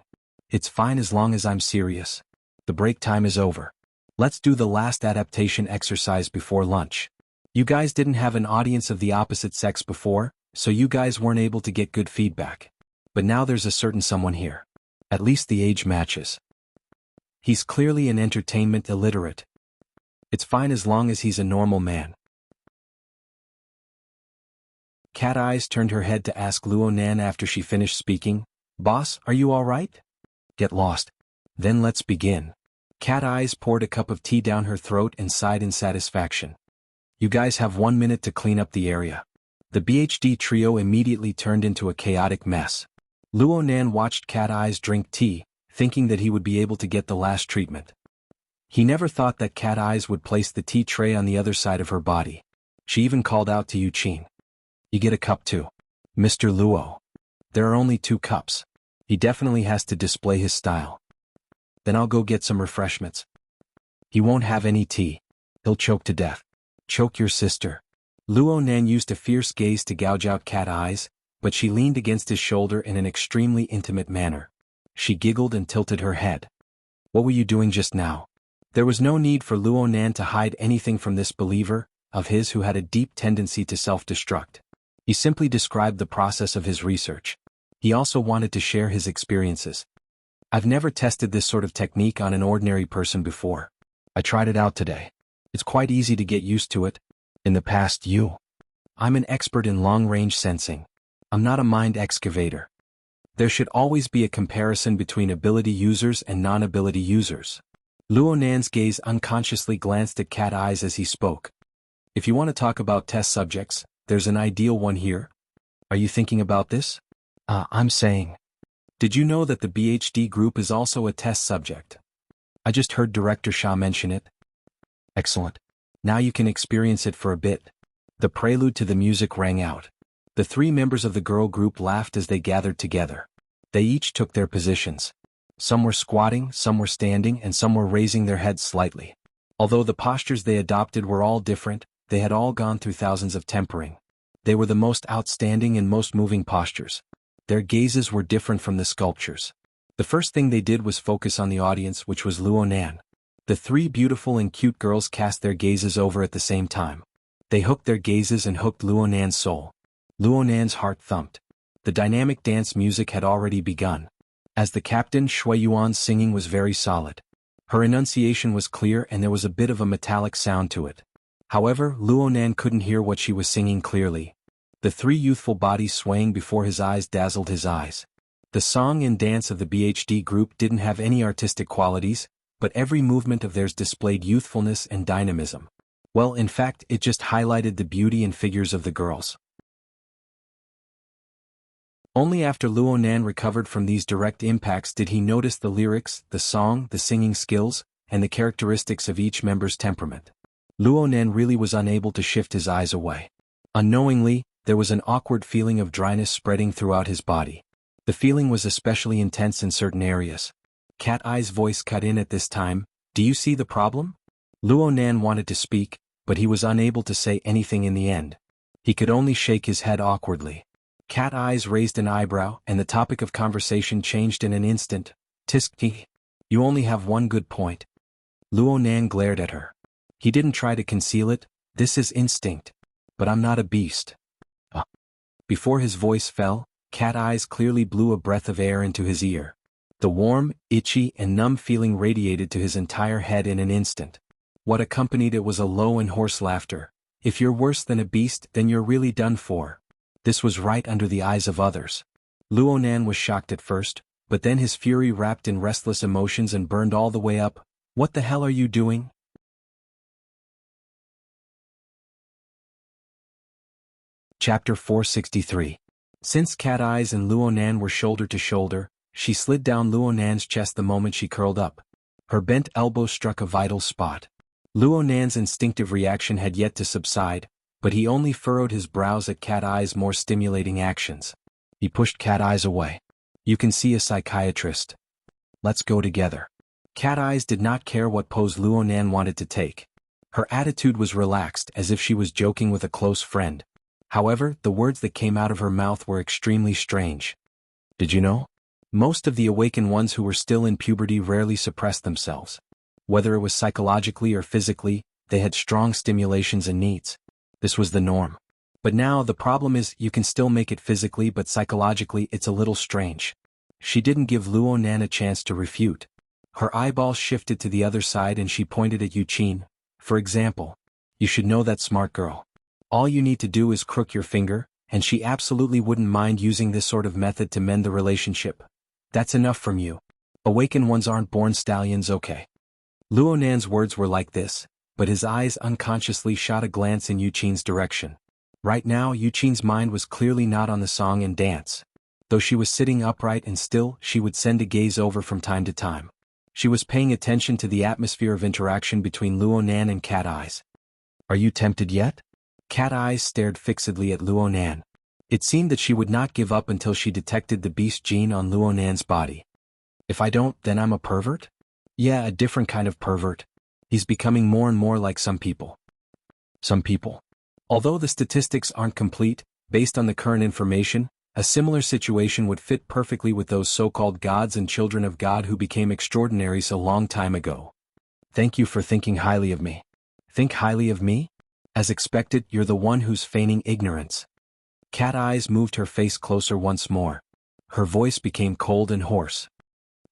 It's fine as long as I'm serious. The break time is over. Let's do the last adaptation exercise before lunch. You guys didn't have an audience of the opposite sex before, so you guys weren't able to get good feedback. But now there's a certain someone here. At least the age matches. He's clearly an entertainment illiterate. It's fine as long as he's a normal man. Cat Eyes turned her head to ask Luonan after she finished speaking, "Boss, are you all right?" "Get lost. Then let's begin." Cat Eyes poured a cup of tea down her throat and sighed in satisfaction. You guys have 1 minute to clean up the area. The BHD trio immediately turned into a chaotic mess. Luonan watched Cat Eyes drink tea, thinking that he would be able to get the last treatment. He never thought that Cat Eyes would place the tea tray on the other side of her body. She even called out to Yuqin. You get a cup too. Mr. Luo. There are only 2 cups. He definitely has to display his style. Then I'll go get some refreshments. He won't have any tea. He'll choke to death. Choke your sister. Luo Nan used a fierce gaze to gouge out Cat Eyes, but she leaned against his shoulder in an extremely intimate manner. She giggled and tilted her head. What were you doing just now? There was no need for Luo Nan to hide anything from this believer of his who had a deep tendency to self-destruct. He simply described the process of his research. He also wanted to share his experiences. I've never tested this sort of technique on an ordinary person before. I tried it out today. It's quite easy to get used to it. In the past I'm an expert in long-range sensing. I'm not a mind excavator. There should always be a comparison between ability users and non-ability users. Luo Nan's gaze unconsciously glanced at Cat Eyes as he spoke. If you want to talk about test subjects, there's an ideal one here. Are you thinking about this? I'm saying. Did you know that the BHD group is also a test subject? I just heard Director Shah mention it. Excellent. Now you can experience it for a bit. The prelude to the music rang out. The 3 members of the girl group laughed as they gathered together. They each took their positions. Some were squatting, some were standing, and some were raising their heads slightly. Although the postures they adopted were all different, they had all gone through thousands of tempering. They were the most outstanding and most moving postures. Their gazes were different from the sculptures. The first thing they did was focus on the audience, which was Luo Nan. The 3 beautiful and cute girls cast their gazes over at the same time. They hooked their gazes and hooked Luo Nan's soul. Luo Nan's heart thumped. The dynamic dance music had already begun. As the captain, Shui Yuan's singing was very solid. Her enunciation was clear and there was a bit of a metallic sound to it. However, Luo Nan couldn't hear what she was singing clearly. The 3 youthful bodies swaying before his eyes dazzled his eyes. The song and dance of the BHD group didn't have any artistic qualities, but every movement of theirs displayed youthfulness and dynamism. Well, in fact, it just highlighted the beauty and figures of the girls. Only after Luo Nan recovered from these direct impacts did he notice the lyrics, the song, the singing skills, and the characteristics of each member's temperament. Luo Nan really was unable to shift his eyes away. Unknowingly, there was an awkward feeling of dryness spreading throughout his body. The feeling was especially intense in certain areas. Cat Eye's voice cut in at this time. Do you see the problem? Luo Nan wanted to speak, but he was unable to say anything in the end. He could only shake his head awkwardly. Cat Eyes raised an eyebrow, and the topic of conversation changed in an instant. Tiski, you only have one good point. Luo Nan glared at her. He didn't try to conceal it. This is instinct. But I'm not a beast. Before his voice fell, Cat Eyes clearly blew a breath of air into his ear. The warm, itchy, and numb feeling radiated to his entire head in an instant. What accompanied it was a low and hoarse laughter. If you're worse than a beast, then you're really done for. This was right under the eyes of others. Luo Nan was shocked at first, but then his fury wrapped in restless emotions and burned all the way up. What the hell are you doing? Chapter 463. Since Cat Eyes and Luo Nan were shoulder to shoulder, she slid down Luo Nan's chest the moment she curled up. Her bent elbow struck a vital spot. Luo Nan's instinctive reaction had yet to subside, but he only furrowed his brows at Cat Eye's more stimulating actions. He pushed Cat Eyes away. You can see a psychiatrist. Let's go together. Cat Eyes did not care what pose Luo Nan wanted to take. Her attitude was relaxed, as if she was joking with a close friend. However, the words that came out of her mouth were extremely strange. Did you know? Most of the awakened ones who were still in puberty rarely suppressed themselves. Whether it was psychologically or physically, they had strong stimulations and needs. This was the norm. But now the problem is you can still make it physically, but psychologically it's a little strange. She didn't give Luo Nan a chance to refute. Her eyeballs shifted to the other side and she pointed at Yuqin. For example, you should know that smart girl. All you need to do is crook your finger, and she absolutely wouldn't mind using this sort of method to mend the relationship. That's enough from you. Awakened ones aren't born stallions, okay? Luo Nan's words were like this, but his eyes unconsciously shot a glance in Yuqin's direction. Right now Yuqin's mind was clearly not on the song and dance. Though she was sitting upright and still, she would send a gaze over from time to time. She was paying attention to the atmosphere of interaction between Luo Nan and Cat Eyes. Are you tempted yet? Cat Eyes stared fixedly at Luo Nan. It seemed that she would not give up until she detected the beast gene on Luonan's body. If I don't, then I'm a pervert? Yeah, a different kind of pervert. He's becoming more and more like some people. Some people. Although the statistics aren't complete, based on the current information, a similar situation would fit perfectly with those so-called gods and children of God who became extraordinaries a long time ago. Thank you for thinking highly of me. Think highly of me? As expected, you're the one who's feigning ignorance. Cat Eyes moved her face closer once more. Her voice became cold and hoarse.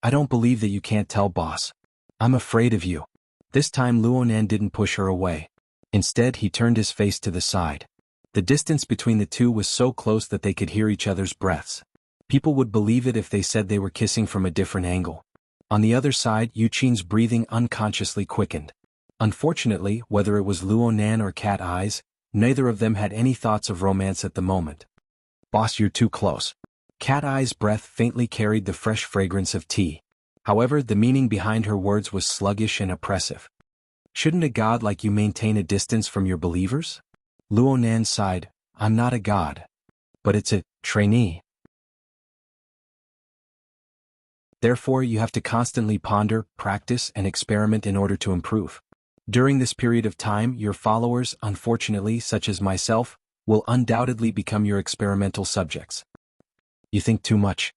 I don't believe that you can't tell, boss. I'm afraid of you. This time Luonan didn't push her away. Instead, he turned his face to the side. The distance between the two was so close that they could hear each other's breaths. People would believe it if they said they were kissing from a different angle. On the other side, Yuqin's breathing unconsciously quickened. Unfortunately, whether it was Luonan or Cat Eyes, neither of them had any thoughts of romance at the moment. Boss, you're too close. Cat Eyes' breath faintly carried the fresh fragrance of tea. However, the meaning behind her words was sluggish and oppressive. Shouldn't a god like you maintain a distance from your believers? Luonan sighed. I'm not a god. But it's a trainee. Therefore, you have to constantly ponder, practice, and experiment in order to improve. During this period of time, your followers, unfortunately, such as myself, will undoubtedly become your experimental subjects. You think too much.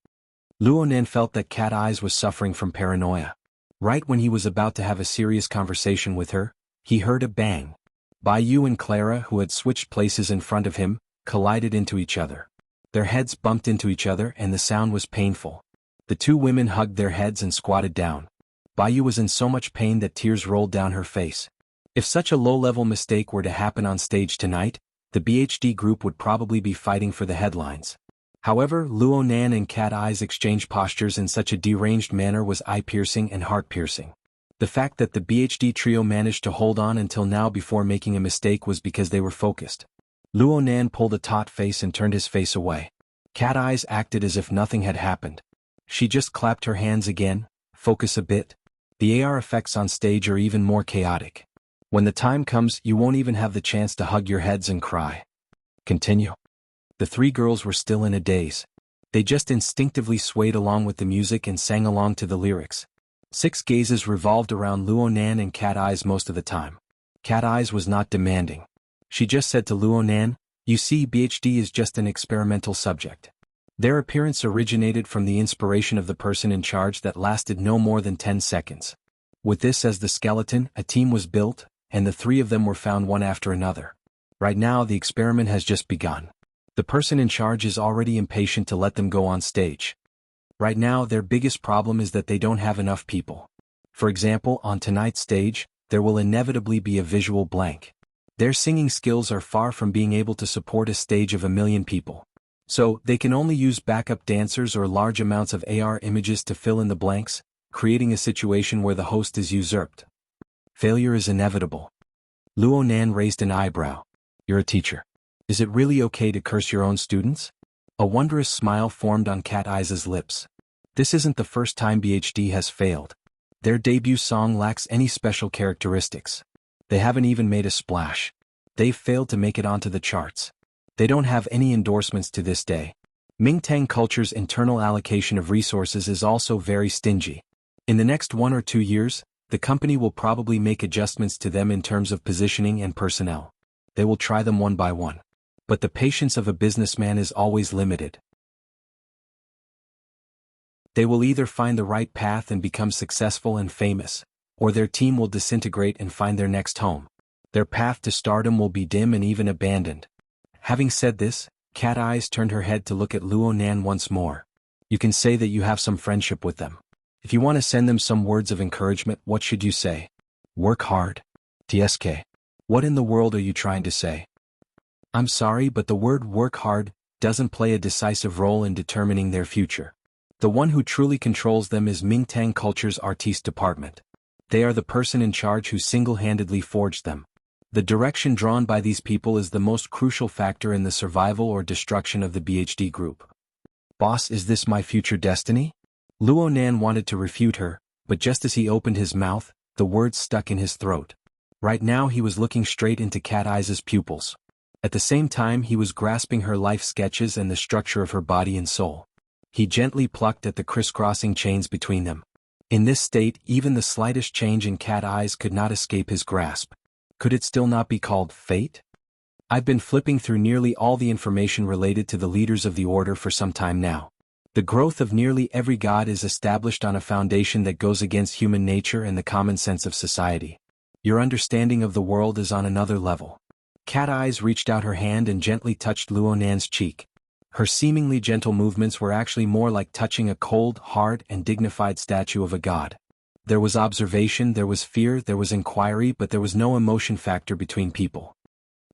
Luonan felt that Cat Eyes was suffering from paranoia. Right when he was about to have a serious conversation with her, he heard a bang. Bai and Clara, who had switched places in front of him, collided into each other. Their heads bumped into each other and the sound was painful. The two women hugged their heads and squatted down. Bai was in so much pain that tears rolled down her face. If such a low-level mistake were to happen on stage tonight, the BHD group would probably be fighting for the headlines. However, Luonan and Cat Eyes exchanged postures in such a deranged manner was eye-piercing and heart-piercing. The fact that the BHD trio managed to hold on until now before making a mistake was because they were focused. Luonan pulled a taut face and turned his face away. Cat Eyes acted as if nothing had happened. She just clapped her hands again. Focus a bit. The AR effects on stage are even more chaotic. When the time comes, you won't even have the chance to hug your heads and cry. Continue. The three girls were still in a daze. They just instinctively swayed along with the music and sang along to the lyrics. 6 gazes revolved around Luonan and Cat Eyes most of the time. Cat Eyes was not demanding. She just said to Luonan, "You see, BHD is just an experimental subject." Their appearance originated from the inspiration of the person in charge that lasted no more than 10 seconds. With this as the skeleton, a team was built, and the 3 of them were found one after another. Right now, the experiment has just begun. The person in charge is already impatient to let them go on stage. Right now, their biggest problem is that they don't have enough people. For example, on tonight's stage, there will inevitably be a visual blank. Their singing skills are far from being able to support a stage of 1 million people. So, they can only use backup dancers or large amounts of AR images to fill in the blanks, creating a situation where the host is usurped. Failure is inevitable. Luonan raised an eyebrow. You're a teacher. Is it really okay to curse your own students? A wondrous smile formed on Cat Eyes' lips. This isn't the first time BHD has failed. Their debut song lacks any special characteristics. They haven't even made a splash. They've failed to make it onto the charts. They don't have any endorsements to this day. Mingtang culture's internal allocation of resources is also very stingy. In the next 1 or 2 years, the company will probably make adjustments to them in terms of positioning and personnel. They will try them one by one. But the patience of a businessman is always limited. They will either find the right path and become successful and famous, or their team will disintegrate and find their next home. Their path to stardom will be dim and even abandoned. Having said this, Cat Eyes turned her head to look at Luonan once more. You can say that you have some friendship with them. If you want to send them some words of encouragement, what should you say? Work hard. TSK. What in the world are you trying to say? I'm sorry, but the word work hard doesn't play a decisive role in determining their future. The one who truly controls them is Mingtang Culture's artiste department. They are the person in charge who single-handedly forged them. The direction drawn by these people is the most crucial factor in the survival or destruction of the BHD group. Boss, is this my future destiny? Luonan wanted to refute her, but just as he opened his mouth, the words stuck in his throat. Right now he was looking straight into Cat Eyes' pupils. At the same time he was grasping her life sketches and the structure of her body and soul. He gently plucked at the crisscrossing chains between them. In this state, even the slightest change in Cat Eyes could not escape his grasp. Could it still not be called fate? I've been flipping through nearly all the information related to the leaders of the order for some time now. The growth of nearly every god is established on a foundation that goes against human nature and the common sense of society. Your understanding of the world is on another level. Cat Eyes reached out her hand and gently touched Luo Nan's cheek. Her seemingly gentle movements were actually more like touching a cold, hard, and dignified statue of a god. There was observation, there was fear, there was inquiry, but there was no emotion factor between people.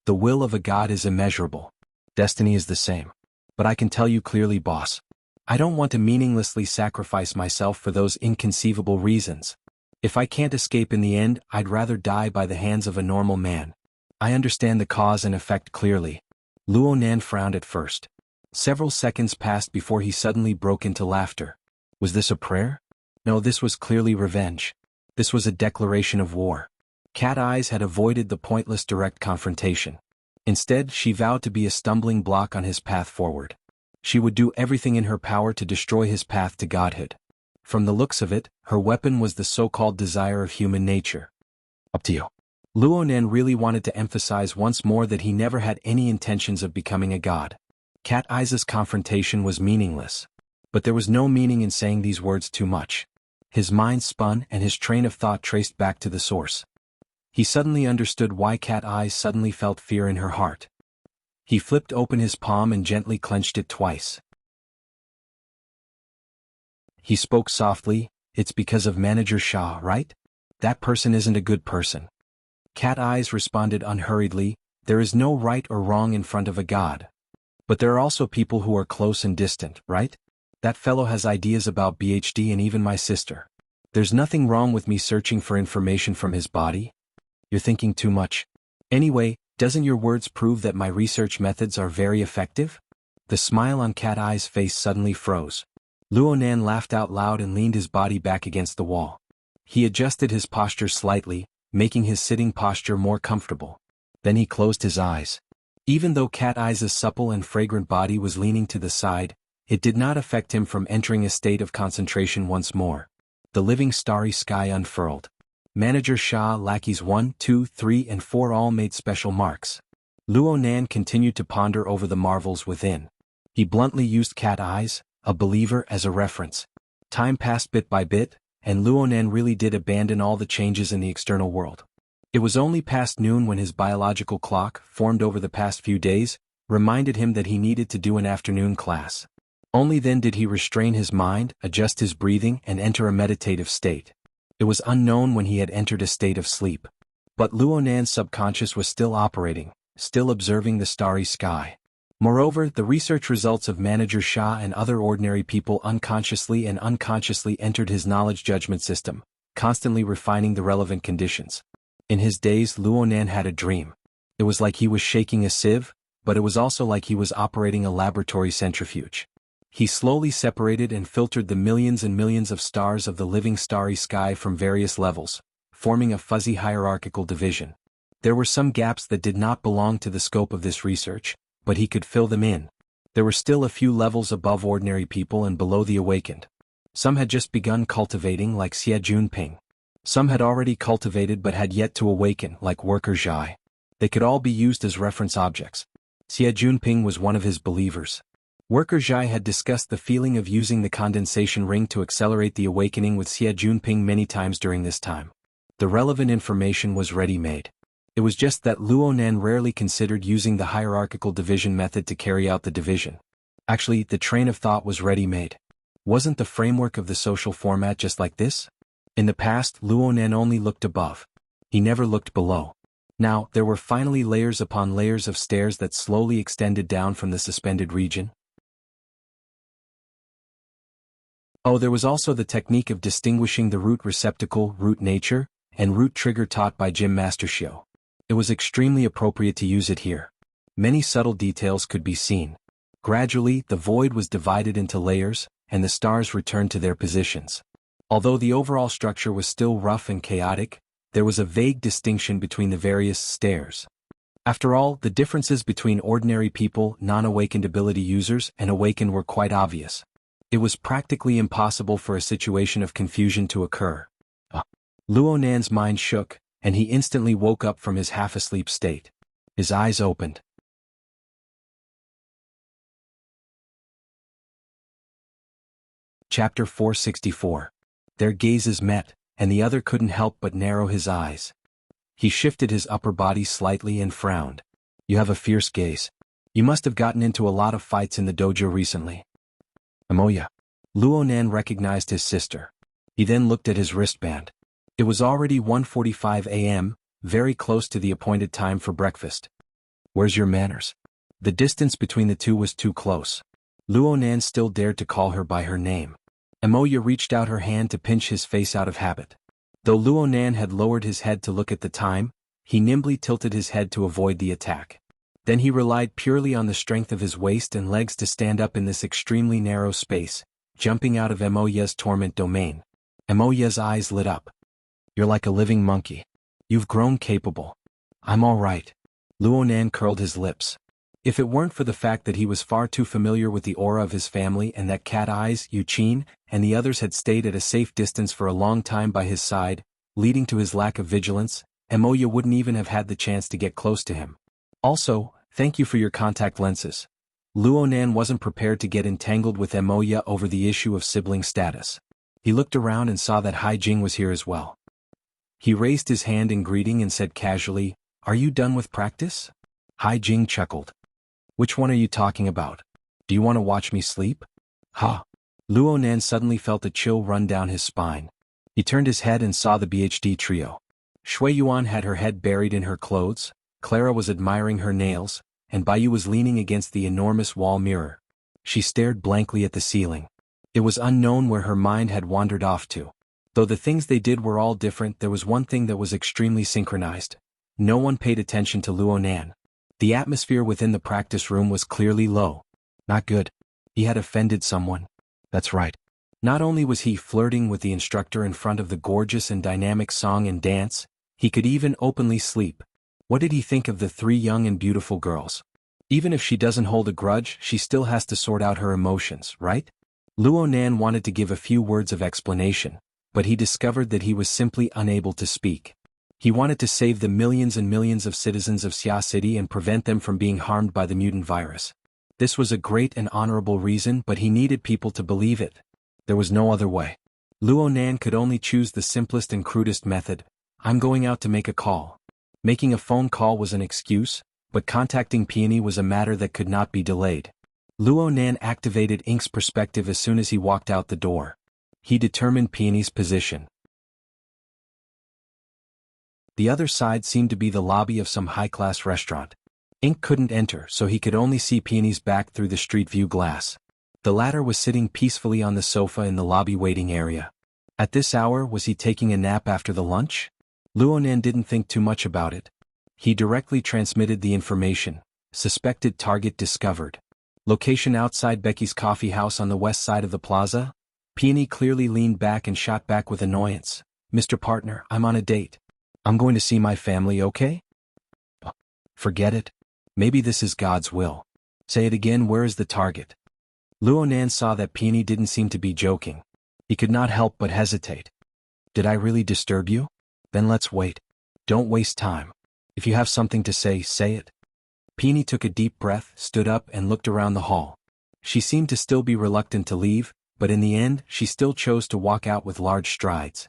The will of a god is immeasurable. Destiny is the same. But I can tell you clearly, boss. I don't want to meaninglessly sacrifice myself for those inconceivable reasons. If I can't escape in the end, I'd rather die by the hands of a normal man. I understand the cause and effect clearly. Luo Nan frowned at first. Several seconds passed before he suddenly broke into laughter. Was this a prayer? No, this was clearly revenge. This was a declaration of war. Cat Eyes had avoided the pointless direct confrontation. Instead, she vowed to be a stumbling block on his path forward. She would do everything in her power to destroy his path to godhood. From the looks of it, her weapon was the so-called desire of human nature. Up to you. Luo Nan really wanted to emphasize once more that he never had any intentions of becoming a god. Cat Eyes' confrontation was meaningless. But there was no meaning in saying these words too much. His mind spun and his train of thought traced back to the source. He suddenly understood why Cat Eyes suddenly felt fear in her heart. He flipped open his palm and gently clenched it twice. He spoke softly, "It's because of Manager Shah, right? That person isn't a good person." Cat Eyes responded unhurriedly, "There is no right or wrong in front of a god. But there are also people who are close and distant, right? That fellow has ideas about BHD and even my sister. There's nothing wrong with me searching for information from his body. You're thinking too much. Anyway, doesn't your words prove that my research methods are very effective?" The smile on Cat Eyes' face suddenly froze. Luo Nan laughed out loud and leaned his body back against the wall. He adjusted his posture slightly, making his sitting posture more comfortable. Then he closed his eyes. Even though Cat Eyes' supple and fragrant body was leaning to the side, it did not affect him from entering a state of concentration once more. The living starry sky unfurled. Manager Shah, lackeys 1, 2, 3, and 4 all made special marks. Luo Nan continued to ponder over the marvels within. He bluntly used Cat Eyes, a believer, as a reference. Time passed bit by bit, and Luo Nan really did abandon all the changes in the external world. It was only past noon when his biological clock, formed over the past few days, reminded him that he needed to do an afternoon class. Only then did he restrain his mind, adjust his breathing, and enter a meditative state. It was unknown when he had entered a state of sleep. But Luo Nan's subconscious was still operating, still observing the starry sky. Moreover, the research results of Manager Shah and other ordinary people unconsciously entered his knowledge judgment system, constantly refining the relevant conditions. In his days, Luo Nan had a dream. It was like he was shaking a sieve, but it was also like he was operating a laboratory centrifuge. He slowly separated and filtered the millions and millions of stars of the living starry sky from various levels, forming a fuzzy hierarchical division. There were some gaps that did not belong to the scope of this research, but he could fill them in. There were still a few levels above ordinary people and below the awakened. Some had just begun cultivating, like Xie Junping. Some had already cultivated but had yet to awaken, like Worker Zhai. They could all be used as reference objects. Xie Junping was one of his believers. Worker Zhai had discussed the feeling of using the condensation ring to accelerate the awakening with Xie Junping many times during this time. The relevant information was ready-made. It was just that Luo Nan rarely considered using the hierarchical division method to carry out the division. Actually, the train of thought was ready-made. Wasn't the framework of the social format just like this? In the past, Luo Nan only looked above. He never looked below. Now, there were finally layers upon layers of stairs that slowly extended down from the suspended region. Oh, there was also the technique of distinguishing the root receptacle, root nature, and root trigger taught by Jim Mastershio. It was extremely appropriate to use it here. Many subtle details could be seen. Gradually, the void was divided into layers, and the stars returned to their positions. Although the overall structure was still rough and chaotic, there was a vague distinction between the various stairs. After all, the differences between ordinary people, non-awakened ability users, and awakened were quite obvious. It was practically impossible for a situation of confusion to occur. Luo Nan's mind shook, and he instantly woke up from his half-asleep state. His eyes opened. Chapter 464. Their gazes met, and the other couldn't help but narrow his eyes. He shifted his upper body slightly and frowned. You have a fierce gaze. You must have gotten into a lot of fights in the dojo recently. Amoya. Luo Nan recognized his sister. He then looked at his wristband. It was already 1:45 a.m., very close to the appointed time for breakfast. Where's your manners? The distance between the two was too close. Luo Nan still dared to call her by her name. Amoya reached out her hand to pinch his face out of habit. Though Luo Nan had lowered his head to look at the time, he nimbly tilted his head to avoid the attack. Then he relied purely on the strength of his waist and legs to stand up in this extremely narrow space, jumping out of Amoya's torment domain. Amoya's eyes lit up. You're like a living monkey. You've grown capable. I'm all right. Luo Nan curled his lips. If it weren't for the fact that he was far too familiar with the aura of his family and that Cat Eyes, Yuqin, and the others had stayed at a safe distance for a long time by his side, leading to his lack of vigilance, Amoya wouldn't even have had the chance to get close to him. Also, thank you for your contact lenses. Luo Nan wasn't prepared to get entangled with Amoya over the issue of sibling status. He looked around and saw that Hai Jing was here as well. He raised his hand in greeting and said casually, "Are you done with practice?" Hai Jing chuckled. "Which one are you talking about? Do you want to watch me sleep?" Ha! Luo Nan suddenly felt a chill run down his spine. He turned his head and saw the BHD trio. Shui Yuan had her head buried in her clothes, Clara was admiring her nails, and Baiyu was leaning against the enormous wall mirror. She stared blankly at the ceiling. It was unknown where her mind had wandered off to. Though the things they did were all different, there was one thing that was extremely synchronized. No one paid attention to Luo Nan. The atmosphere within the practice room was clearly low. Not good. He had offended someone. That's right. Not only was he flirting with the instructor in front of the gorgeous and dynamic song and dance, he could even openly sleep. What did he think of the three young and beautiful girls? Even if she doesn't hold a grudge, she still has to sort out her emotions, right? Luo Nan wanted to give a few words of explanation, but he discovered that he was simply unable to speak. He wanted to save the millions and millions of citizens of Xia City and prevent them from being harmed by the mutant virus. This was a great and honorable reason, but he needed people to believe it. There was no other way. Luo Nan could only choose the simplest and crudest method. I'm going out to make a call. Making a phone call was an excuse, but contacting Peony was a matter that could not be delayed. Luo Nan activated Ink's perspective as soon as he walked out the door. He determined Peony's position. The other side seemed to be the lobby of some high-class restaurant. Ink couldn't enter, so he could only see Peony's back through the street view glass. The latter was sitting peacefully on the sofa in the lobby waiting area. At this hour, was he taking a nap after the lunch? Luo Nan didn't think too much about it. He directly transmitted the information. Suspected target discovered. Location outside Becky's coffee house on the west side of the plaza. Peony clearly leaned back and shot back with annoyance. Mr. Partner, I'm on a date. I'm going to see my family, okay? Forget it. Maybe this is God's will. Say it again, where is the target? Luo Nan saw that Peony didn't seem to be joking. He could not help but hesitate. Did I really disturb you? Then let's wait. Don't waste time. If you have something to say, say it. Peony took a deep breath, stood up and looked around the hall. She seemed to still be reluctant to leave, but in the end, she still chose to walk out with large strides.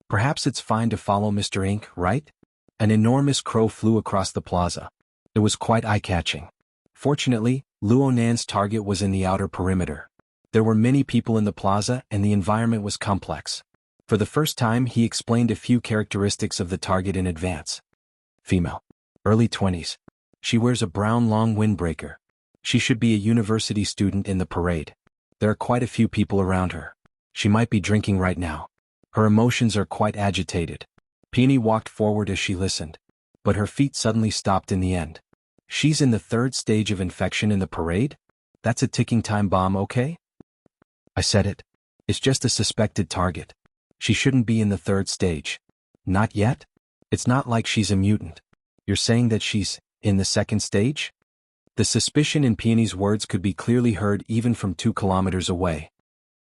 Perhaps it's fine to follow Mr. Ink, right? An enormous crow flew across the plaza. It was quite eye-catching. Fortunately, Luo Nan's target was in the outer perimeter. There were many people in the plaza and the environment was complex. For the first time, he explained a few characteristics of the target in advance. Female. Early 20s. She wears a brown long windbreaker. She should be a university student in the parade. There are quite a few people around her. She might be drinking right now. Her emotions are quite agitated. Peony walked forward as she listened. But her feet suddenly stopped in the end. She's in the third stage of infection in the parade? That's a ticking time bomb, okay? I said it. It's just a suspected target. She shouldn't be in the third stage. Not yet? It's not like she's a mutant. You're saying that she's In the second stage? The suspicion in Peony's words could be clearly heard even from 2 kilometers away.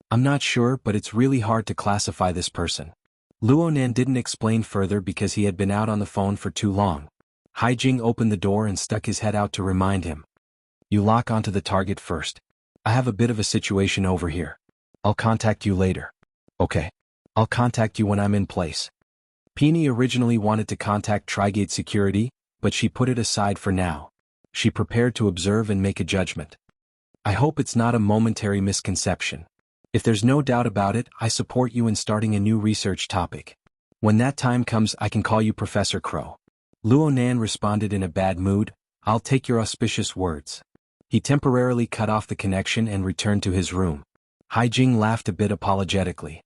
I'm not sure, but it's really hard to classify this person. Luonan didn't explain further because he had been out on the phone for too long. Haijing opened the door and stuck his head out to remind him. You lock onto the target first. I have a bit of a situation over here. I'll contact you later. Okay. I'll contact you when I'm in place. Peony originally wanted to contact Trigate Security, but she put it aside for now. She prepared to observe and make a judgment. I hope it's not a momentary misconception. If there's no doubt about it, I support you in starting a new research topic. When that time comes, I can call you Professor Crow. Luonan responded in a bad mood. I'll take your auspicious words. He temporarily cut off the connection and returned to his room. Haijing laughed a bit apologetically.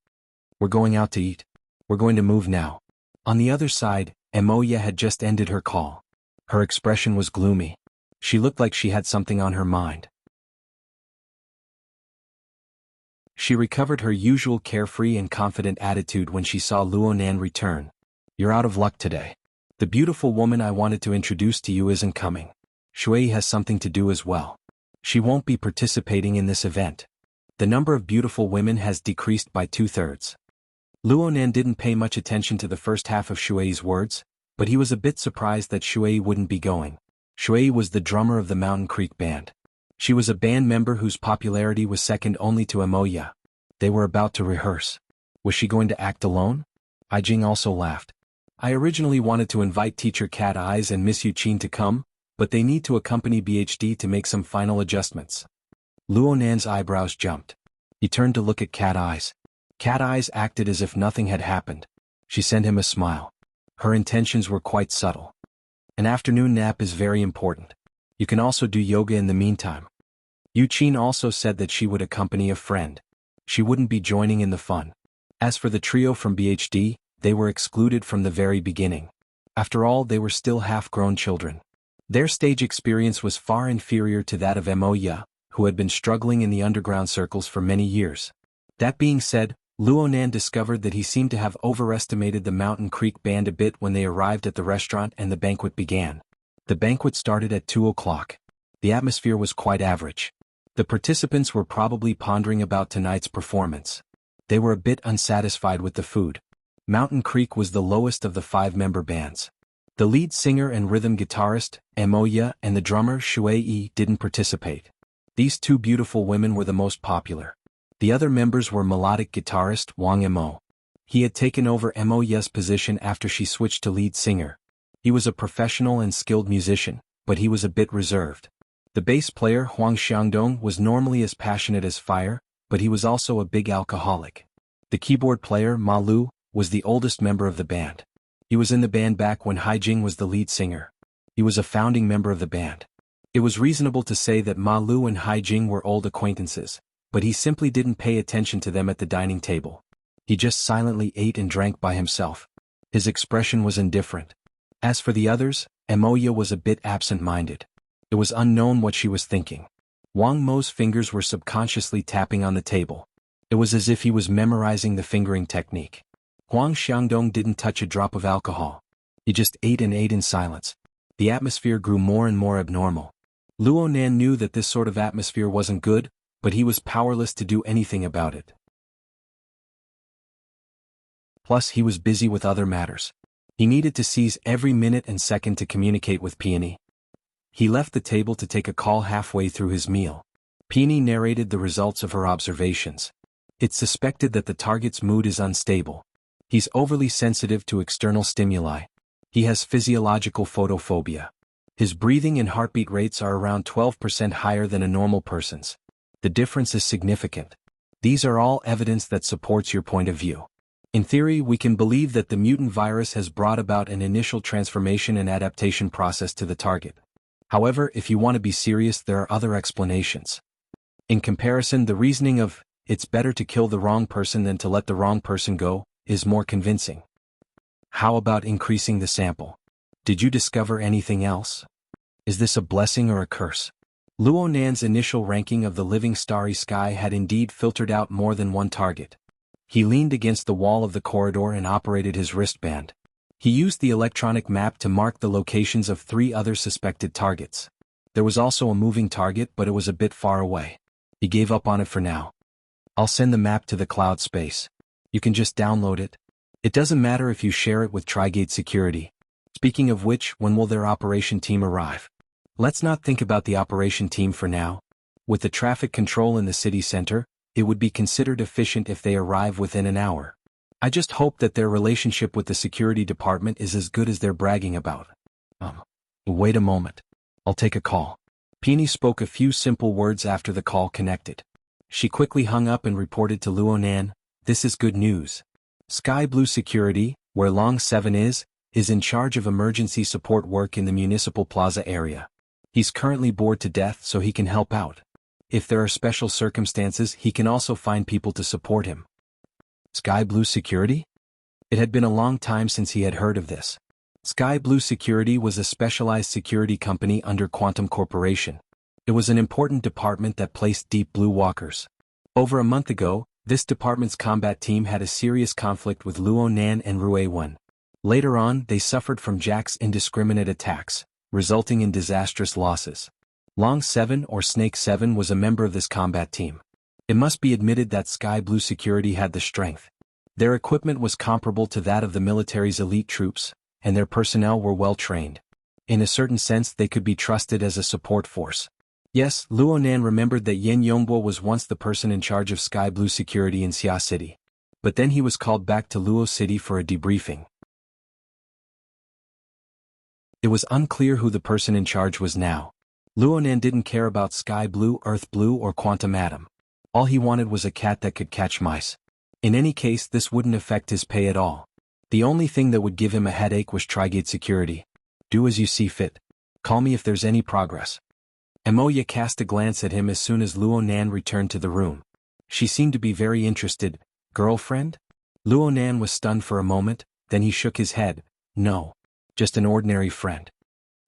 We're going out to eat. We're going to move now. On the other side, Emoya had just ended her call. Her expression was gloomy. She looked like she had something on her mind. She recovered her usual carefree and confident attitude when she saw Luonan return. You're out of luck today. The beautiful woman I wanted to introduce to you isn't coming. Shui has something to do as well. She won't be participating in this event. The number of beautiful women has decreased by 2/3. Luonan didn't pay much attention to the first half of Shui's words, but he was a bit surprised that Shui wouldn't be going. Shui was the drummer of the Mountain Creek Band. She was a band member whose popularity was second only to Emoya. They were about to rehearse. Was she going to act alone? Haijing also laughed. I originally wanted to invite Teacher Cat Eyes and Miss Yuqin to come, but they need to accompany BHD to make some final adjustments. Luonan's eyebrows jumped. He turned to look at Cat Eyes. Cat Eyes acted as if nothing had happened. She sent him a smile. Her intentions were quite subtle. An afternoon nap is very important. You can also do yoga in the meantime. Yuqin also said that she would accompany a friend. She wouldn't be joining in the fun. As for the trio from BHD, they were excluded from the very beginning. After all, they were still half-grown children. Their stage experience was far inferior to that of Emoya, who had been struggling in the underground circles for many years. That being said, Luonan discovered that he seemed to have overestimated the Mountain Creek Band a bit when they arrived at the restaurant and the banquet began. The banquet started at 2 o'clock. The atmosphere was quite average. The participants were probably pondering about tonight's performance. They were a bit unsatisfied with the food. Mountain Creek was the lowest of the 5-member bands. The lead singer and rhythm guitarist, Emoya, and the drummer, Shui, didn't participate. These 2 beautiful women were the most popular. The other members were melodic guitarist Wang Emo. He had taken over Emoya's position after she switched to lead singer. He was a professional and skilled musician, but he was a bit reserved. The bass player Huang Xiangdong was normally as passionate as fire, but he was also a big alcoholic. The keyboard player Ma Lu was the oldest member of the band. He was in the band back when Haijing was the lead singer. He was a founding member of the band. It was reasonable to say that Ma Lu and Haijing were old acquaintances, but he simply didn't pay attention to them at the dining table. He just silently ate and drank by himself. His expression was indifferent. As for the others, Emoya was a bit absent-minded. It was unknown what she was thinking. Wang Mo's fingers were subconsciously tapping on the table. It was as if he was memorizing the fingering technique. Huang Xiangdong didn't touch a drop of alcohol. He just ate and ate in silence. The atmosphere grew more and more abnormal. Luonan knew that this sort of atmosphere wasn't good, but he was powerless to do anything about it. Plus, he was busy with other matters. He needed to seize every minute and second to communicate with Peony. He left the table to take a call halfway through his meal. Peony narrated the results of her observations. It's suspected that the target's mood is unstable. He's overly sensitive to external stimuli. He has physiological photophobia. His breathing and heartbeat rates are around 12% higher than a normal person's. The difference is significant. These are all evidence that supports your point of view. In theory, we can believe that the mutant virus has brought about an initial transformation and adaptation process to the target. However, if you want to be serious, there are other explanations. In comparison, the reasoning of, it's better to kill the wrong person than to let the wrong person go, is more convincing. How about increasing the sample? Did you discover anything else? Is this a blessing or a curse? Luonan's initial ranking of the living starry sky had indeed filtered out more than one target. He leaned against the wall of the corridor and operated his wristband. He used the electronic map to mark the locations of 3 other suspected targets. There was also a moving target, but it was a bit far away. He gave up on it for now. I'll send the map to the cloud space. You can just download it. It doesn't matter if you share it with Trigate Security. Speaking of which, when will their operation team arrive? Let's not think about the operation team for now. With the traffic control in the city center, it would be considered efficient if they arrive within an hour. I just hope that their relationship with the security department is as good as they're bragging about. Wait a moment. I'll take a call. Peony spoke a few simple words after the call connected. She quickly hung up and reported to Luonan, "This is good news. Sky Blue Security, where Long 7 is in charge of emergency support work in the municipal plaza area. He's currently bored to death, so he can help out. If there are special circumstances, he can also find people to support him." Sky Blue Security? It had been a long time since he had heard of this. Sky Blue Security was a specialized security company under Quantum Corporation. It was an important department that placed Deep Blue walkers. Over a month ago, this department's combat team had a serious conflict with Luonan and Rue-1. Later on, they suffered from Jack's indiscriminate attacks, resulting in disastrous losses. Long 7 or Snake 7 was a member of this combat team. It must be admitted that Sky Blue Security had the strength. Their equipment was comparable to that of the military's elite troops, and their personnel were well trained. In a certain sense, they could be trusted as a support force. Yes, Luonan remembered that Yen Yongbo was once the person in charge of Sky Blue Security in Xia City. But then he was called back to Luo City for a debriefing. It was unclear who the person in charge was now. Luonan didn't care about Sky Blue, Earth Blue, or Quantum Atom. All he wanted was a cat that could catch mice. In any case, this wouldn't affect his pay at all. The only thing that would give him a headache was Trigate Security. Do as you see fit. Call me if there's any progress. Emoya cast a glance at him as soon as Luonan returned to the room. She seemed to be very interested. Girlfriend? Luonan was stunned for a moment, then he shook his head. No. Just an ordinary friend.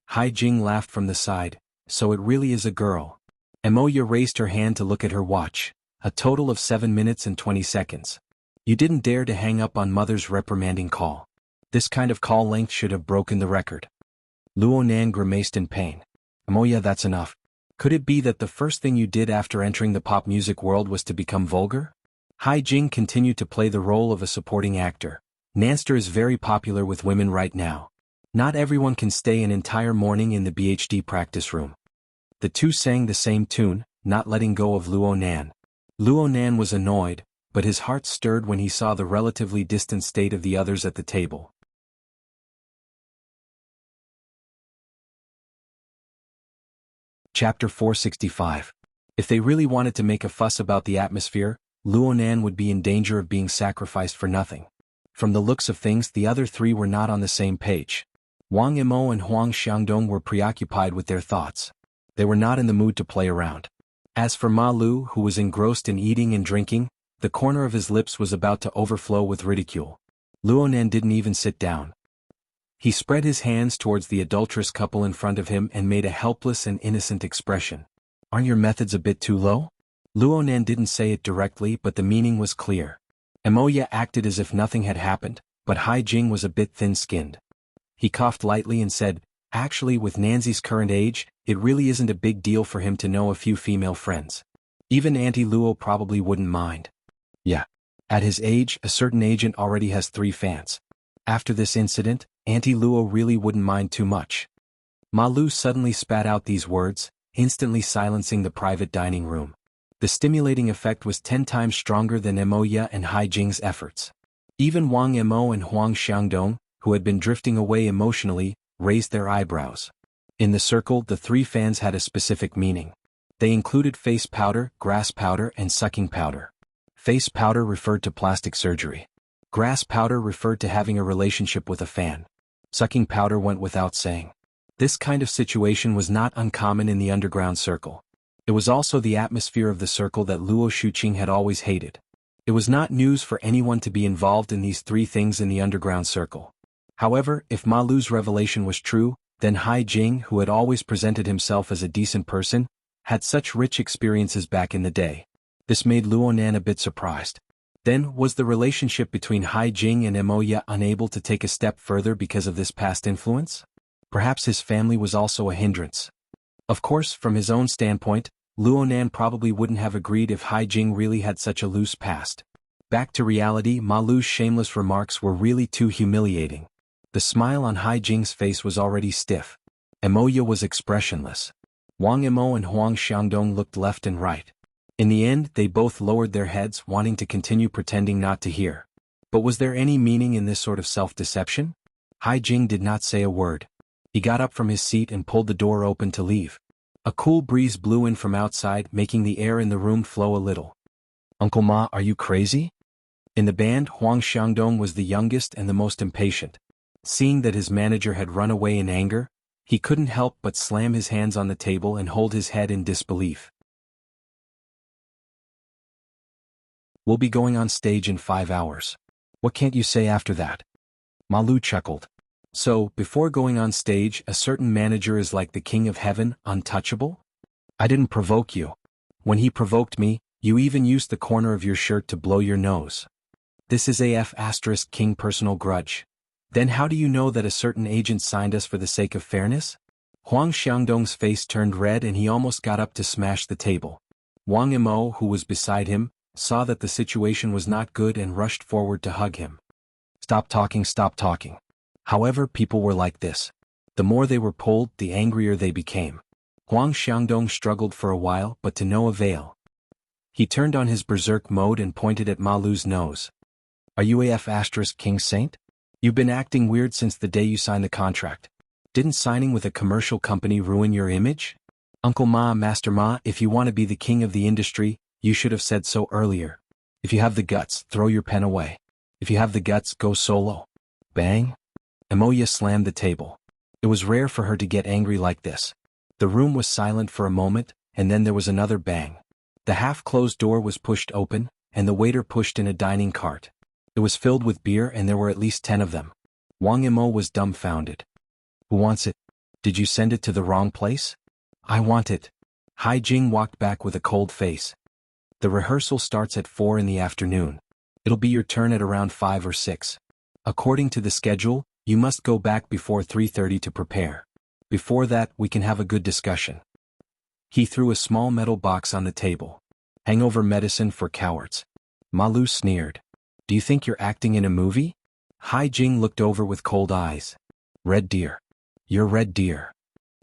Hai Jing laughed from the side. So it really is a girl. Emoya raised her hand to look at her watch. A total of 7 minutes and 20 seconds. You didn't dare to hang up on Mother's reprimanding call. This kind of call length should have broken the record. Luonan grimaced in pain. Emoya, that's enough. Could it be that the first thing you did after entering the pop music world was to become vulgar? Hai Jing continued to play the role of a supporting actor. Nanster is very popular with women right now. Not everyone can stay an entire morning in the BHD practice room. The two sang the same tune, not letting go of Luonan. Luonan was annoyed, but his heart stirred when he saw the relatively distant state of the others at the table. Chapter 465. If they really wanted to make a fuss about the atmosphere, Luonan would be in danger of being sacrificed for nothing. From the looks of things, the other 3 were not on the same page. Wang Yimou and Huang Xiangdong were preoccupied with their thoughts. They were not in the mood to play around. As for Ma Lu, who was engrossed in eating and drinking, the corner of his lips was about to overflow with ridicule. Luonan didn't even sit down. He spread his hands towards the adulterous couple in front of him and made a helpless and innocent expression. Aren't your methods a bit too low? Luonan didn't say it directly, but the meaning was clear. Emoya acted as if nothing had happened, but Hai Jing was a bit thin-skinned. He coughed lightly and said, "Actually, with Nanzi's current age, it really isn't a big deal for him to know a few female friends. Even Auntie Luo probably wouldn't mind. Yeah. At his age, a certain agent already has 3 fans. After this incident, Auntie Luo really wouldn't mind too much." Ma Lu suddenly spat out these words, instantly silencing the private dining room. The stimulating effect was 10 times stronger than Emoya and Hai Jing's efforts. Even Wang Yimou and Huang Xiangdong, who had been drifting away emotionally, raised their eyebrows. In the circle, the 3 fans had a specific meaning. They included face powder, grass powder, and sucking powder. Face powder referred to plastic surgery. Grass powder referred to having a relationship with a fan. Sucking powder went without saying. This kind of situation was not uncommon in the underground circle. It was also the atmosphere of the circle that Luo Shuqing had always hated. It was not news for anyone to be involved in these 3 things in the underground circle. However, if Ma Lu's revelation was true, then Hai Jing, who had always presented himself as a decent person, had such rich experiences back in the day. This made Luonan a bit surprised. Then, was the relationship between Hai Jing and Emoya unable to take a step further because of this past influence? Perhaps his family was also a hindrance. Of course, from his own standpoint, Luonan probably wouldn't have agreed if Hai Jing really had such a loose past. Back to reality, Ma Lu's shameless remarks were really too humiliating. The smile on Hai Jing's face was already stiff. Emoya was expressionless. Wang Imo and Huang Xiangdong looked left and right. In the end, they both lowered their heads, wanting to continue pretending not to hear. But was there any meaning in this sort of self-deception? Hai Jing did not say a word. He got up from his seat and pulled the door open to leave. A cool breeze blew in from outside, making the air in the room flow a little. "Uncle Ma, are you crazy?" In the band, Huang Xiangdong was the youngest and the most impatient. Seeing that his manager had run away in anger, he couldn't help but slam his hands on the table and hold his head in disbelief. "We'll be going on stage in 5 hours. What can't you say after that?" Ma Lu chuckled. "So, before going on stage, a certain manager is like the king of heaven, untouchable? I didn't provoke you. When he provoked me, you even used the corner of your shirt to blow your nose. This is AF** king personal grudge. Then how do you know that a certain agent signed us for the sake of fairness?" Huang Xiangdong's face turned red and he almost got up to smash the table. Wang Imo, who was beside him, saw that the situation was not good and rushed forward to hug him. Stop talking, stop talking." However, people were like this. The more they were pulled, the angrier they became. Huang Xiangdong struggled for a while, but to no avail. He turned on his berserk mode and pointed at Ma Lu's nose. "Are you AF** king saint? You've been acting weird since the day you signed the contract. Didn't signing with a commercial company ruin your image? Uncle Ma, Master Ma, if you want to be the king of the industry, you should have said so earlier. If you have the guts, throw your pen away. If you have the guts, go solo." Bang! Emoya slammed the table. It was rare for her to get angry like this. The room was silent for a moment, and then there was another bang. The half-closed door was pushed open, and the waiter pushed in a dining cart. It was filled with beer and there were at least 10 of them. Wang Imo was dumbfounded. "Who wants it? Did you send it to the wrong place?" "I want it." Hai Jing walked back with a cold face. "The rehearsal starts at 4 in the afternoon. It'll be your turn at around 5 or 6. According to the schedule, you must go back before 3:30 to prepare. Before that, we can have a good discussion." He threw a small metal box on the table. "Hangover medicine for cowards." Ma Lu sneered. "Do you think you're acting in a movie?" Hai Jing looked over with cold eyes. "Red deer. You're red deer.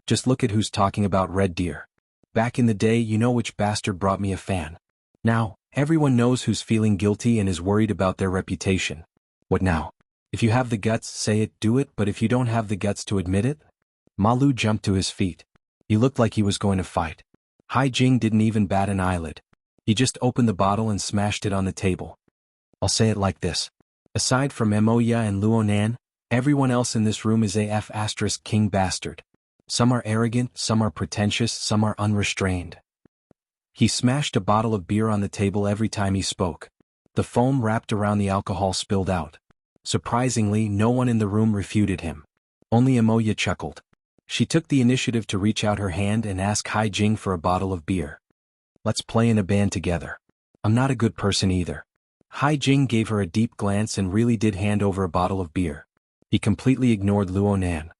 Just look at who's talking about red deer. Back in the day, you know which bastard brought me a fan. Now, everyone knows who's feeling guilty and is worried about their reputation. What now? If you have the guts, say it, do it, but if you don't have the guts to admit it?" Ma Lu jumped to his feet. He looked like he was going to fight. Hai Jing didn't even bat an eyelid. He just opened the bottle and smashed it on the table. "I'll say it like this. Aside from Emoya and Luonan, everyone else in this room is AF** king bastard. Some are arrogant, some are pretentious, some are unrestrained." He smashed a bottle of beer on the table every time he spoke. The foam wrapped around the alcohol spilled out. Surprisingly, no one in the room refuted him. Only Emoya chuckled. She took the initiative to reach out her hand and ask Hai Jing for a bottle of beer. "Let's play in a band together. I'm not a good person either." Hai Jing gave her a deep glance and really did hand over a bottle of beer. He completely ignored Luonan.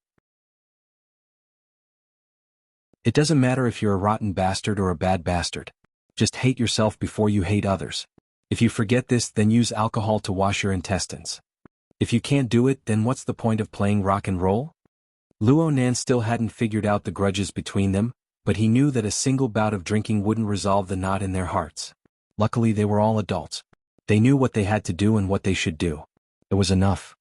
"It doesn't matter if you're a rotten bastard or a bad bastard. Just hate yourself before you hate others. If you forget this, then use alcohol to wash your intestines. If you can't do it, then what's the point of playing rock and roll?" Luonan still hadn't figured out the grudges between them, but he knew that a single bout of drinking wouldn't resolve the knot in their hearts. Luckily they were all adults. They knew what they had to do and what they should do. It was enough.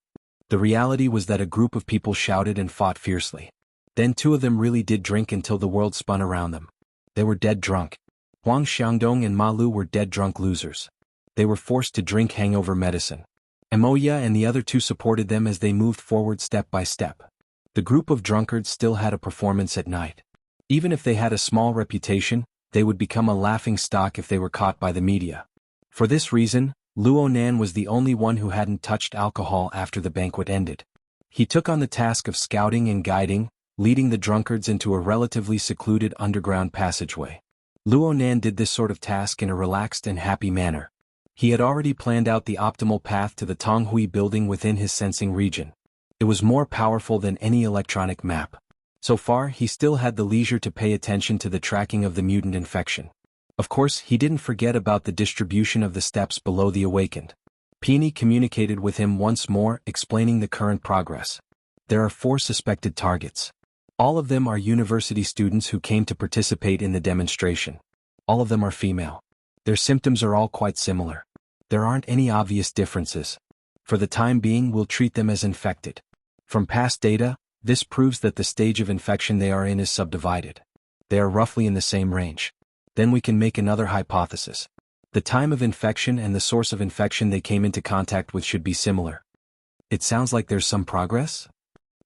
The reality was that a group of people shouted and fought fiercely. Then 2 of them really did drink until the world spun around them. They were dead drunk. Huang Xiangdong and Ma Lu were dead drunk losers. They were forced to drink hangover medicine. Emoya and the other 2 supported them as they moved forward step by step. The group of drunkards still had a performance at night. Even if they had a small reputation, they would become a laughing stock if they were caught by the media. For this reason, Luonan was the only one who hadn't touched alcohol after the banquet ended. He took on the task of scouting and guiding, leading the drunkards into a relatively secluded underground passageway. Luonan did this sort of task in a relaxed and happy manner. He had already planned out the optimal path to the Tonghui building within his sensing region. It was more powerful than any electronic map. So far, he still had the leisure to pay attention to the tracking of the mutant infection. Of course, he didn't forget about the distribution of the steps below the awakened. Peony communicated with him once more, explaining the current progress. There are 4 suspected targets. All of them are university students who came to participate in the demonstration. All of them are female. Their symptoms are all quite similar. There aren't any obvious differences. For the time being, we'll treat them as infected. From past data, this proves that the stage of infection they are in is subdivided. They are roughly in the same range. Then we can make another hypothesis. The time of infection and the source of infection they came into contact with should be similar. It sounds like there's some progress?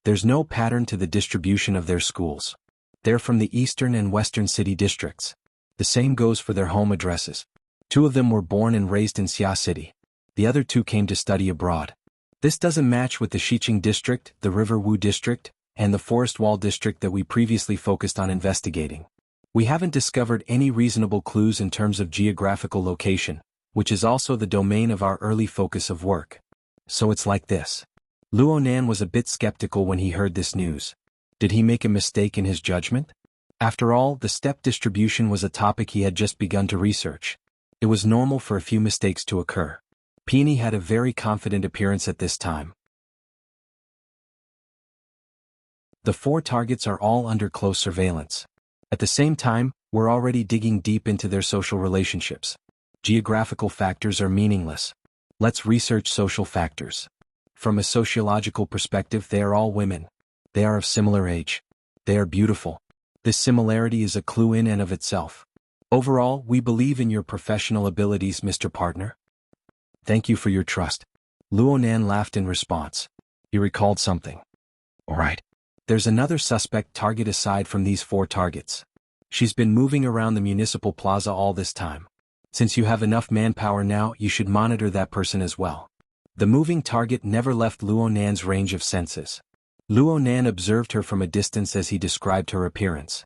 There's no pattern to the distribution of their schools. They're from the eastern and western city districts. The same goes for their home addresses. 2 of them were born and raised in Xia City. The other 2 came to study abroad. This doesn't match with the Xiqing district, the River Wu district, and the Forest Wall district that we previously focused on investigating. We haven't discovered any reasonable clues in terms of geographical location, which is also the domain of our early focus of work. So it's like this. Luonan was a bit skeptical when he heard this news. Did he make a mistake in his judgment? After all, the step distribution was a topic he had just begun to research. It was normal for a few mistakes to occur. Peony had a very confident appearance at this time. The 4 targets are all under close surveillance. At the same time, we're already digging deep into their social relationships. Geographical factors are meaningless. Let's research social factors. From a sociological perspective, they are all women. They are of similar age. They are beautiful. This similarity is a clue in and of itself. Overall, we believe in your professional abilities, Mr. Partner. Thank you for your trust. Luonan laughed in response. He recalled something. All right. There's another suspect target aside from these 4 targets. She's been moving around the municipal plaza all this time. Since you have enough manpower now, you should monitor that person as well. The moving target never left Luonan's range of senses. Luonan observed her from a distance as he described her appearance.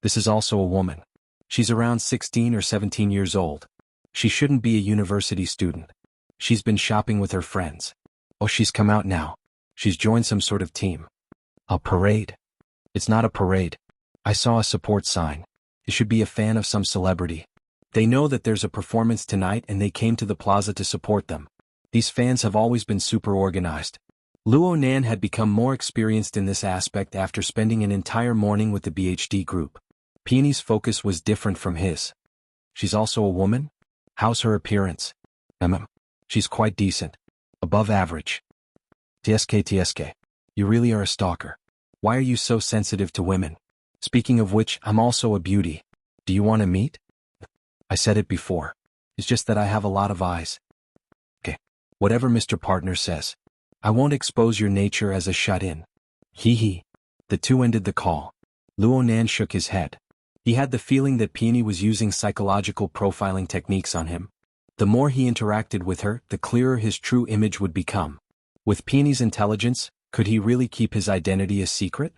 This is also a woman. She's around 16 or 17 years old. She shouldn't be a university student. She's been shopping with her friends. Oh, she's come out now. She's joined some sort of team. A parade? It's not a parade. I saw a support sign. It should be a fan of some celebrity. They know that there's a performance tonight and they came to the plaza to support them. These fans have always been super organized. Luonan had become more experienced in this aspect after spending an entire morning with the BHD group. Peony's focus was different from his. She's also a woman? How's her appearance? She's quite decent. Above average. TSK. You really are a stalker. Why are you so sensitive to women? Speaking of which, I'm also a beauty. Do you want to meet? I said it before. It's just that I have a lot of eyes. Okay. Whatever Mr. Partner says. I won't expose your nature as a shut-in. Hee. The 2 ended the call. Luonan shook his head. He had the feeling that Peony was using psychological profiling techniques on him. The more he interacted with her, the clearer his true image would become. With Peony's intelligence, could he really keep his identity a secret?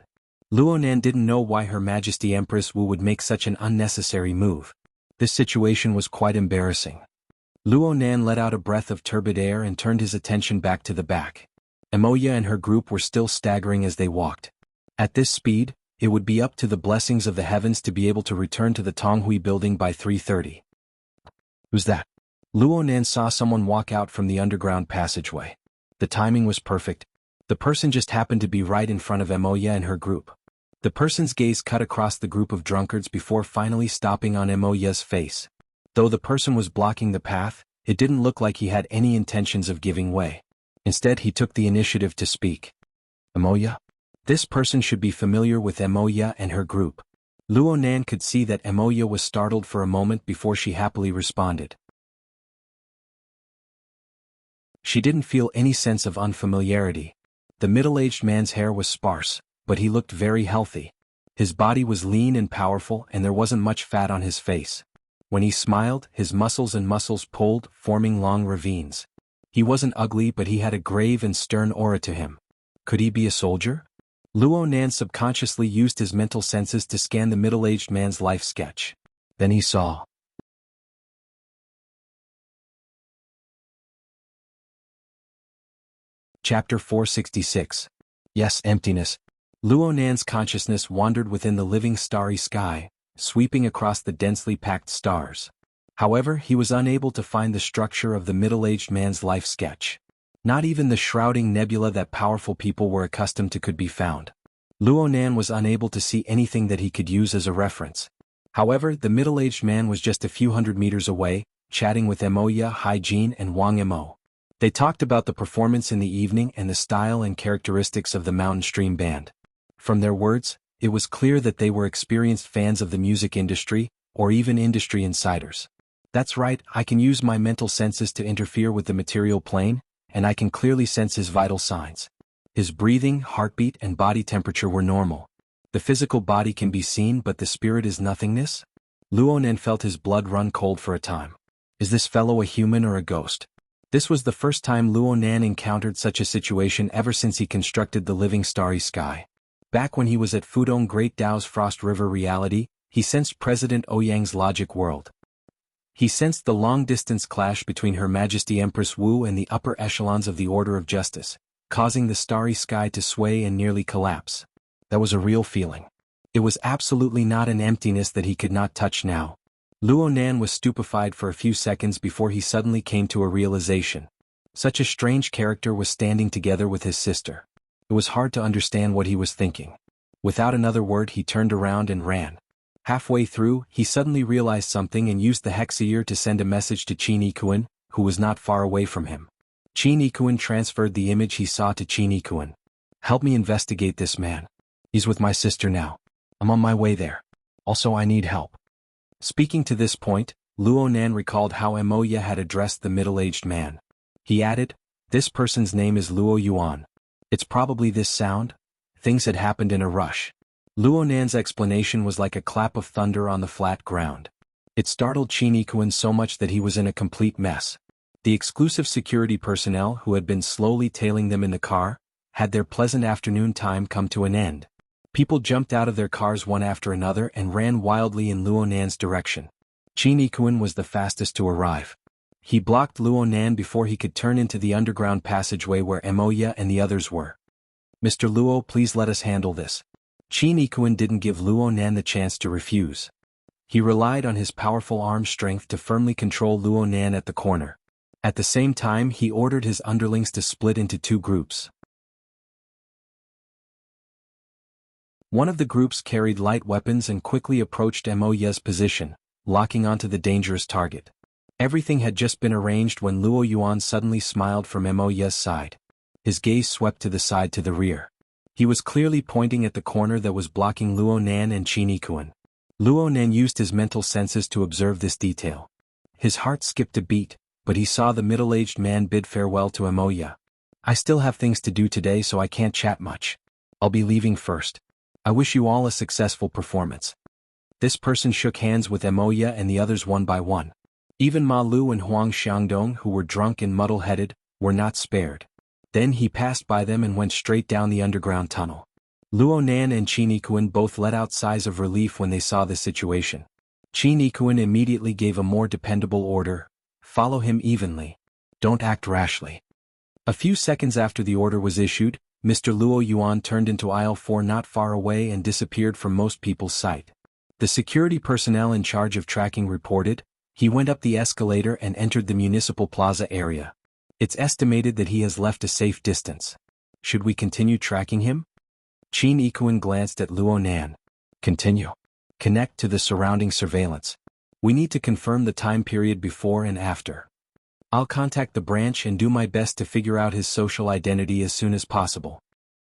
Luonan didn't know why Her Majesty Empress Wu would make such an unnecessary move. This situation was quite embarrassing. Luonan let out a breath of turbid air and turned his attention back to the back. Emoya and her group were still staggering as they walked. At this speed, it would be up to the blessings of the heavens to be able to return to the Tonghui building by 3:30. Who's that? Luonan saw someone walk out from the underground passageway. The timing was perfect. The person just happened to be right in front of Emoya and her group. The person's gaze cut across the group of drunkards before finally stopping on Emoya's face. Though the person was blocking the path, it didn't look like he had any intentions of giving way. Instead, he took the initiative to speak. Emoya? This person should be familiar with Emoya and her group. Luonan could see that Emoya was startled for a moment before she happily responded. She didn't feel any sense of unfamiliarity. The middle-aged man's hair was sparse, but he looked very healthy. His body was lean and powerful and there wasn't much fat on his face. When he smiled, his muscles pulled, forming long ravines. He wasn't ugly but he had a grave and stern aura to him. Could he be a soldier? Luonan subconsciously used his mental senses to scan the middle-aged man's life sketch. Then he saw. Chapter 466. Yes, emptiness. Luo Nan's consciousness wandered within the living starry sky, sweeping across the densely packed stars. However, he was unable to find the structure of the middle-aged man's life sketch. Not even the shrouding nebula that powerful people were accustomed to could be found. Luo Nan was unable to see anything that he could use as a reference. However, the middle-aged man was just a few hundred meters away, chatting with Emoya, Haijin, and Wang Emo. They talked about the performance in the evening and the style and characteristics of the Mountain Stream Band. From their words, it was clear that they were experienced fans of the music industry, or even industry insiders. That's right, I can use my mental senses to interfere with the material plane, and I can clearly sense his vital signs. His breathing, heartbeat, and body temperature were normal. The physical body can be seen, but the spirit is nothingness? Luo Nan felt his blood run cold for a time. Is this fellow a human or a ghost? This was the first time Luo Nan encountered such a situation ever since he constructed the living starry sky. Back when he was at Fudong Great Dao's Frost River reality, he sensed President Ouyang's logic world. He sensed the long-distance clash between Her Majesty Empress Wu and the upper echelons of the Order of Justice, causing the starry sky to sway and nearly collapse. That was a real feeling. It was absolutely not an emptiness that he could not touch now. Luo Nan was stupefied for a few seconds before he suddenly came to a realization. Such a strange character was standing together with his sister. It was hard to understand what he was thinking. Without another word, he turned around and ran. Halfway through, he suddenly realized something and used the hexaear to send a message to Qin Ikuan, who was not far away from him. Qin Ikuan transferred the image he saw to Qin Ikuan. Help me investigate this man. He's with my sister now. I'm on my way there. Also, I need help. Speaking to this point, Luo Nan recalled how Emoya had addressed the middle-aged man. He added, "This person's name is Luo Yuan. It's probably this sound." Things had happened in a rush. Luo Nan's explanation was like a clap of thunder on the flat ground. It startled Qin Ikuan so much that he was in a complete mess. The exclusive security personnel who had been slowly tailing them in the car had their pleasant afternoon time come to an end. People jumped out of their cars one after another and ran wildly in Luo Nan's direction. Qin Ikuan was the fastest to arrive. He blocked Luo Nan before he could turn into the underground passageway where Emoya and the others were. "Mr. Luo, please let us handle this." Qin Ikuan didn't give Luo Nan the chance to refuse. He relied on his powerful arm strength to firmly control Luo Nan at the corner. At the same time, he ordered his underlings to split into two groups. One of the groups carried light weapons and quickly approached Emoya's position, locking onto the dangerous target. Everything had just been arranged when Luo Yuan suddenly smiled from Emoya's side. His gaze swept to the side to the rear. He was clearly pointing at the corner that was blocking Luo Nan and Qin Ikuan. Luo Nan used his mental senses to observe this detail. His heart skipped a beat, but he saw the middle-aged man bid farewell to Emoya. "I still have things to do today, so I can't chat much. I'll be leaving first. I wish you all a successful performance." This person shook hands with Emoya and the others one by one. Even Ma Lu and Huang Xiangdong, who were drunk and muddle-headed, were not spared. Then he passed by them and went straight down the underground tunnel. Luo Nan and Qin Ikuan both let out sighs of relief when they saw the situation. Qin Ikuan immediately gave a more dependable order: "Follow him evenly. Don't act rashly." A few seconds after the order was issued, Mr. Luo Yuan turned into aisle 4 not far away and disappeared from most people's sight. The security personnel in charge of tracking reported, he went up the escalator and entered the municipal plaza area. It's estimated that he has left a safe distance. Should we continue tracking him? Qin Ikuan glanced at Luo Nan. "Continue. Connect to the surrounding surveillance. We need to confirm the time period before and after. I'll contact the branch and do my best to figure out his social identity as soon as possible."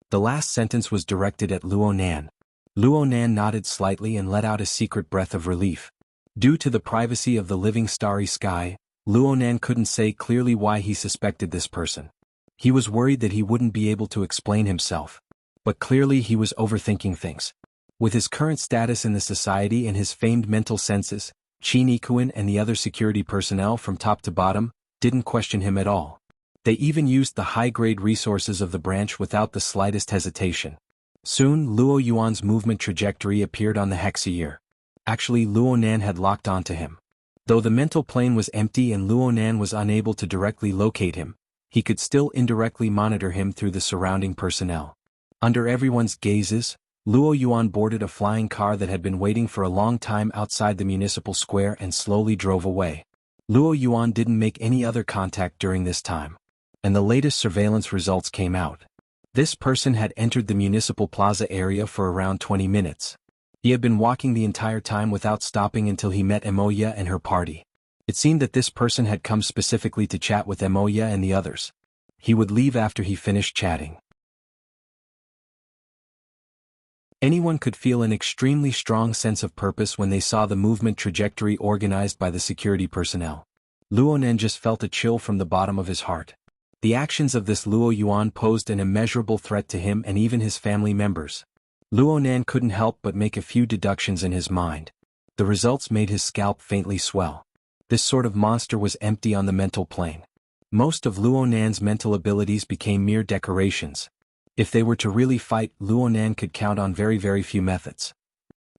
The last sentence was directed at Luo Nan. Luo Nan nodded slightly and let out a secret breath of relief. Due to the privacy of the living starry sky, Luo Nan couldn't say clearly why he suspected this person. He was worried that he wouldn't be able to explain himself. But clearly he was overthinking things. With his current status in the society and his famed mental senses, Qin Ikuan and the other security personnel from top to bottom didn't question him at all. They even used the high-grade resources of the branch without the slightest hesitation. Soon, Luo Yuan's movement trajectory appeared on the hexaear. Actually, Luo Nan had locked onto him. Though the mental plane was empty and Luo Nan was unable to directly locate him, he could still indirectly monitor him through the surrounding personnel. Under everyone's gazes, Luo Yuan boarded a flying car that had been waiting for a long time outside the municipal square and slowly drove away. Luo Yuan didn't make any other contact during this time. And the latest surveillance results came out. This person had entered the municipal plaza area for around 20 minutes. He had been walking the entire time without stopping until he met Emoya and her party. It seemed that this person had come specifically to chat with Emoya and the others. He would leave after he finished chatting. Anyone could feel an extremely strong sense of purpose when they saw the movement trajectory organized by the security personnel. Luo Nan just felt a chill from the bottom of his heart. The actions of this Luo Yuan posed an immeasurable threat to him and even his family members. Luo Nan couldn't help but make a few deductions in his mind. The results made his scalp faintly swell. This sort of monster was empty on the mental plane. Most of Luo Nan's mental abilities became mere decorations. If they were to really fight, Luo Nan could count on very few methods.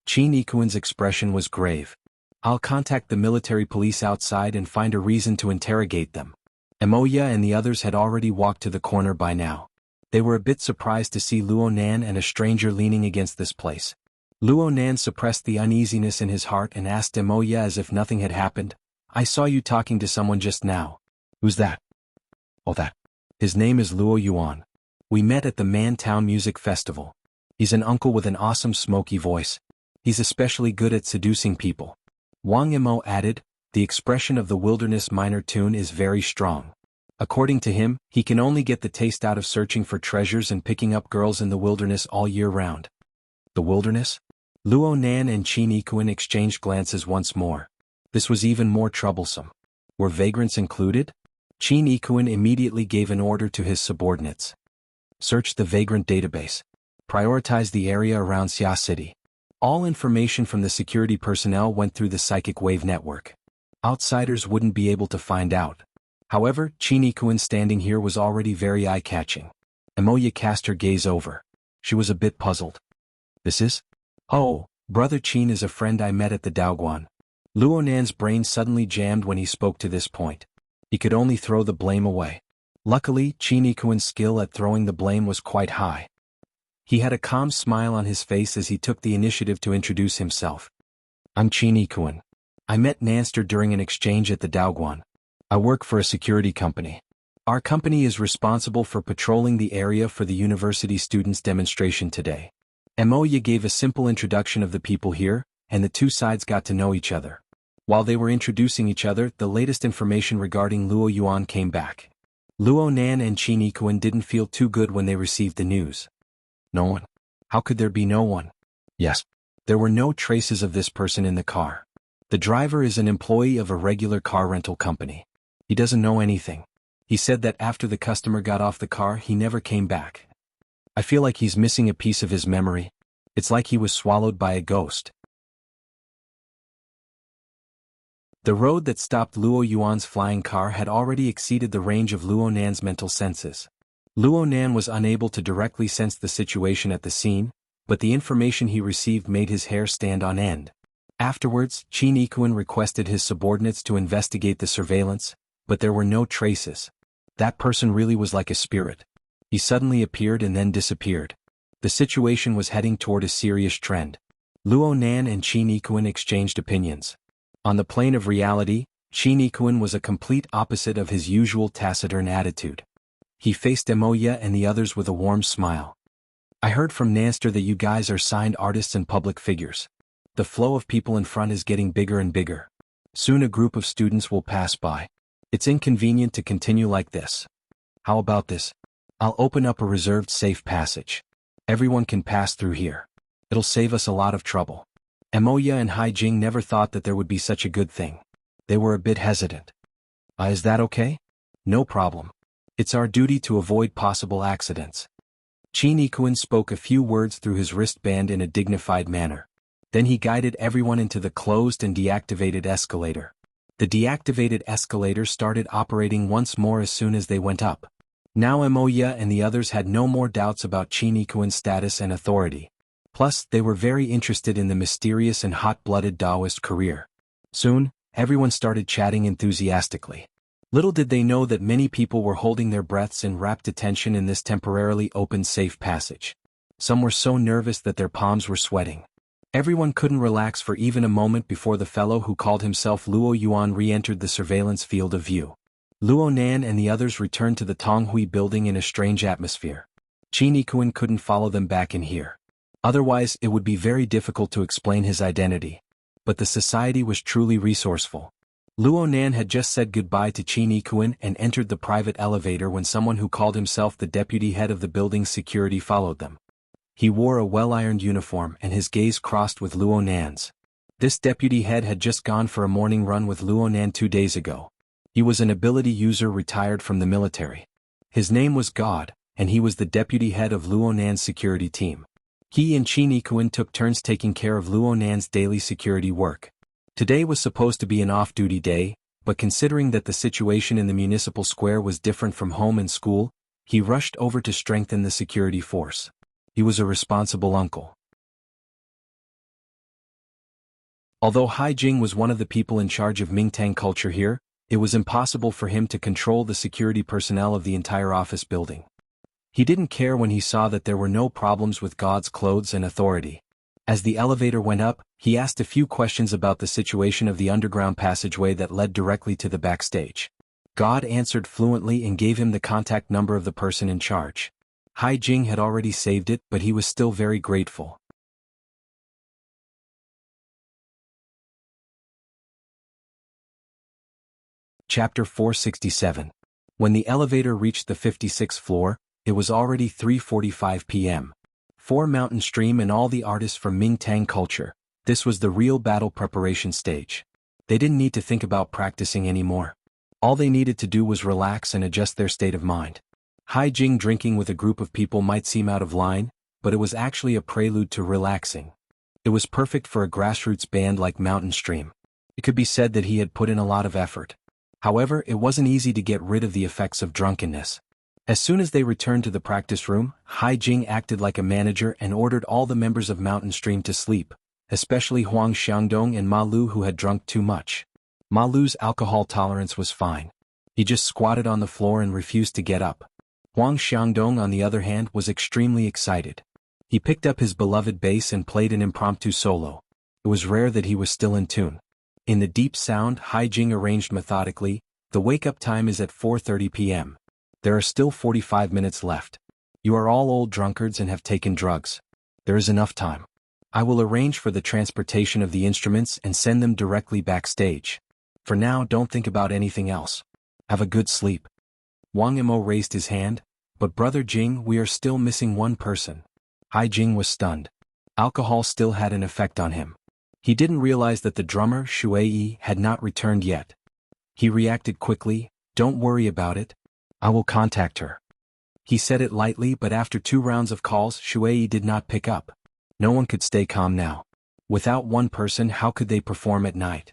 Qin Ikuan's expression was grave. I'll contact the military police outside and find a reason to interrogate them. Emoya and the others had already walked to the corner by now. They were a bit surprised to see Luo Nan and a stranger leaning against this place. Luo Nan suppressed the uneasiness in his heart and asked Emoya as if nothing had happened, I saw you talking to someone just now. Who's that? Oh, that. His name is Luo Yuan. We met at the Man Town Music Festival. He's an uncle with an awesome smoky voice. He's especially good at seducing people. Wang Imo added, the expression of the wilderness minor tune is very strong. According to him, he can only get the taste out of searching for treasures and picking up girls in the wilderness all year round. The wilderness? Luo Nan and Qin Ikuan exchanged glances once more. This was even more troublesome. Were vagrants included? Qin Ikuan immediately gave an order to his subordinates. Search the vagrant database. Prioritize the area around Xia City. All information from the security personnel went through the psychic wave network. Outsiders wouldn't be able to find out. However, Qin Ikuan standing here was already very eye-catching. Emoya cast her gaze over. She was a bit puzzled. This is? Oh, Brother Qin is a friend I met at the Daoguan. Luo Nan's brain suddenly jammed when he spoke to this point. He could only throw the blame away. Luckily, Qin Ikuan's skill at throwing the blame was quite high. He had a calm smile on his face as he took the initiative to introduce himself. I'm Qin Ikuan. I met Nanster during an exchange at the Daoguan. I work for a security company. Our company is responsible for patrolling the area for the university students' demonstration today. Emoya gave a simple introduction of the people here, and the two sides got to know each other. While they were introducing each other, the latest information regarding Luo Yuan came back. Luo Nan and Qin Ikuan didn't feel too good when they received the news. No one? How could there be no one? Yes. There were no traces of this person in the car. The driver is an employee of a regular car rental company. He doesn't know anything. He said that after the customer got off the car, he never came back. I feel like he's missing a piece of his memory. It's like he was swallowed by a ghost. The road that stopped Luo Yuan's flying car had already exceeded the range of Luo Nan's mental senses. Luo Nan was unable to directly sense the situation at the scene, but the information he received made his hair stand on end. Afterwards, Qin Ikuan requested his subordinates to investigate the surveillance, but there were no traces. That person really was like a spirit. He suddenly appeared and then disappeared. The situation was heading toward a serious trend. Luo Nan and Qin Ikuan exchanged opinions. On the plane of reality, Qin Ikuan was a complete opposite of his usual taciturn attitude. He faced Emoya and the others with a warm smile. I heard from Nanster that you guys are signed artists and public figures. The flow of people in front is getting bigger and bigger. Soon a group of students will pass by. It's inconvenient to continue like this. How about this? I'll open up a reserved safe passage. Everyone can pass through here. It'll save us a lot of trouble. Emoya and Haijing never thought that there would be such a good thing. They were a bit hesitant. Is that okay? No problem. It's our duty to avoid possible accidents. Qin Ikuan spoke a few words through his wristband in a dignified manner. Then he guided everyone into the closed and deactivated escalator. The deactivated escalator started operating once more as soon as they went up. Now Emoya and the others had no more doubts about Qin Ikuan's status and authority. Plus, they were very interested in the mysterious and hot-blooded Taoist career. Soon, everyone started chatting enthusiastically. Little did they know that many people were holding their breaths in rapt attention in this temporarily open safe passage. Some were so nervous that their palms were sweating. Everyone couldn't relax for even a moment before the fellow who called himself Luo Yuan re-entered the surveillance field of view. Luo Nan and the others returned to the Tonghui building in a strange atmosphere. Qin Yikuan couldn't follow them back in here. Otherwise, it would be very difficult to explain his identity. But the society was truly resourceful. Luo Nan had just said goodbye to Qin Yikuan and entered the private elevator when someone who called himself the deputy head of the building's security followed them. He wore a well-ironed uniform and his gaze crossed with Luo Nan's. This deputy head had just gone for a morning run with Luo Nan 2 days ago. He was an ability user retired from the military. His name was God, and he was the deputy head of Luo Nan's security team. He and Qin Yikuan took turns taking care of Luo Nan's daily security work. Today was supposed to be an off-duty day, but considering that the situation in the municipal square was different from home and school, he rushed over to strengthen the security force. He was a responsible uncle. Although Hai Jing was one of the people in charge of Mingtang culture here, it was impossible for him to control the security personnel of the entire office building. He didn't care when he saw that there were no problems with God's clothes and authority. As the elevator went up, he asked a few questions about the situation of the underground passageway that led directly to the backstage. God answered fluently and gave him the contact number of the person in charge. Hai Jing had already saved it, but he was still very grateful. Chapter 467. When the elevator reached the 56th floor, it was already 3:45 p.m. For Mountain Stream and all the artists from Mingtang culture, this was the real battle preparation stage. They didn't need to think about practicing anymore. All they needed to do was relax and adjust their state of mind. Hai Jing drinking with a group of people might seem out of line, but it was actually a prelude to relaxing. It was perfect for a grassroots band like Mountain Stream. It could be said that he had put in a lot of effort. However, it wasn't easy to get rid of the effects of drunkenness. As soon as they returned to the practice room, Hai Jing acted like a manager and ordered all the members of Mountain Stream to sleep, especially Huang Xiangdong and Ma Lu who had drunk too much. Ma Lu's alcohol tolerance was fine. He just squatted on the floor and refused to get up. Huang Xiangdong, on the other hand, was extremely excited. He picked up his beloved bass and played an impromptu solo. It was rare that he was still in tune. In the deep sound Hai Jing arranged methodically, the wake-up time is at 4:30 p.m. There are still 45 minutes left. You are all old drunkards and have taken drugs. There is enough time. I will arrange for the transportation of the instruments and send them directly backstage. For now, don't think about anything else. Have a good sleep. Wang Mo raised his hand, but Brother Jing, we are still missing one person. Hai Jing was stunned. Alcohol still had an effect on him. He didn't realize that the drummer, Shui, had not returned yet. He reacted quickly, don't worry about it. I will contact her. He said it lightly, but after 2 rounds of calls, Shui did not pick up. No one could stay calm now. Without one person, how could they perform at night?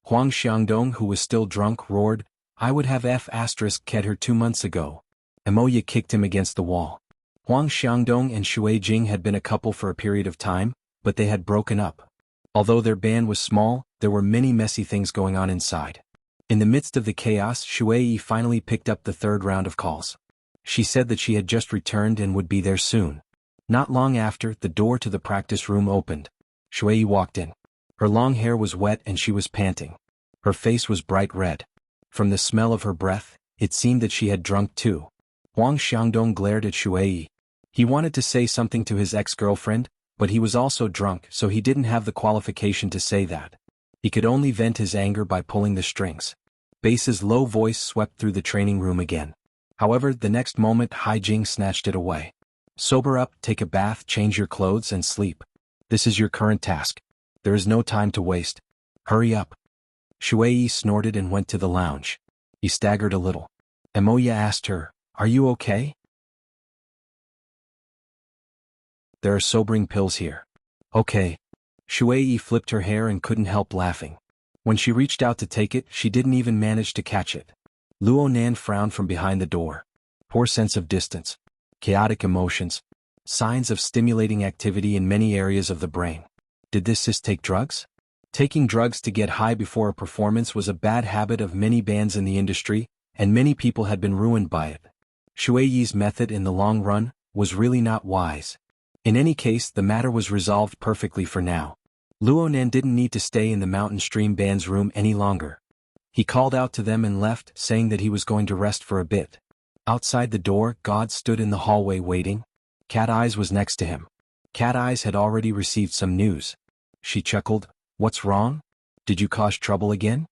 Huang Xiangdong, who was still drunk, roared, I would have F***ed her 2 months ago. Emoya kicked him against the wall. Huang Xiangdong and Shui Jing had been a couple for a period of time, but they had broken up. Although their band was small, there were many messy things going on inside. In the midst of the chaos, Shui finally picked up the 3rd round of calls. She said that she had just returned and would be there soon. Not long after, the door to the practice room opened. Shui walked in. Her long hair was wet and she was panting. Her face was bright red. From the smell of her breath, it seemed that she had drunk too. Huang Xiangdong glared at Shui. He wanted to say something to his ex-girlfriend, but he was also drunk, so he didn't have the qualification to say that. He could only vent his anger by pulling the strings. Bass's low voice swept through the training room again. However, the next moment Hai Jing snatched it away. Sober up, take a bath, change your clothes and sleep. This is your current task. There is no time to waste. Hurry up. Shui snorted and went to the lounge. He staggered a little. Emoya asked her, are you okay? There are sobering pills here. Okay. Shui flipped her hair and couldn't help laughing. When she reached out to take it, she didn't even manage to catch it. Luo Nan frowned from behind the door. Poor sense of distance. Chaotic emotions. Signs of stimulating activity in many areas of the brain. Did this sis take drugs? Taking drugs to get high before a performance was a bad habit of many bands in the industry, and many people had been ruined by it. Shuiyi's method in the long run was really not wise. In any case, the matter was resolved perfectly for now. Luonan didn't need to stay in the mountain stream band's room any longer. He called out to them and left, saying that he was going to rest for a bit. Outside the door, God stood in the hallway waiting. Cat Eyes was next to him. Cat Eyes had already received some news. She chuckled, "What's wrong? Did you cause trouble again?"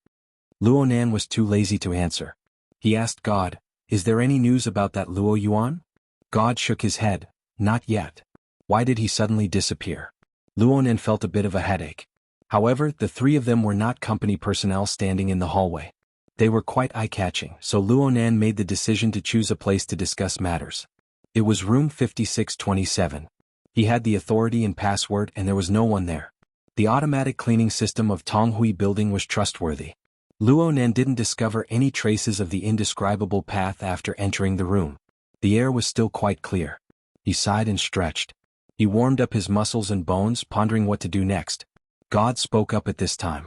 Luonan was too lazy to answer. He asked God, "Is there any news about that Luo Yuan?" God shook his head, "Not yet." Why did he suddenly disappear? Luonan felt a bit of a headache. However, the three of them were not company personnel standing in the hallway. They were quite eye-catching, so Luonan made the decision to choose a place to discuss matters. It was room 5627. He had the authority and password and there was no one there. The automatic cleaning system of Tonghui building was trustworthy. Luonan didn't discover any traces of the indescribable path after entering the room. The air was still quite clear. He sighed and stretched. He warmed up his muscles and bones, pondering what to do next. God spoke up at this time.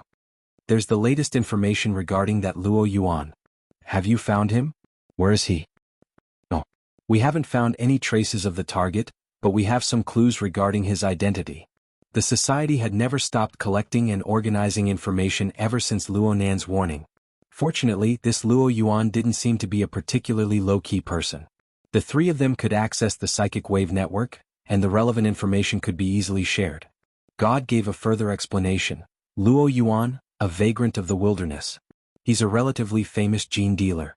"There's the latest information regarding that Luo Yuan. Have you found him? Where is he?" "No. We haven't found any traces of the target, but we have some clues regarding his identity." The society had never stopped collecting and organizing information ever since Luonan's warning. Fortunately, this Luo Yuan didn't seem to be a particularly low-key person. The three of them could access the psychic wave network, and the relevant information could be easily shared. God gave a further explanation. Luo Yuan, a vagrant of the wilderness. He's a relatively famous gene dealer.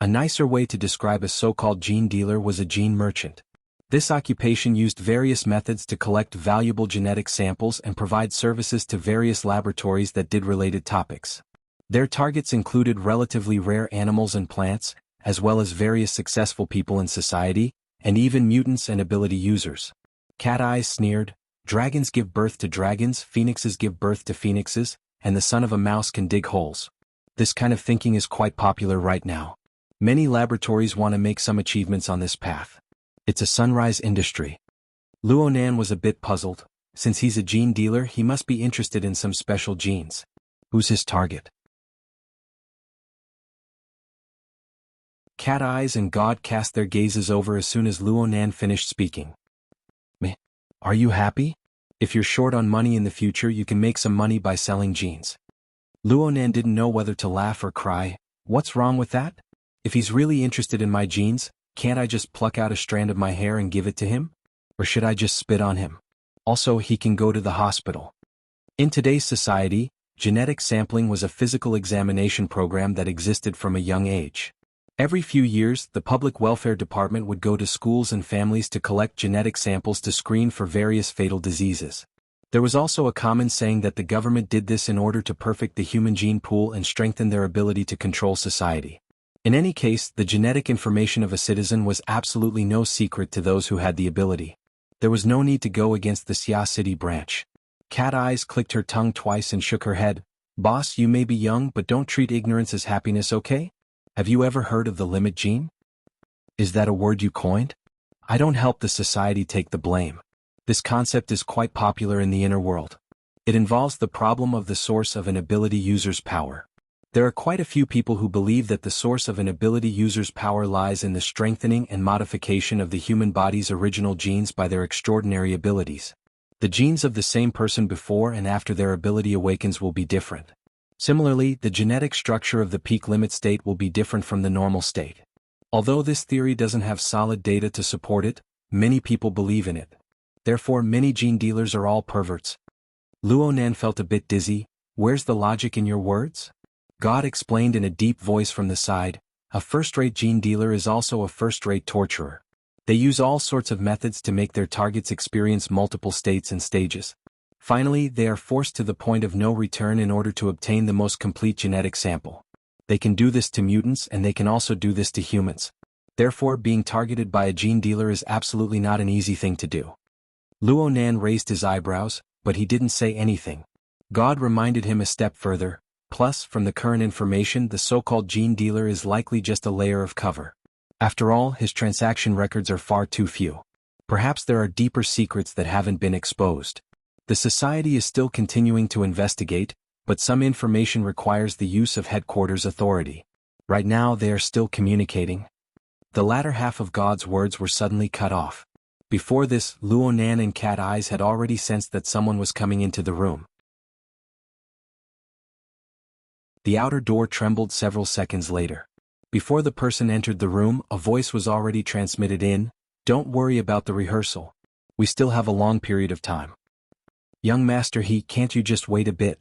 A nicer way to describe a so-called gene dealer was a gene merchant. This occupation used various methods to collect valuable genetic samples and provide services to various laboratories that did related topics. Their targets included relatively rare animals and plants, as well as various successful people in society, and even mutants and ability users. Cat Eyes sneered, "Dragons give birth to dragons, phoenixes give birth to phoenixes, and the son of a mouse can dig holes." This kind of thinking is quite popular right now. Many laboratories want to make some achievements on this path. It's a sunrise industry. Luonan was a bit puzzled. Since he's a gene dealer, he must be interested in some special genes. Who's his target? Cat Eyes and God cast their gazes over as soon as Luonan finished speaking. "Meh. Are you happy? If you're short on money in the future, you can make some money by selling genes." Luonan didn't know whether to laugh or cry. What's wrong with that? If he's really interested in my genes, can't I just pluck out a strand of my hair and give it to him? Or should I just spit on him? Also, he can go to the hospital. In today's society, genetic sampling was a physical examination program that existed from a young age. Every few years, the Public Welfare Department would go to schools and families to collect genetic samples to screen for various fatal diseases. There was also a common saying that the government did this in order to perfect the human gene pool and strengthen their ability to control society. In any case, the genetic information of a citizen was absolutely no secret to those who had the ability. There was no need to go against the Xia City branch. Cat Eyes clicked her tongue twice and shook her head. "Boss, you may be young, but don't treat ignorance as happiness, okay? Have you ever heard of the limit gene? Is that a word you coined? I don't help the society take the blame. This concept is quite popular in the inner world. It involves the problem of the source of an ability user's power. There are quite a few people who believe that the source of an ability user's power lies in the strengthening and modification of the human body's original genes by their extraordinary abilities. The genes of the same person before and after their ability awakens will be different. Similarly, the genetic structure of the peak limit state will be different from the normal state. Although this theory doesn't have solid data to support it, many people believe in it. Therefore, many gene dealers are all perverts. Luonan felt a bit dizzy. "Where's the logic in your words?" God explained in a deep voice from the side, "A first-rate gene dealer is also a first-rate torturer. They use all sorts of methods to make their targets experience multiple states and stages. Finally, they are forced to the point of no return in order to obtain the most complete genetic sample. They can do this to mutants and they can also do this to humans. Therefore, being targeted by a gene dealer is absolutely not an easy thing to do." Luonan raised his eyebrows, but he didn't say anything. God reminded him a step further. Plus, from the current information, the so-called gene dealer is likely just a layer of cover. After all, his transaction records are far too few. Perhaps there are deeper secrets that haven't been exposed. The society is still continuing to investigate, but some information requires the use of headquarters authority. Right now they are still communicating. The latter half of God's words were suddenly cut off. Before this, Luo Nan and Cat Eyes had already sensed that someone was coming into the room. The outer door trembled several seconds later. Before the person entered the room, a voice was already transmitted in, "Don't worry about the rehearsal. We still have a long period of time. Young master, can't you just wait a bit?"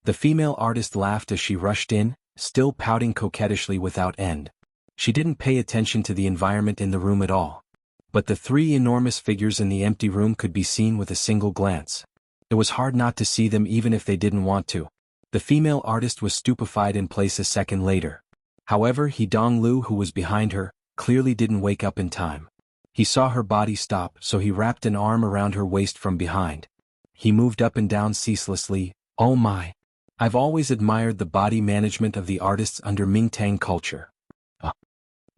The female artist laughed as she rushed in, still pouting coquettishly without end. She didn't pay attention to the environment in the room at all. But the three enormous figures in the empty room could be seen with a single glance. It was hard not to see them even if they didn't want to. The female artist was stupefied in place a second later. However, Donglu, who was behind her, clearly didn't wake up in time. He saw her body stop, so he wrapped an arm around her waist from behind. He moved up and down ceaselessly. "Oh my! I've always admired the body management of the artists under Mingtang culture."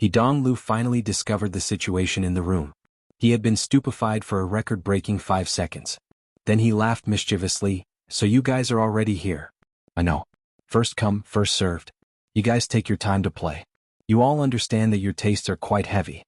Donglu finally discovered the situation in the room. He had been stupefied for a record-breaking 5 seconds. Then he laughed mischievously. "So you guys are already here?" "I know. First come, first served. You guys take your time to play. You all understand that your tastes are quite heavy."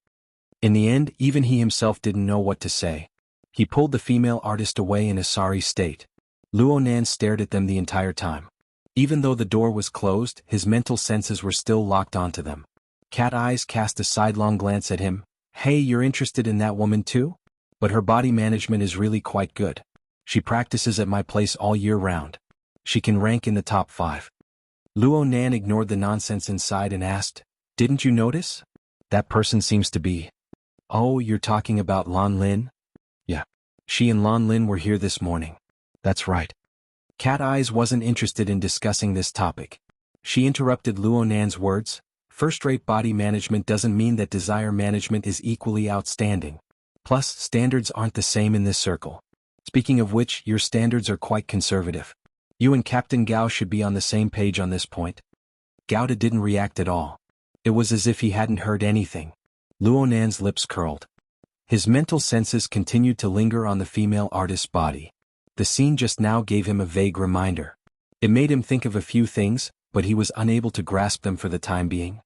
In the end, even he himself didn't know what to say. He pulled the female artist away in a sorry state. Luo Nan stared at them the entire time. Even though the door was closed, his mental senses were still locked onto them. Cat Eyes cast a sidelong glance at him. "Hey, you're interested in that woman too? But her body management is really quite good. She practices at my place all year round. She can rank in the top 5. Luo Nan ignored the nonsense inside and asked, "Didn't you notice? That person seems to be..." "Oh, you're talking about Lan Lin?" "Yeah. She and Lan Lin were here this morning." "That's right." Cat Eyes wasn't interested in discussing this topic. She interrupted Luo Nan's words. "First-rate body management doesn't mean that desire management is equally outstanding. Plus, standards aren't the same in this circle. Speaking of which, your standards are quite conservative. You and Captain Gao should be on the same page on this point." Gao didn't react at all. It was as if he hadn't heard anything. Luo Nan's lips curled. His mental senses continued to linger on the female artist's body. The scene just now gave him a vague reminder. It made him think of a few things, but he was unable to grasp them for the time being.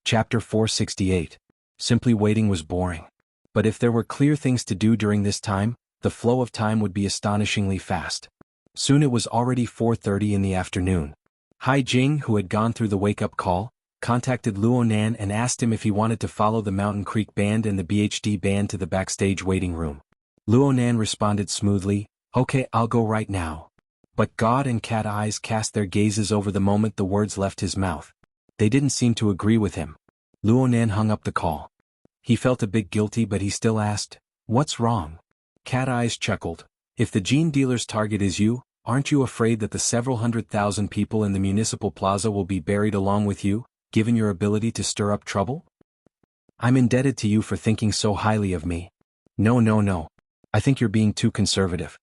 Chapter 468. Simply waiting was boring. But if there were clear things to do during this time, the flow of time would be astonishingly fast. Soon it was already 4:30 in the afternoon. Hai Jing, who had gone through the wake-up call, contacted Luo Nan and asked him if he wanted to follow the Mountain Creek Band and the BHD Band to the backstage waiting room. Luo Nan responded smoothly, "Okay, I'll go right now." But God and Cat Eyes cast their gazes over the moment the words left his mouth. They didn't seem to agree with him. Luo Nan hung up the call. He felt a bit guilty, but he still asked, "What's wrong?" Cat Eyes chuckled. "If the gene dealer's target is you, aren't you afraid that the several 100,000 people in the municipal plaza will be buried along with you, given your ability to stir up trouble? I'm indebted to you for thinking so highly of me." No. I think you're being too conservative."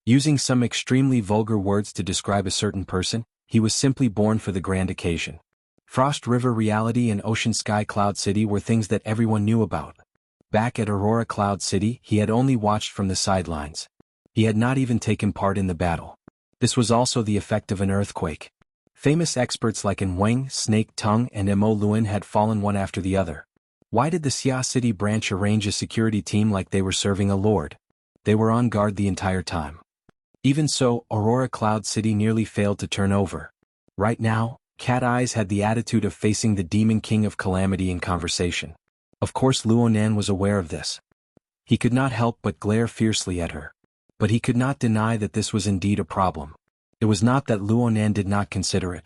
Using some extremely vulgar words to describe a certain person, he was simply born for the grand occasion. Frost River Reality and Ocean Sky Cloud City were things that everyone knew about. Back at Aurora Cloud City, he had only watched from the sidelines. He had not even taken part in the battle. This was also the effect of an earthquake. Famous experts like An Wang, Snake Tongue and Mo Luan had fallen one after the other. Why did the Xia City branch arrange a security team like they were serving a lord? They were on guard the entire time. Even so, Aurora Cloud City nearly failed to turn over. Right now, Cat Eyes had the attitude of facing the Demon King of Calamity in conversation. Of course Luo Nan was aware of this. He could not help but glare fiercely at her. But he could not deny that this was indeed a problem. It was not that Luo Nan did not consider it.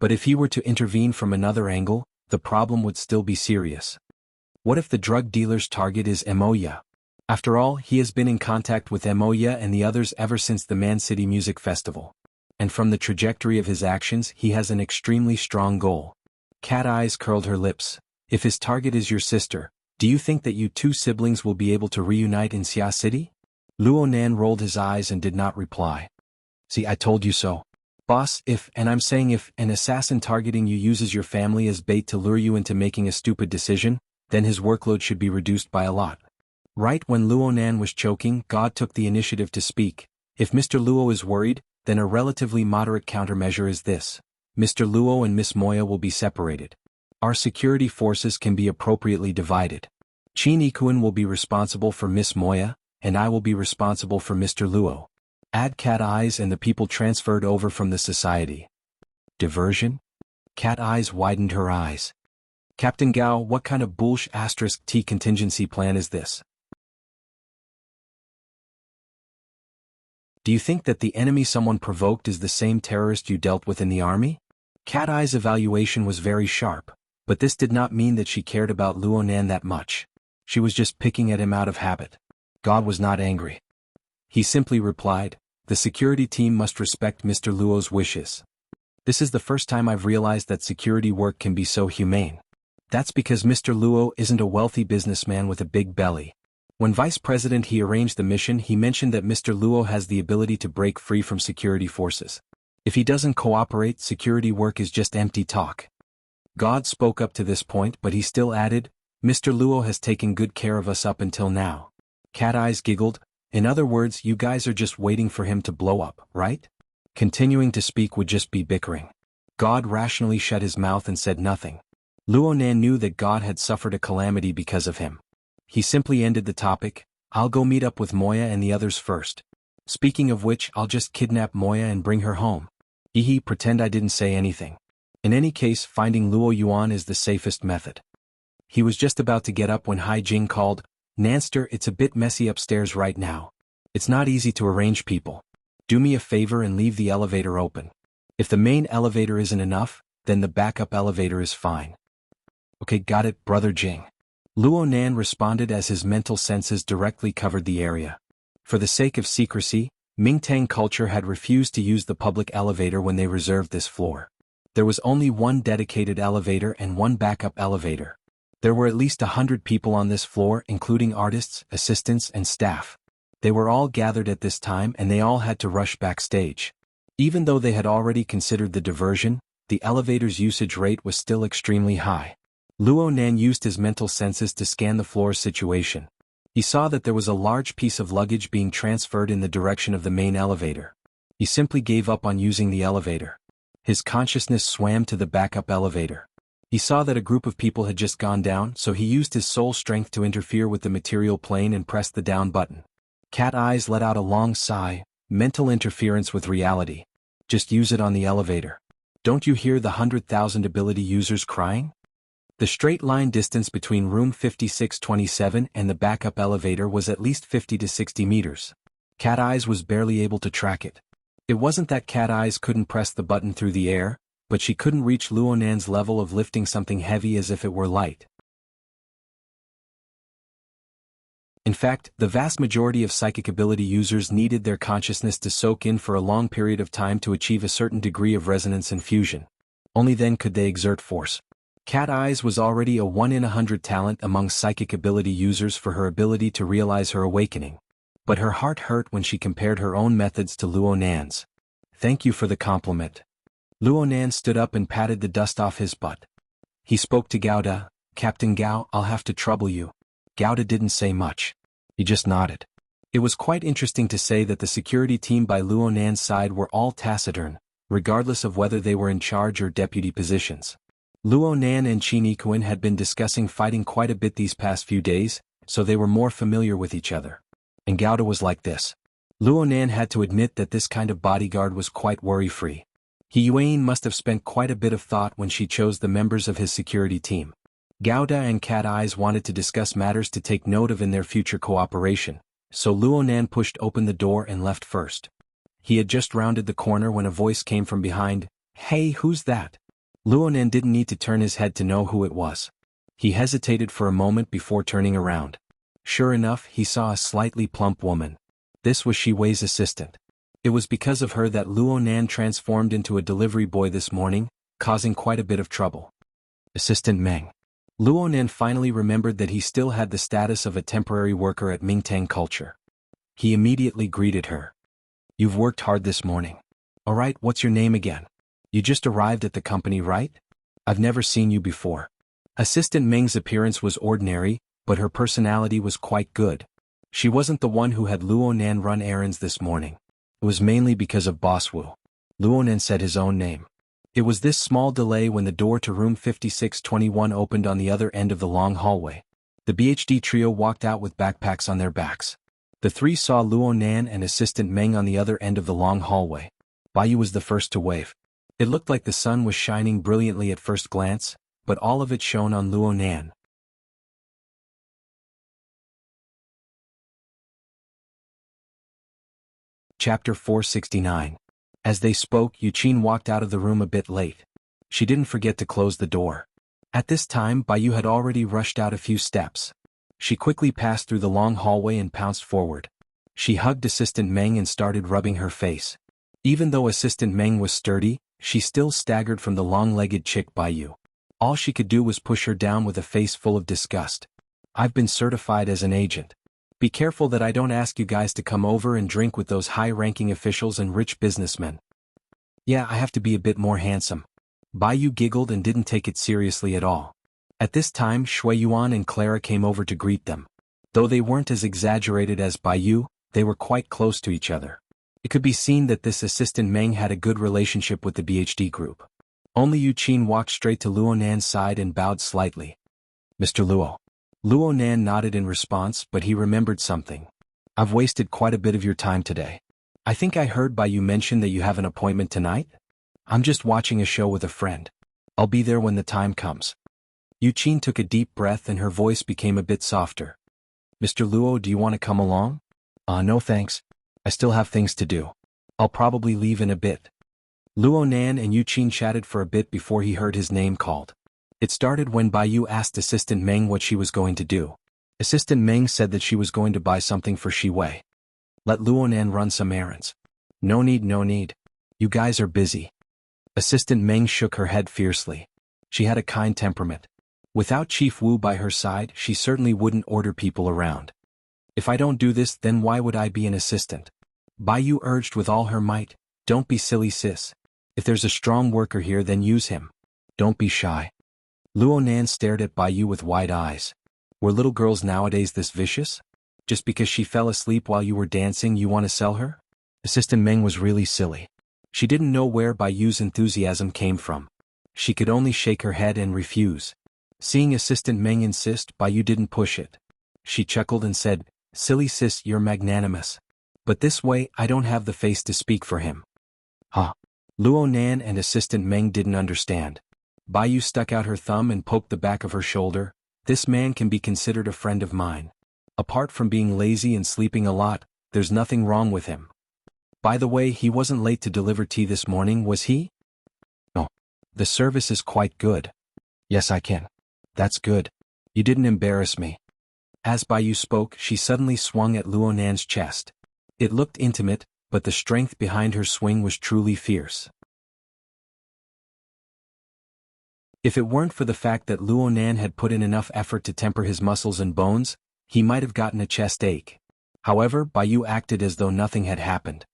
But if he were to intervene from another angle, the problem would still be serious. What if the drug dealer's target is Emoya? After all, he has been in contact with Emoya and the others ever since the Man City Music Festival. And from the trajectory of his actions, he has an extremely strong goal. Cat Eyes curled her lips. If his target is your sister, do you think that you two siblings will be able to reunite in Xia City? Luo Nan rolled his eyes and did not reply. See, I told you so. Boss, and I'm saying if, an assassin targeting you uses your family as bait to lure you into making a stupid decision, then his workload should be reduced by a lot. Right when Luo Nan was choking, God took the initiative to speak. If Mr. Luo is worried, then a relatively moderate countermeasure is this. Mr. Luo and Miss Moya will be separated. Our security forces can be appropriately divided. Qin Ikuan will be responsible for Miss Moya, and I will be responsible for Mr. Luo. Add Cat Eyes and the people transferred over from the society. Diversion? Cat Eyes widened her eyes. Captain Gao, what kind of *T contingency plan is this? Do you think that the enemy someone provoked is the same terrorist you dealt with in the army? Cat Eye's evaluation was very sharp, but this did not mean that she cared about Luo Nan that much. She was just picking at him out of habit. God was not angry. He simply replied, the security team must respect Mr. Luo's wishes. This is the first time I've realized that security work can be so humane. That's because Mr. Luo isn't a wealthy businessman with a big belly. When Vice President he arranged the mission, he mentioned that Mr. Luo has the ability to break free from security forces. If he doesn't cooperate, security work is just empty talk. God spoke up to this point, but he still added, Mr. Luo has taken good care of us up until now. Cat Eyes giggled, in other words, you guys are just waiting for him to blow up, right? Continuing to speak would just be bickering. God rationally shut his mouth and said nothing. Luo Nan knew that God had suffered a calamity because of him. He simply ended the topic, I'll go meet up with Moya and the others first. Speaking of which, I'll just kidnap Moya and bring her home. Pretend I didn't say anything. In any case, finding Luo Yuan is the safest method. He was just about to get up when Hai Jing called, Nanster, it's a bit messy upstairs right now. It's not easy to arrange people. Do me a favor and leave the elevator open. If the main elevator isn't enough, then the backup elevator is fine. Okay, got it, Brother Jing. Luo Nan responded as his mental senses directly covered the area. For the sake of secrecy, Mingtang culture had refused to use the public elevator when they reserved this floor. There was only one dedicated elevator and one backup elevator. There were at least 100 people on this floor, including artists, assistants, and staff. They were all gathered at this time and they all had to rush backstage. Even though they had already considered the diversion, the elevator's usage rate was still extremely high. Luo Nan used his mental senses to scan the floor's situation. He saw that there was a large piece of luggage being transferred in the direction of the main elevator. He simply gave up on using the elevator. His consciousness swam to the backup elevator. He saw that a group of people had just gone down, so he used his soul strength to interfere with the material plane and pressed the down button. Cat Eyes let out a long sigh, mental interference with reality. Just use it on the elevator. Don't you hear the 100,000 ability users crying? The straight line distance between room 5627 and the backup elevator was at least 50 to 60 meters. Cat Eyes was barely able to track it. It wasn't that Cat Eyes couldn't press the button through the air, but she couldn't reach Luo Nan's level of lifting something heavy as if it were light. In fact, the vast majority of psychic ability users needed their consciousness to soak in for a long period of time to achieve a certain degree of resonance and fusion. Only then could they exert force. Cat Eyes was already a 1 in 100 talent among psychic ability users for her ability to realize her awakening. But her heart hurt when she compared her own methods to Luo Nan's. Thank you for the compliment. Luo Nan stood up and patted the dust off his butt. He spoke to Gauda, Captain Gao, I'll have to trouble you. Gauda didn't say much. He just nodded. It was quite interesting to say that the security team by Luo Nan's side were all taciturn, regardless of whether they were in charge or deputy positions. Luo Nan and Qin Ikuan had been discussing fighting quite a bit these past few days, so they were more familiar with each other. And Gauda was like this. Luo Nan had to admit that this kind of bodyguard was quite worry-free. He Yuan must have spent quite a bit of thought when she chose the members of his security team. Gauda and Cat Eyes wanted to discuss matters to take note of in their future cooperation, so Luo Nan pushed open the door and left first. He had just rounded the corner when a voice came from behind, Hey, who's that? Luo Nan didn't need to turn his head to know who it was. He hesitated for a moment before turning around. Sure enough, he saw a slightly plump woman. This was Shi Wei's assistant. It was because of her that Luo Nan transformed into a delivery boy this morning, causing quite a bit of trouble. Assistant Meng. Luo Nan finally remembered that he still had the status of a temporary worker at Mingtang culture. He immediately greeted her. You've worked hard this morning. Alright, what's your name again? You just arrived at the company, right? I've never seen you before. Assistant Meng's appearance was ordinary, but her personality was quite good. She wasn't the one who had Luo Nan run errands this morning. It was mainly because of Boss Wu. Luonan said his own name. It was this small delay when the door to room 5621 opened on the other end of the long hallway. The BHD trio walked out with backpacks on their backs. The three saw Luonan and Assistant Meng on the other end of the long hallway. Baiyu was the first to wave. It looked like the sun was shining brilliantly at first glance, but all of it shone on Luonan. Chapter 469. As they spoke, Yuqin walked out of the room a bit late. She didn't forget to close the door. At this time, Baiyu had already rushed out a few steps. She quickly passed through the long hallway and pounced forward. She hugged Assistant Meng and started rubbing her face. Even though Assistant Meng was sturdy, she still staggered from the long-legged chick Baiyu. All she could do was push her down with a face full of disgust. "I've been certified as an agent. Be careful that I don't ask you guys to come over and drink with those high-ranking officials and rich businessmen. Yeah, I have to be a bit more handsome." Baiyu giggled and didn't take it seriously at all. At this time, Shui Yuan and Clara came over to greet them. Though they weren't as exaggerated as Baiyu, they were quite close to each other. It could be seen that this Assistant Meng had a good relationship with the BHD group. Only Yuqin walked straight to Luonan's side and bowed slightly. "Mr. Luo." Luonan nodded in response, but he remembered something. "I've wasted quite a bit of your time today. I think I heard Baiyu mention that you have an appointment tonight? I'm just watching a show with a friend. I'll be there when the time comes." Yuqin took a deep breath and her voice became a bit softer. "Mr. Luo, do you want to come along?" No thanks. I still have things to do. I'll probably leave in a bit." Luonan and Yuqin chatted for a bit before he heard his name called. It started when Baiyu asked Assistant Meng what she was going to do. Assistant Meng said that she was going to buy something for Shi Wei. "Let Luonan run some errands." No need. You guys are busy." Assistant Meng shook her head fiercely. She had a kind temperament. Without Chief Wu by her side, she certainly wouldn't order people around. "If I don't do this, then why would I be an assistant?" Baiyu urged with all her might. "Don't be silly, sis. If there's a strong worker here, then use him. Don't be shy." Luonan stared at Baiyu with wide eyes. Were little girls nowadays this vicious? Just because she fell asleep while you were dancing, you want to sell her? Assistant Meng was really silly. She didn't know where Baiyu's enthusiasm came from. She could only shake her head and refuse. Seeing Assistant Meng insist, Baiyu didn't push it. She chuckled and said, "Silly sis, you're magnanimous. But this way, I don't have the face to speak for him." Huh. Luonan and Assistant Meng didn't understand. Baiyu stuck out her thumb and poked the back of her shoulder. "This man can be considered a friend of mine. Apart from being lazy and sleeping a lot, there's nothing wrong with him. By the way, he wasn't late to deliver tea this morning, was he?" "No. The service is quite good." "Yes, I can." "That's good. You didn't embarrass me." As Baiyu spoke, she suddenly swung at Luonan's chest. It looked intimate, but the strength behind her swing was truly fierce. If it weren't for the fact that Luonan had put in enough effort to temper his muscles and bones, he might have gotten a chest ache. However, Baiyu acted as though nothing had happened.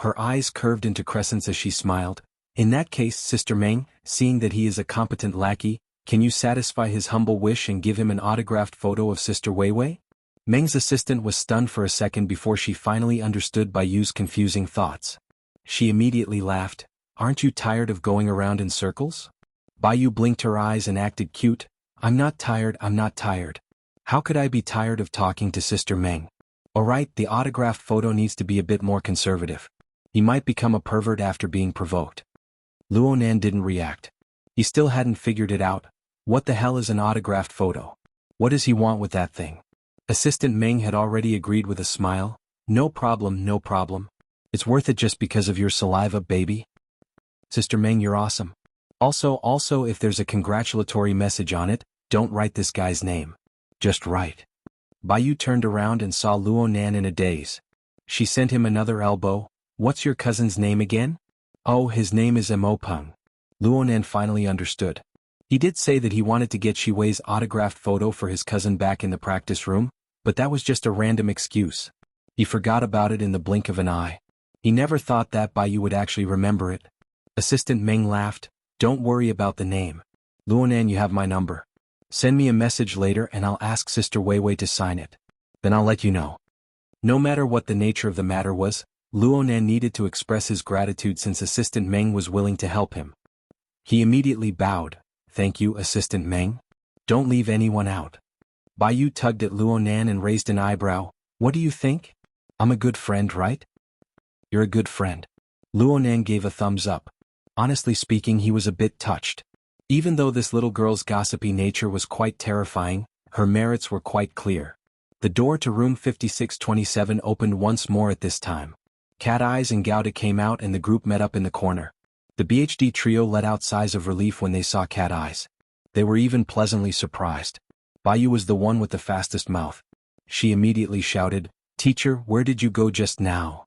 Her eyes curved into crescents as she smiled. "In that case, Sister Meng, seeing that he is a competent lackey, can you satisfy his humble wish and give him an autographed photo of Sister Weiwei?" Meng's assistant was stunned for a second before she finally understood Baiyu's confusing thoughts. She immediately laughed. "Aren't you tired of going around in circles?" Baiyu blinked her eyes and acted cute. I'm not tired. How could I be tired of talking to Sister Meng? Alright, the autographed photo needs to be a bit more conservative. He might become a pervert after being provoked." Luonan didn't react. He still hadn't figured it out. What the hell is an autographed photo? What does he want with that thing? Assistant Meng had already agreed with a smile. No problem. It's worth it just because of your saliva, baby." "Sister Meng, you're awesome. Also, if there's a congratulatory message on it, don't write this guy's name. Just write." Baiyu turned around and saw Luonan in a daze. She sent him another elbow. "What's your cousin's name again?" "Oh, his name is Emopeng." Luonan finally understood. He did say that he wanted to get Shi Wei's autographed photo for his cousin back in the practice room, but that was just a random excuse. He forgot about it in the blink of an eye. He never thought that Baiyu would actually remember it. Assistant Meng laughed. "Don't worry about the name. Luonan, you have my number. Send me a message later and I'll ask Sister Weiwei to sign it. Then I'll let you know." No matter what the nature of the matter was, Luonan needed to express his gratitude since Assistant Meng was willing to help him. He immediately bowed. Thank you, Assistant Meng. Don't leave anyone out. Bai Yu tugged at Luonan and raised an eyebrow. What do you think? I'm a good friend, right? You're a good friend. Luonan gave a thumbs up. Honestly speaking, he was a bit touched. Even though this little girl's gossipy nature was quite terrifying, her merits were quite clear. The door to room 5627 opened once more at this time. Cat Eyes and Gouda came out and the group met up in the corner. The BHD trio let out sighs of relief when they saw Cat Eyes. They were even pleasantly surprised. Bai Yu was the one with the fastest mouth. She immediately shouted, "Teacher, where did you go just now?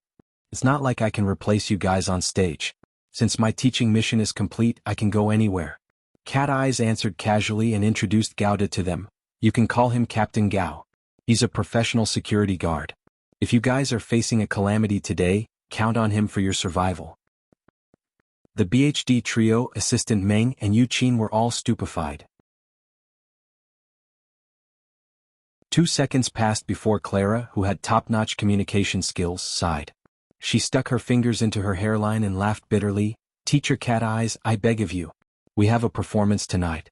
It's not like I can replace you guys on stage. Since my teaching mission is complete, I can go anywhere." Cat Eyes answered casually and introduced Gouda to them. You can call him Captain Gao. He's a professional security guard. If you guys are facing a calamity today, count on him for your survival. The BHD trio, Assistant Meng and Yu Qin were all stupefied. 2 seconds passed before Clara, who had top-notch communication skills, sighed. She stuck her fingers into her hairline and laughed bitterly. Teacher Cat Eyes, I beg of you. We have a performance tonight.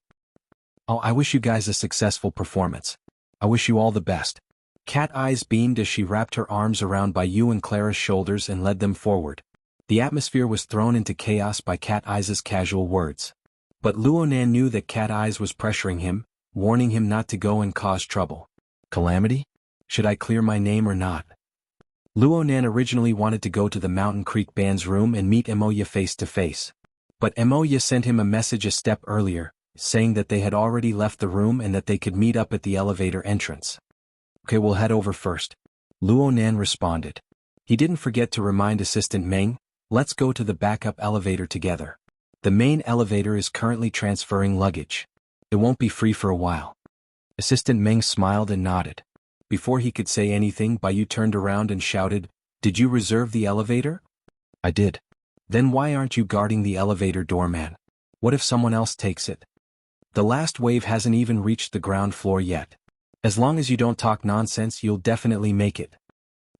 Oh, I wish you guys a successful performance. I wish you all the best. Cat Eyes beamed as she wrapped her arms around Bai Yu and Clara's shoulders and led them forward. The atmosphere was thrown into chaos by Cat Eyes' casual words. But Luonan knew that Cat Eyes was pressuring him, warning him not to go and cause trouble. Calamity? Should I clear my name or not? Luonan originally wanted to go to the Mountain Creek Band's room and meet Emoya face to face. But Emoya sent him a message a step earlier, saying that they had already left the room and that they could meet up at the elevator entrance. Okay, we'll head over first. Luonan responded. He didn't forget to remind Assistant Meng, let's go to the backup elevator together. The main elevator is currently transferring luggage. It won't be free for a while. Assistant Meng smiled and nodded. Before he could say anything, Bai Yu turned around and shouted, Did you reserve the elevator? I did. Then why aren't you guarding the elevator doorman? What if someone else takes it? The last wave hasn't even reached the ground floor yet. As long as you don't talk nonsense, you'll definitely make it.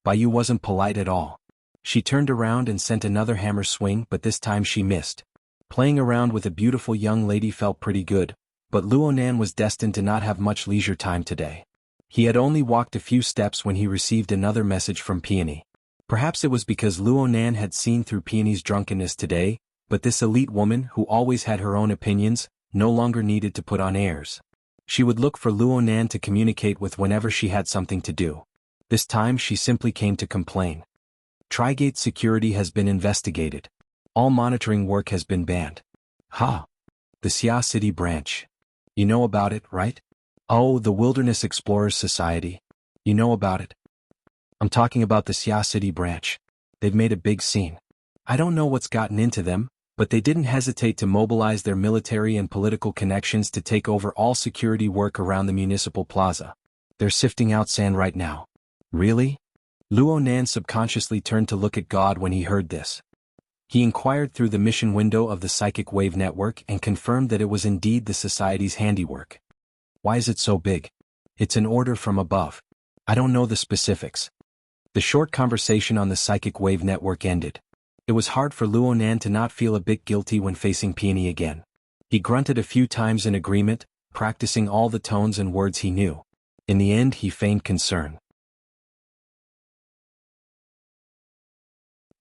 Bai Yu wasn't polite at all. She turned around and sent another hammer swing, but this time she missed. Playing around with a beautiful young lady felt pretty good, but Luonan was destined to not have much leisure time today. He had only walked a few steps when he received another message from Peony. Perhaps it was because Luonan had seen through Peony's drunkenness today, but this elite woman, who always had her own opinions, no longer needed to put on airs. She would look for Luonan to communicate with whenever she had something to do. This time she simply came to complain. Trigate security has been investigated. All monitoring work has been banned. The Xia City branch. You know about it, right? Oh, the Wilderness Explorers Society. You know about it? I'm talking about the Xia City branch. They've made a big scene. I don't know what's gotten into them, but they didn't hesitate to mobilize their military and political connections to take over all security work around the municipal plaza. They're sifting out sand right now. Really? Luonan subconsciously turned to look at God when he heard this. He inquired through the mission window of the psychic wave network and confirmed that it was indeed the society's handiwork. Why is it so big? It's an order from above. I don't know the specifics. The short conversation on the psychic wave network ended. It was hard for Luonan to not feel a bit guilty when facing Peony again. He grunted a few times in agreement, practicing all the tones and words he knew. In the end, he feigned concern.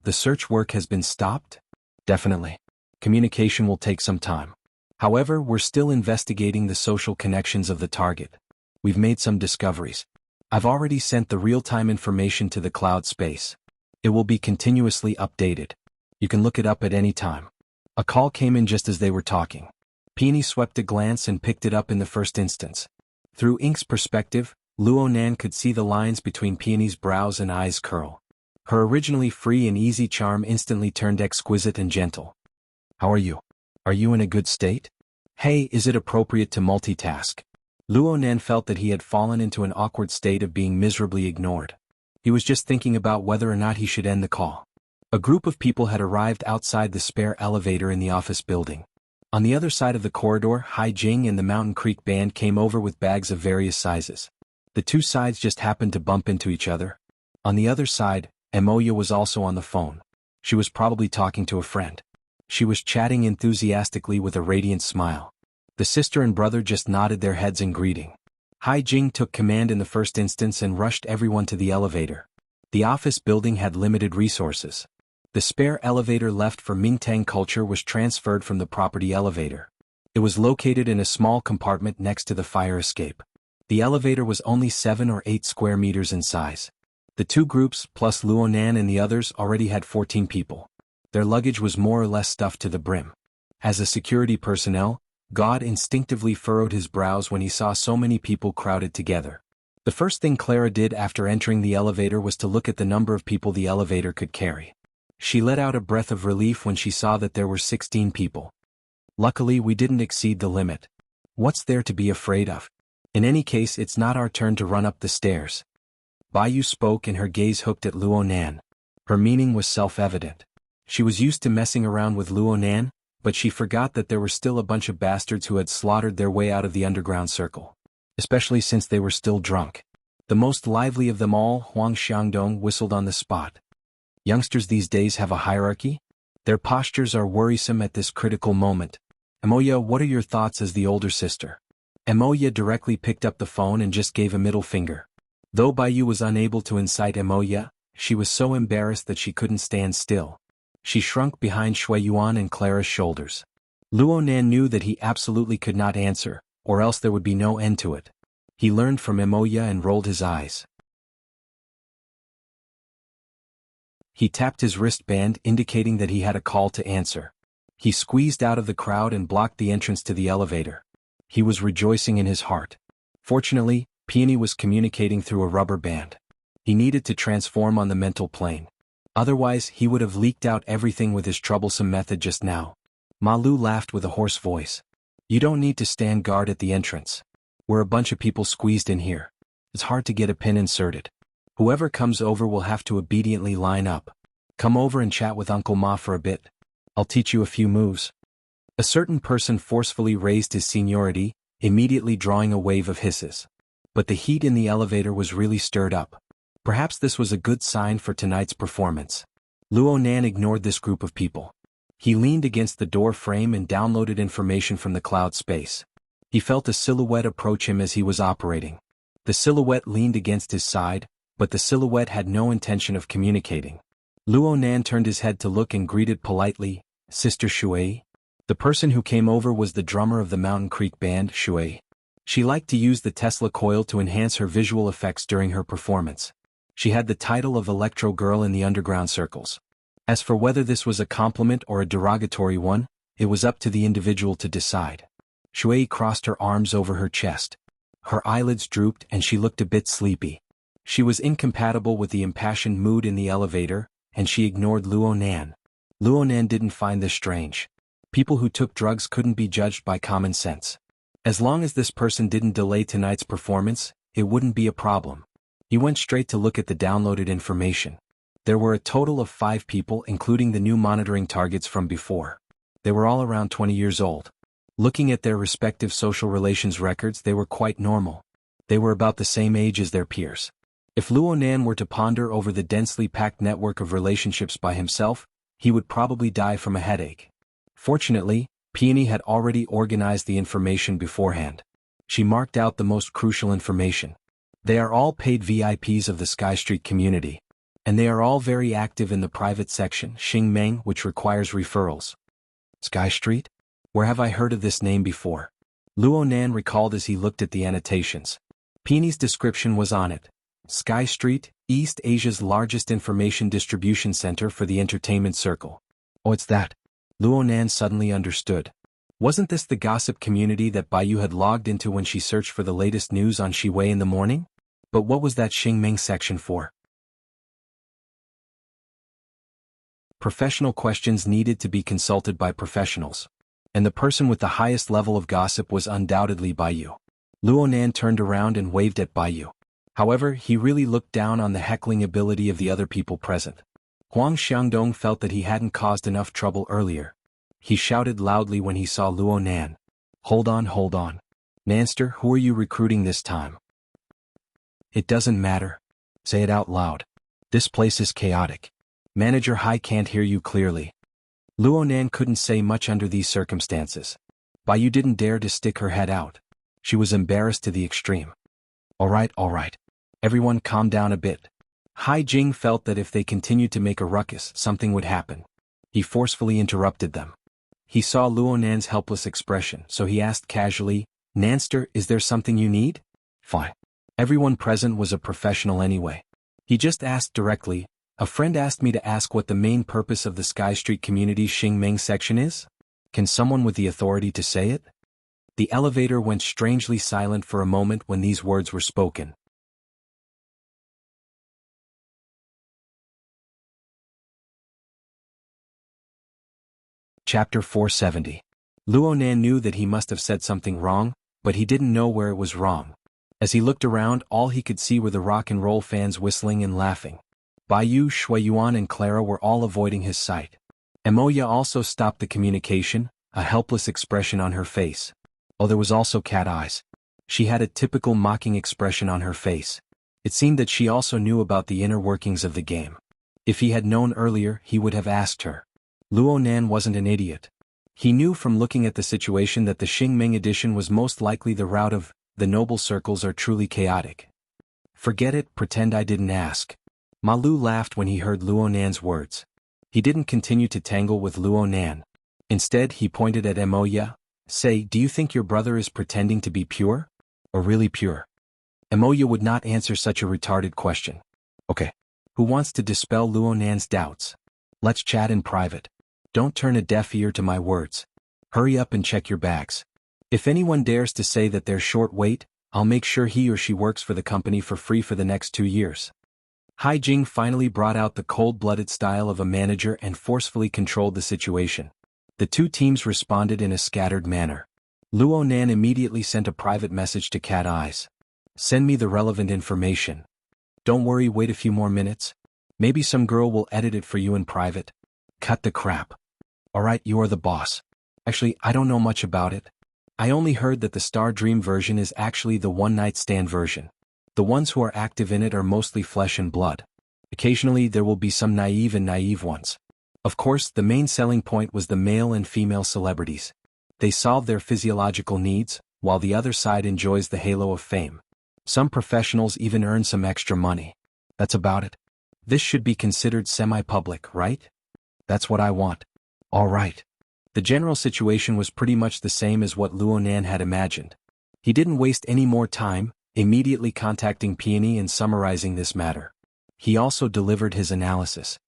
The search work has been stopped? Definitely. Communication will take some time. However, we're still investigating the social connections of the target. We've made some discoveries. I've already sent the real-time information to the cloud space. It will be continuously updated. You can look it up at any time. A call came in just as they were talking. Peony swept a glance and picked it up in the first instance. Through Ink's perspective, Luonan could see the lines between Peony's brows and eyes curl. Her originally free and easy charm instantly turned exquisite and gentle. How are you? Are you in a good state? Hey, is it appropriate to multitask? Luonan felt that he had fallen into an awkward state of being miserably ignored. He was just thinking about whether or not he should end the call. A group of people had arrived outside the spare elevator in the office building. On the other side of the corridor, Hai Jing and the Mountain Creek Band came over with bags of various sizes. The two sides just happened to bump into each other. On the other side, Emoya was also on the phone. She was probably talking to a friend. She was chatting enthusiastically with a radiant smile. The sister and brother just nodded their heads in greeting. Hai Jing took command in the first instance and rushed everyone to the elevator. The office building had limited resources. The spare elevator left for Mingtang culture was transferred from the property elevator. It was located in a small compartment next to the fire escape. The elevator was only 7 or 8 square meters in size. The two groups, plus Luonan and the others, already had 14 people. Their luggage was more or less stuffed to the brim. As a security personnel, God instinctively furrowed his brows when he saw so many people crowded together. The first thing Clara did after entering the elevator was to look at the number of people the elevator could carry. She let out a breath of relief when she saw that there were 16 people. Luckily, we didn't exceed the limit. What's there to be afraid of? In any case, it's not our turn to run up the stairs. Baiyu spoke and her gaze hooked at Luonan. Her meaning was self-evident. She was used to messing around with Luonan, but she forgot that there were still a bunch of bastards who had slaughtered their way out of the underground circle. Especially since they were still drunk. The most lively of them all, Huang Xiangdong, whistled on the spot. Youngsters these days have a hierarchy? Their postures are worrisome at this critical moment. Emoya, what are your thoughts as the older sister? Emoya directly picked up the phone and just gave a middle finger. Though Baiyu was unable to incite Emoya, she was so embarrassed that she couldn't stand still. She shrunk behind Shui Yuan and Clara's shoulders. Luonan knew that he absolutely could not answer, or else there would be no end to it. He learned from Emoya and rolled his eyes. He tapped his wristband, indicating that he had a call to answer. He squeezed out of the crowd and blocked the entrance to the elevator. He was rejoicing in his heart. Fortunately, Peony was communicating through a rubber band. He needed to transform on the mental plane. Otherwise, he would have leaked out everything with his troublesome method just now. Malu laughed with a hoarse voice. You don't need to stand guard at the entrance. We're a bunch of people squeezed in here. It's hard to get a pin inserted. Whoever comes over will have to obediently line up. Come over and chat with Uncle Ma for a bit. I'll teach you a few moves. A certain person forcefully raised his seniority, immediately drawing a wave of hisses. But the heat in the elevator was really stirred up. Perhaps this was a good sign for tonight's performance. Luonan ignored this group of people. He leaned against the door frame and downloaded information from the cloud space. He felt a silhouette approach him as he was operating. The silhouette leaned against his side, but the silhouette had no intention of communicating. Luonan turned his head to look and greeted politely, Sister Shui. The person who came over was the drummer of the Mountain Creek band, Shui. She liked to use the Tesla coil to enhance her visual effects during her performance. She had the title of Electro Girl in the underground circles. As for whether this was a compliment or a derogatory one, it was up to the individual to decide. Shui crossed her arms over her chest. Her eyelids drooped and she looked a bit sleepy. She was incompatible with the impassioned mood in the elevator, and she ignored Luonan. Luonan didn't find this strange. People who took drugs couldn't be judged by common sense. As long as this person didn't delay tonight's performance, it wouldn't be a problem. He went straight to look at the downloaded information. There were a total of 5 people, including the new monitoring targets from before. They were all around 20 years old. Looking at their respective social relations records, they were quite normal. They were about the same age as their peers. If Luonan were to ponder over the densely packed network of relationships by himself, he would probably die from a headache. Fortunately, Peony had already organized the information beforehand. She marked out the most crucial information. They are all paid VIPs of the Sky Street community. And they are all very active in the private section, Xingmeng, which requires referrals. Sky Street? Where have I heard of this name before? Luonan recalled as he looked at the annotations. Peony's description was on it. Sky Street, East Asia's largest information distribution center for the entertainment circle. Oh, it's that. Luonan suddenly understood. Wasn't this the gossip community that Baiyu had logged into when she searched for the latest news on Shiwei in the morning? But what was that Xingmeng section for? Professional questions needed to be consulted by professionals. And the person with the highest level of gossip was undoubtedly Baiyu. Luonan turned around and waved at Baiyu. However, he really looked down on the heckling ability of the other people present. Huang Xiangdong felt that he hadn't caused enough trouble earlier. He shouted loudly when he saw Luonan. Hold on. Nanster, who are you recruiting this time? It doesn't matter. Say it out loud. This place is chaotic. Manager Hai can't hear you clearly. Luonan couldn't say much under these circumstances. Bai Yu didn't dare to stick her head out. She was embarrassed to the extreme. All right. Everyone calm down a bit. Hai Jing felt that if they continued to make a ruckus, something would happen. He forcefully interrupted them. He saw Luonan's helpless expression, so he asked casually, "Nanster, is there something you need?" Fine. Everyone present was a professional anyway. He just asked directly, "A friend asked me to ask what the main purpose of the Sky Street Community Xingming section is? Can someone with the authority to say it?" The elevator went strangely silent for a moment when these words were spoken. Chapter 470. Luonan knew that he must have said something wrong, but he didn't know where it was wrong. As he looked around, all he could see were the rock and roll fans whistling and laughing. Bai Yu, Shui Yuan and Clara were all avoiding his sight. Emoya also stopped the communication, a helpless expression on her face. Oh, there was also Cat Eyes. She had a typical mocking expression on her face. It seemed that she also knew about the inner workings of the game. If he had known earlier, he would have asked her. Luonan wasn't an idiot. He knew from looking at the situation that the Xingming edition was most likely the route of, "The noble circles are truly chaotic." "Forget it, pretend I didn't ask." Ma Lu laughed when he heard Luonan's words. He didn't continue to tangle with Luonan. Instead, he pointed at Emoya. "Say, do you think your brother is pretending to be pure? Or really pure?" Emoya would not answer such a retarded question. "Okay. Who wants to dispel Luonan's doubts? Let's chat in private. Don't turn a deaf ear to my words. Hurry up and check your bags. If anyone dares to say that they're short weight, I'll make sure he or she works for the company for free for the next 2 years." Hai Jing finally brought out the cold-blooded style of a manager and forcefully controlled the situation. The two teams responded in a scattered manner. Luonan immediately sent a private message to Cat Eyes. "Send me the relevant information. Don't worry, wait a few more minutes. Maybe some girl will edit it for you in private." "Cut the crap. Alright, you are the boss. Actually, I don't know much about it. I only heard that the Star Dream version is actually the one-night stand version. The ones who are active in it are mostly flesh and blood. Occasionally there will be some naive ones. Of course, the main selling point was the male and female celebrities. They solve their physiological needs, while the other side enjoys the halo of fame. Some professionals even earn some extra money. That's about it. This should be considered semi-public, right? That's what I want." "All right." The general situation was pretty much the same as what Luonan had imagined. He didn't waste any more time, immediately contacting Peony and summarizing this matter. He also delivered his analysis.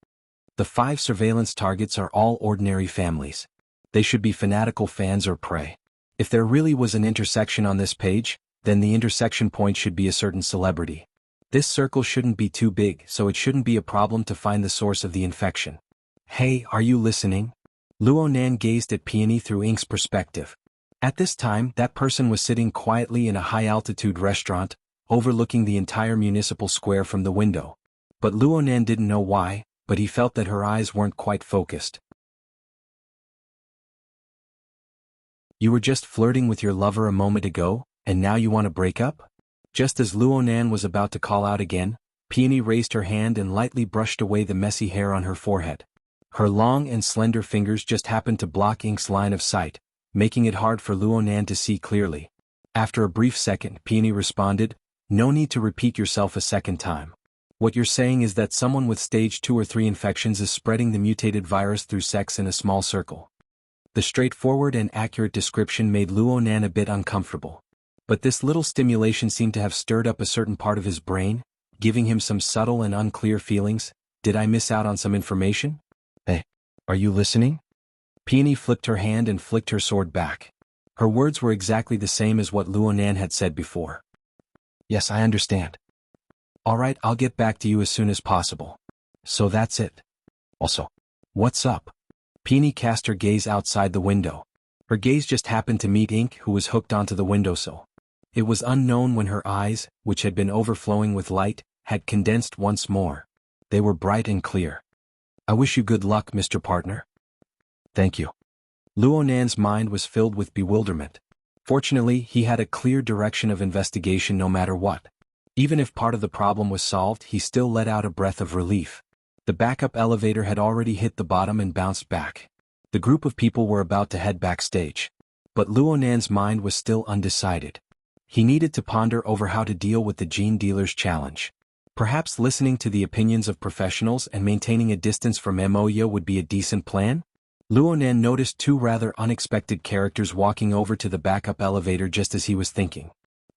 The 5 surveillance targets are all ordinary families. They should be fanatical fans or prey. If there really was an intersection on this page, then the intersection point should be a certain celebrity. This circle shouldn't be too big, so it shouldn't be a problem to find the source of the infection. "Hey, are you listening?" Luonan gazed at Peony through Ink's perspective. At this time, that person was sitting quietly in a high-altitude restaurant, overlooking the entire municipal square from the window. But Luonan didn't know why, but he felt that her eyes weren't quite focused. "You were just flirting with your lover a moment ago, and now you want to break up?" Just as Luonan was about to call out again, Peony raised her hand and lightly brushed away the messy hair on her forehead. Her long and slender fingers just happened to block Ink's line of sight, making it hard for Luonan to see clearly. After a brief second, Peony responded, "No need to repeat yourself a second time. What you're saying is that someone with stage 2 or 3 infections is spreading the mutated virus through sex in a small circle." The straightforward and accurate description made Luonan a bit uncomfortable. But this little stimulation seemed to have stirred up a certain part of his brain, giving him some subtle and unclear feelings. Did I miss out on some information? "Hey, are you listening?" Peony flicked her hand and flicked her sword back. Her words were exactly the same as what Luonan had said before. "Yes, I understand. Alright, I'll get back to you as soon as possible." "So that's it. Also, what's up?" Peony cast her gaze outside the window. Her gaze just happened to meet Ink, who was hooked onto the windowsill. It was unknown when her eyes, which had been overflowing with light, had condensed once more. They were bright and clear. "I wish you good luck, Mr. Partner." "Thank you." Luonan's mind was filled with bewilderment. Fortunately, he had a clear direction of investigation no matter what. Even if part of the problem was solved, he still let out a breath of relief. The backup elevator had already hit the bottom and bounced back. The group of people were about to head backstage. But Luonan's mind was still undecided. He needed to ponder over how to deal with the gene dealer's challenge. Perhaps listening to the opinions of professionals and maintaining a distance from Moya would be a decent plan? Luonan noticed two rather unexpected characters walking over to the backup elevator just as he was thinking.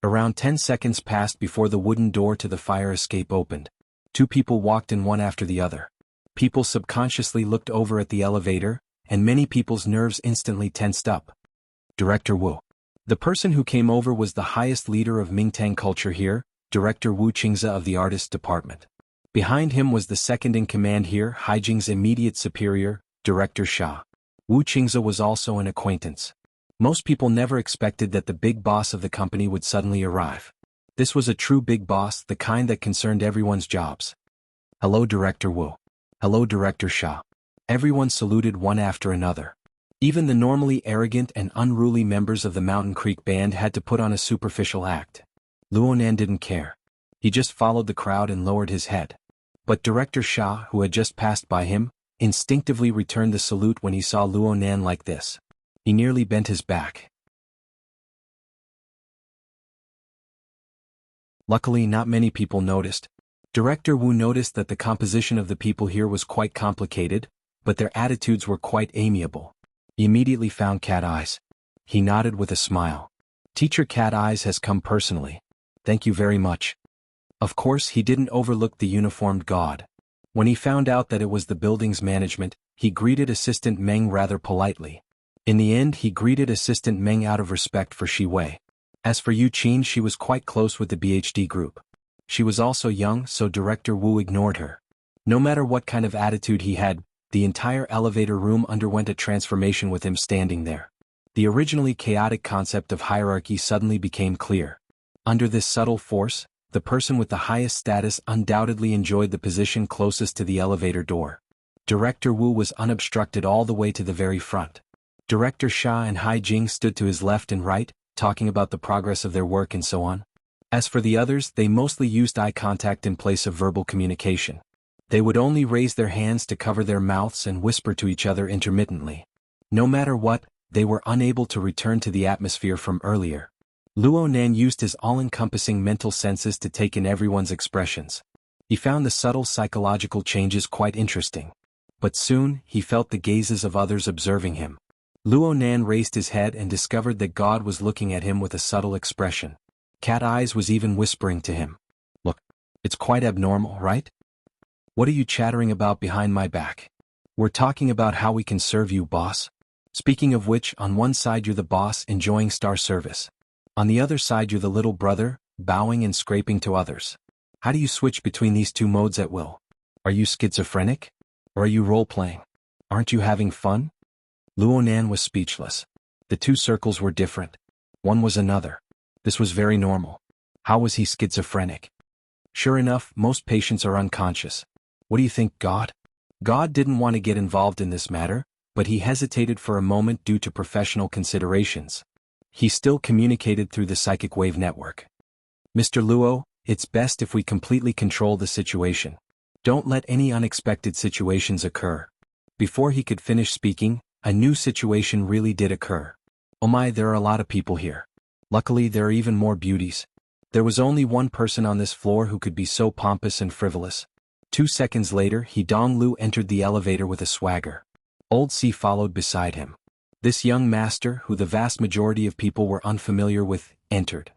Around 10 seconds passed before the wooden door to the fire escape opened. Two people walked in one after the other. People subconsciously looked over at the elevator, and many people's nerves instantly tensed up. Director Wu. The person who came over was the highest leader of Mingtang culture here, Director Wu Qingze of the Artist Department. Behind him was the second-in-command here, Haijing's immediate superior, Director Xia. Wu Qingze was also an acquaintance. Most people never expected that the big boss of the company would suddenly arrive. This was a true big boss, the kind that concerned everyone's jobs. Hello Director Wu. Hello Director Xia. Everyone saluted one after another. Even the normally arrogant and unruly members of the Mountain Creek Band had to put on a superficial act. Luonan didn't care. He just followed the crowd and lowered his head. But Director Xia, who had just passed by him, instinctively returned the salute when he saw Luonan like this. He nearly bent his back. Luckily, not many people noticed. Director Wu noticed that the composition of the people here was quite complicated, but their attitudes were quite amiable. He immediately found Cat Eyes. He nodded with a smile. Teacher Cat Eyes has come personally. Thank you very much. Of course, he didn't overlook the uniformed god. When he found out that it was the building's management, he greeted Assistant Meng rather politely. In the end, he greeted Assistant Meng out of respect for Shi Wei. As for Yu Qin, she was quite close with the BHD group. She was also young, so Director Wu ignored her. No matter what kind of attitude he had, the entire elevator room underwent a transformation with him standing there. The originally chaotic concept of hierarchy suddenly became clear. Under this subtle force, the person with the highest status undoubtedly enjoyed the position closest to the elevator door. Director Wu was unobstructed all the way to the very front. Director Xia and Haijing stood to his left and right, talking about the progress of their work and so on. As for the others, they mostly used eye contact in place of verbal communication. They would only raise their hands to cover their mouths and whisper to each other intermittently. No matter what, they were unable to return to the atmosphere from earlier. Luonan used his all-encompassing mental senses to take in everyone's expressions. He found the subtle psychological changes quite interesting. But soon, he felt the gazes of others observing him. Luonan raised his head and discovered that God was looking at him with a subtle expression. Cat Eyes was even whispering to him. Look, it's quite abnormal, right? What are you chattering about behind my back? We're talking about how we can serve you, boss. Speaking of which, on one side you're the boss enjoying star service. On the other side you're the little brother, bowing and scraping to others. How do you switch between these two modes at will? Are you schizophrenic? Or are you role-playing? Aren't you having fun? Luonan was speechless. The two circles were different. One was another. This was very normal. How was he schizophrenic? Sure enough, most patients are unconscious. What do you think, God? God didn't want to get involved in this matter, but he hesitated for a moment due to professional considerations. He still communicated through the psychic wave network. Mr. Luo, it's best if we completely control the situation. Don't let any unexpected situations occur. Before he could finish speaking, a new situation really did occur. Oh my, there are a lot of people here. Luckily, there are even more beauties. There was only one person on this floor who could be so pompous and frivolous. 2 seconds later, Donglu entered the elevator with a swagger. Old Si followed beside him. This young master, who the vast majority of people were unfamiliar with, entered.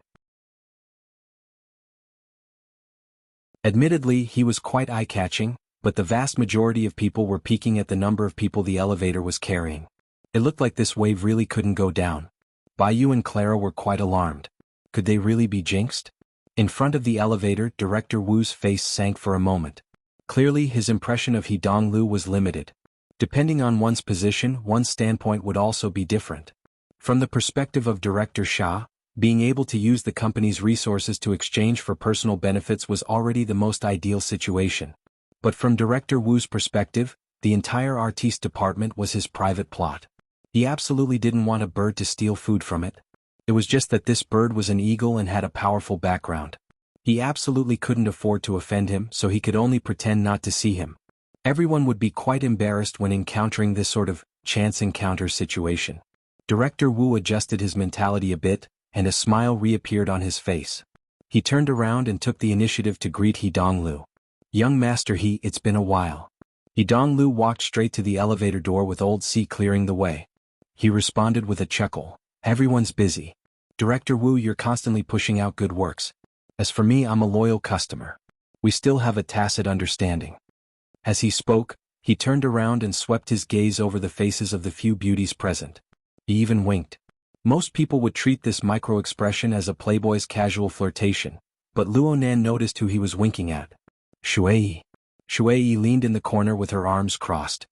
Admittedly, he was quite eye-catching, but the vast majority of people were peeking at the number of people the elevator was carrying. It looked like this wave really couldn't go down. Baiyu and Clara were quite alarmed. Could they really be jinxed? In front of the elevator, Director Wu's face sank for a moment. Clearly, his impression of Donglu was limited. Depending on one's position, one's standpoint would also be different. From the perspective of Director Xia, being able to use the company's resources to exchange for personal benefits was already the most ideal situation. But from Director Wu's perspective, the entire artiste department was his private plot. He absolutely didn't want a bird to steal food from it. It was just that this bird was an eagle and had a powerful background. He absolutely couldn't afford to offend him, so he could only pretend not to see him. Everyone would be quite embarrassed when encountering this sort of chance encounter situation. Director Wu adjusted his mentality a bit, and a smile reappeared on his face. He turned around and took the initiative to greet He Donglu. "Young Master He, it's been a while." He Donglu walked straight to the elevator door with Old C clearing the way. He responded with a chuckle. "Everyone's busy. Director Wu, you're constantly pushing out good works. As for me, I'm a loyal customer. We still have a tacit understanding." As he spoke, he turned around and swept his gaze over the faces of the few beauties present. He even winked. Most people would treat this micro-expression as a playboy's casual flirtation, but Luo Nan noticed who he was winking at. Shuei. Shuei leaned in the corner with her arms crossed.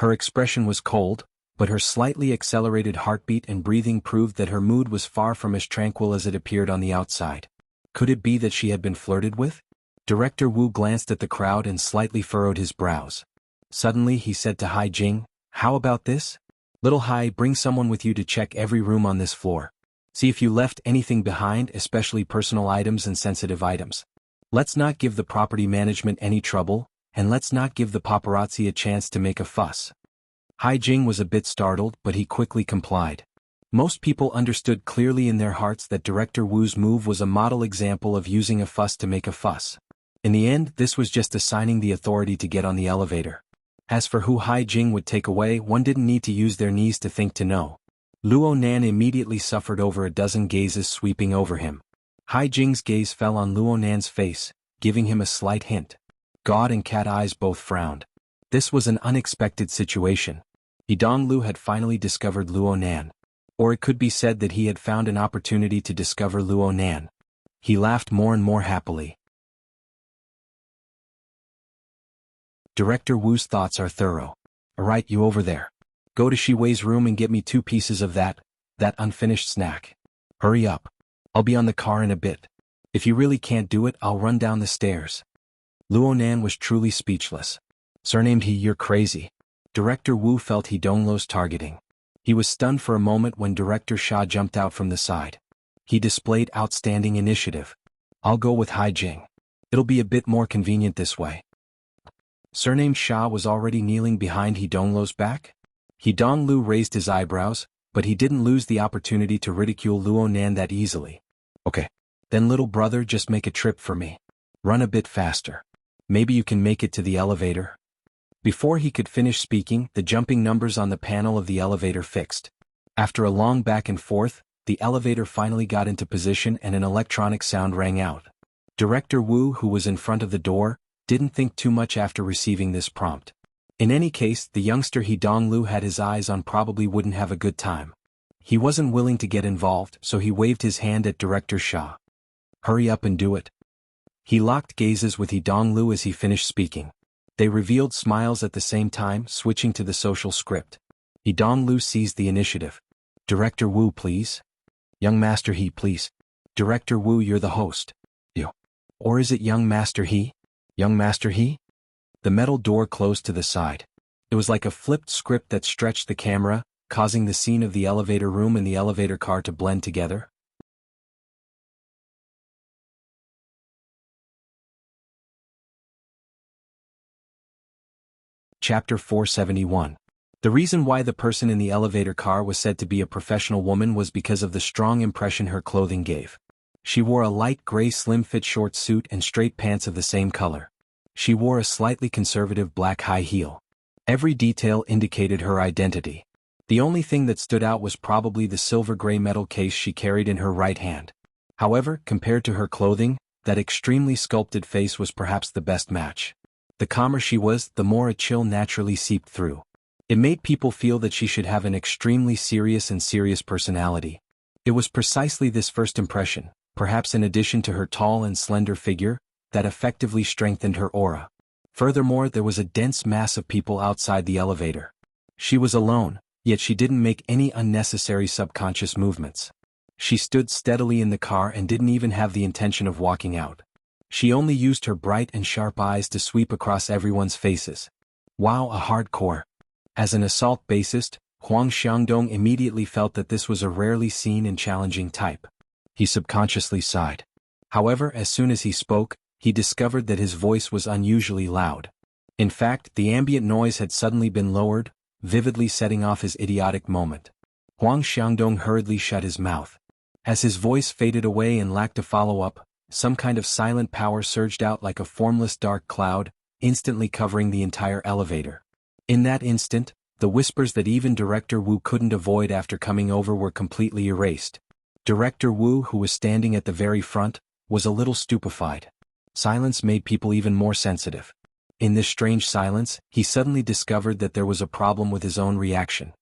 Her expression was cold, but her slightly accelerated heartbeat and breathing proved that her mood was far from as tranquil as it appeared on the outside. Could it be that she had been flirted with? Director Wu glanced at the crowd and slightly furrowed his brows. Suddenly he said to Hai Jing, "How about this? Little Hai, bring someone with you to check every room on this floor. See if you left anything behind, especially personal items and sensitive items. Let's not give the property management any trouble, and let's not give the paparazzi a chance to make a fuss." Hai Jing was a bit startled, but he quickly complied. Most people understood clearly in their hearts that Director Wu's move was a model example of using a fuss to make a fuss. In the end, this was just assigning the authority to get on the elevator. As for who Hai Jing would take away, one didn't need to use their knees to think to know. Luo Nan immediately suffered over a dozen gazes sweeping over him. Hai Jing's gaze fell on Luo Nan's face, giving him a slight hint. God and Cat Eyes both frowned. This was an unexpected situation. He Donglu had finally discovered Luo Nan. Or it could be said that he had found an opportunity to discover Luo Nan. He laughed more and more happily. Director Wu's thoughts are thorough. Alright, you over there. Go to Shiwei's room and get me 2 pieces of that unfinished snack. Hurry up. I'll be on the car in a bit. If you really can't do it, I'll run down the stairs. Luo Nan was truly speechless. Surnamed He, you're crazy. Director Wu felt He Donglu's targeting. He was stunned for a moment when Director Sha jumped out from the side. He displayed outstanding initiative. I'll go with Hai Jing. It'll be a bit more convenient this way. Surnamed Sha was already kneeling behind He Donglu's back. He Donglu raised his eyebrows, but he didn't lose the opportunity to ridicule Luo Nan that easily. Okay. Then little brother, just make a trip for me. Run a bit faster. Maybe you can make it to the elevator. Before he could finish speaking, the jumping numbers on the panel of the elevator fixed. After a long back and forth, the elevator finally got into position and an electronic sound rang out. Director Wu, who was in front of the door, didn't think too much after receiving this prompt. In any case, the youngster He Donglu had his eyes on probably wouldn't have a good time. He wasn't willing to get involved, so he waved his hand at Director Sha. Hurry up and do it. He locked gazes with He Donglu as he finished speaking. They revealed smiles at the same time, switching to the social script. He Donglu seized the initiative. Director Wu, please. Young Master He, please. Director Wu, you're the host. You. Or is it Young Master He? Young Master He? The metal door closed to the side. It was like a flipped script that stretched the camera, causing the scene of the elevator room and the elevator car to blend together. Chapter 471. The reason why the person in the elevator car was said to be a professional woman was because of the strong impression her clothing gave. She wore a light gray slim-fit short suit and straight pants of the same color. She wore a slightly conservative black high heel. Every detail indicated her identity. The only thing that stood out was probably the silver-gray metal case she carried in her right hand. However, compared to her clothing, that extremely sculpted face was perhaps the best match. The calmer she was, the more a chill naturally seeped through. It made people feel that she should have an extremely serious personality. It was precisely this first impression, perhaps in addition to her tall and slender figure, that effectively strengthened her aura. Furthermore, there was a dense mass of people outside the elevator. She was alone, yet she didn't make any unnecessary subconscious movements. She stood steadily in the car and didn't even have the intention of walking out. She only used her bright and sharp eyes to sweep across everyone's faces. Wow, a hardcore. As an assault bassist, Huang Xiangdong immediately felt that this was a rarely seen and challenging type. He subconsciously sighed. However, as soon as he spoke, he discovered that his voice was unusually loud. In fact, the ambient noise had suddenly been lowered, vividly setting off his idiotic moment. Huang Xiangdong hurriedly shut his mouth. As his voice faded away and lacked a follow-up, some kind of silent power surged out like a formless dark cloud, instantly covering the entire elevator. In that instant, the whispers that even Director Wu couldn't avoid after coming over were completely erased. Director Wu, who was standing at the very front, was a little stupefied. Silence made people even more sensitive. In this strange silence, he suddenly discovered that there was a problem with his own reaction.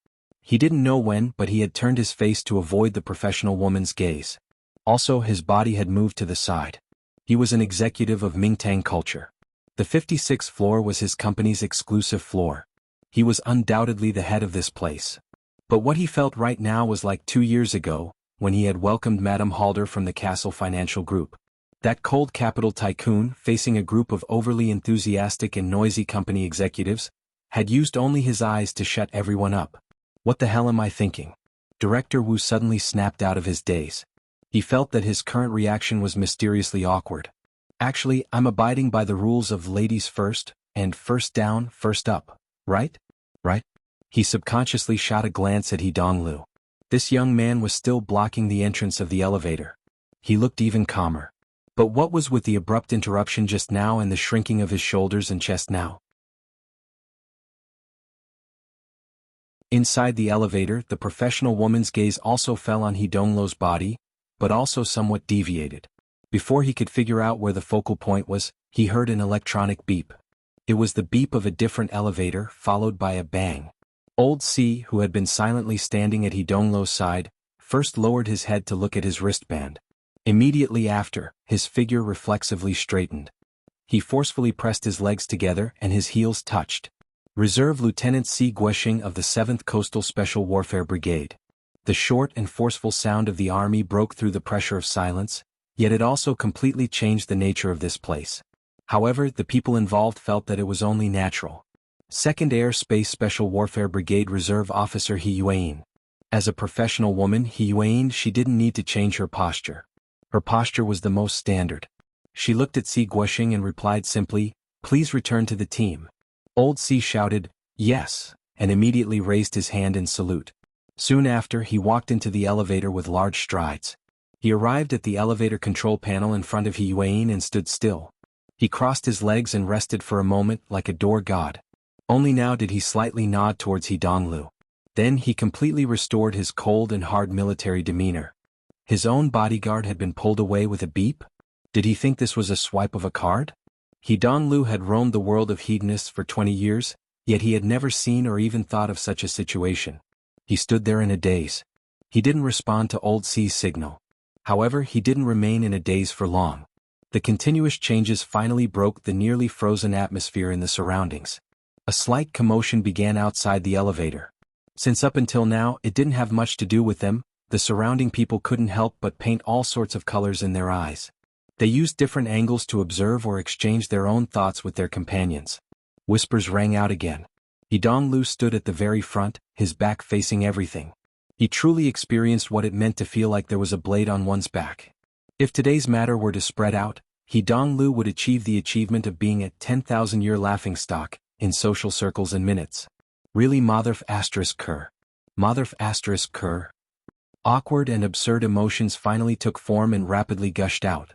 He didn't know when, but he had turned his face to avoid the professional woman's gaze. Also, his body had moved to the side. He was an executive of Mingtang culture. The 56th floor was his company's exclusive floor. He was undoubtedly the head of this place. But what he felt right now was like 2 years ago, when he had welcomed Madame Halder from the Castle Financial Group. That cold capital tycoon, facing a group of overly enthusiastic and noisy company executives, had used only his eyes to shut everyone up. What the hell am I thinking? Director Wu suddenly snapped out of his daze. He felt that his current reaction was mysteriously awkward. Actually, I'm abiding by the rules of ladies first, and first down, first up, right? Right? He subconsciously shot a glance at He Donglu. This young man was still blocking the entrance of the elevator. He looked even calmer. But what was with the abrupt interruption just now and the shrinking of his shoulders and chest now? Inside the elevator, the professional woman's gaze also fell on He Donglu's body, but also somewhat deviated. Before he could figure out where the focal point was, he heard an electronic beep. It was the beep of a different elevator, followed by a bang. Old C, who had been silently standing at He Donglu's side, first lowered his head to look at his wristband. Immediately after, his figure reflexively straightened. He forcefully pressed his legs together and his heels touched. Reserve Lieutenant C. Guoxing of the 7th Coastal Special Warfare Brigade. The short and forceful sound of the army broke through the pressure of silence, yet it also completely changed the nature of this place. However, the people involved felt that it was only natural. 2nd Air Space Special Warfare Brigade Reserve Officer He Yuan. As a professional woman, He Yuan, she didn't need to change her posture. Her posture was the most standard. She looked at C. Guoxing and replied simply, "Please return to the team." Old C shouted, "Yes," and immediately raised his hand in salute. Soon after, he walked into the elevator with large strides. He arrived at the elevator control panel in front of He Yuan and stood still. He crossed his legs and rested for a moment like a door god. Only now did he slightly nod towards He Donglu. Then he completely restored his cold and hard military demeanor. His own bodyguard had been pulled away with a beep? Did he think this was a swipe of a card? He Donglu had roamed the world of hedonists for 20 years, yet he had never seen or even thought of such a situation. He stood there in a daze. He didn't respond to Old C's signal. However, he didn't remain in a daze for long. The continuous changes finally broke the nearly frozen atmosphere in the surroundings. A slight commotion began outside the elevator. Since up until now it didn't have much to do with them, the surrounding people couldn't help but paint all sorts of colors in their eyes. They used different angles to observe or exchange their own thoughts with their companions. Whispers rang out again. He Donglu stood at the very front, his back facing everything. He truly experienced what it meant to feel like there was a blade on one's back. If today's matter were to spread out, He Donglu would achieve the achievement of being a 10,000-year laughingstock in social circles in minutes. Really Motherf***cur. Motherf***cur. Awkward and absurd emotions finally took form and rapidly gushed out.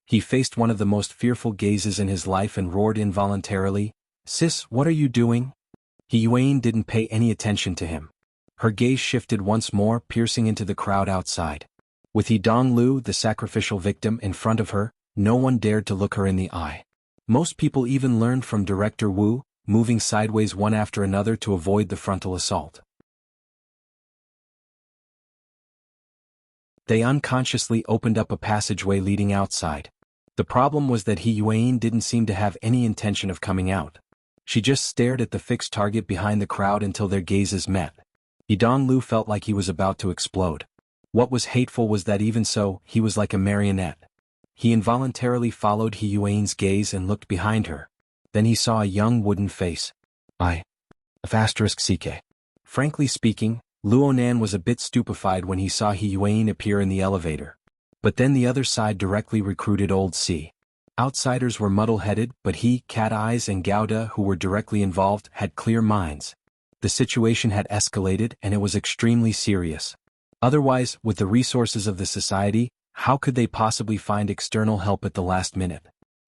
He faced one of the most fearful gazes in his life and roared involuntarily, "Sis, what are you doing?" He Yuan didn't pay any attention to him. Her gaze shifted once more, piercing into the crowd outside. With He Donglu, the sacrificial victim, in front of her, no one dared to look her in the eye. Most people even learned from Director Wu, moving sideways one after another to avoid the frontal assault. They unconsciously opened up a passageway leading outside. The problem was that He Yuan didn't seem to have any intention of coming out. She just stared at the fixed target behind the crowd until their gazes met. He Donglu felt like he was about to explode. What was hateful was that even so, he was like a marionette. He involuntarily followed He Yuan's gaze and looked behind her. Then he saw a young wooden face. **CK. Frankly speaking, Luonan was a bit stupefied when he saw He Yuan appear in the elevator. But then the other side directly recruited Old C. Outsiders were muddle-headed, but he, Cat Eyes and Gouda, who were directly involved, had clear minds. The situation had escalated and it was extremely serious. Otherwise, with the resources of the society, how could they possibly find external help at the last minute?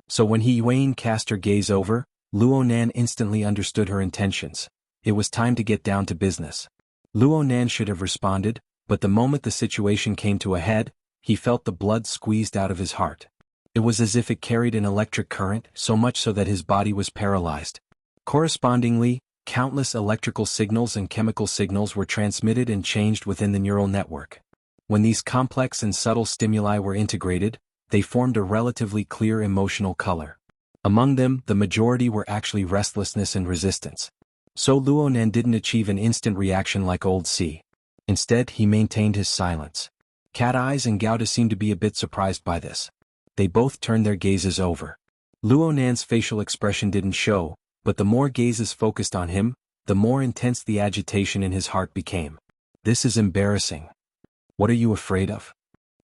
So when He Yuan cast her gaze over, Luo Nan instantly understood her intentions. It was time to get down to business. Luo Nan should have responded, but the moment the situation came to a head, he felt the blood squeezed out of his heart. It was as if it carried an electric current, so much so that his body was paralyzed. Correspondingly, countless electrical signals and chemical signals were transmitted and changed within the neural network. When these complex and subtle stimuli were integrated, they formed a relatively clear emotional color. Among them, the majority were actually restlessness and resistance. So Luo Nan didn't achieve an instant reaction like Old C. Instead, he maintained his silence. Cat Eyes and Gouda seemed to be a bit surprised by this. They both turned their gazes over. Luo Nan's facial expression didn't show, but the more gazes focused on him, the more intense the agitation in his heart became. This is embarrassing. What are you afraid of?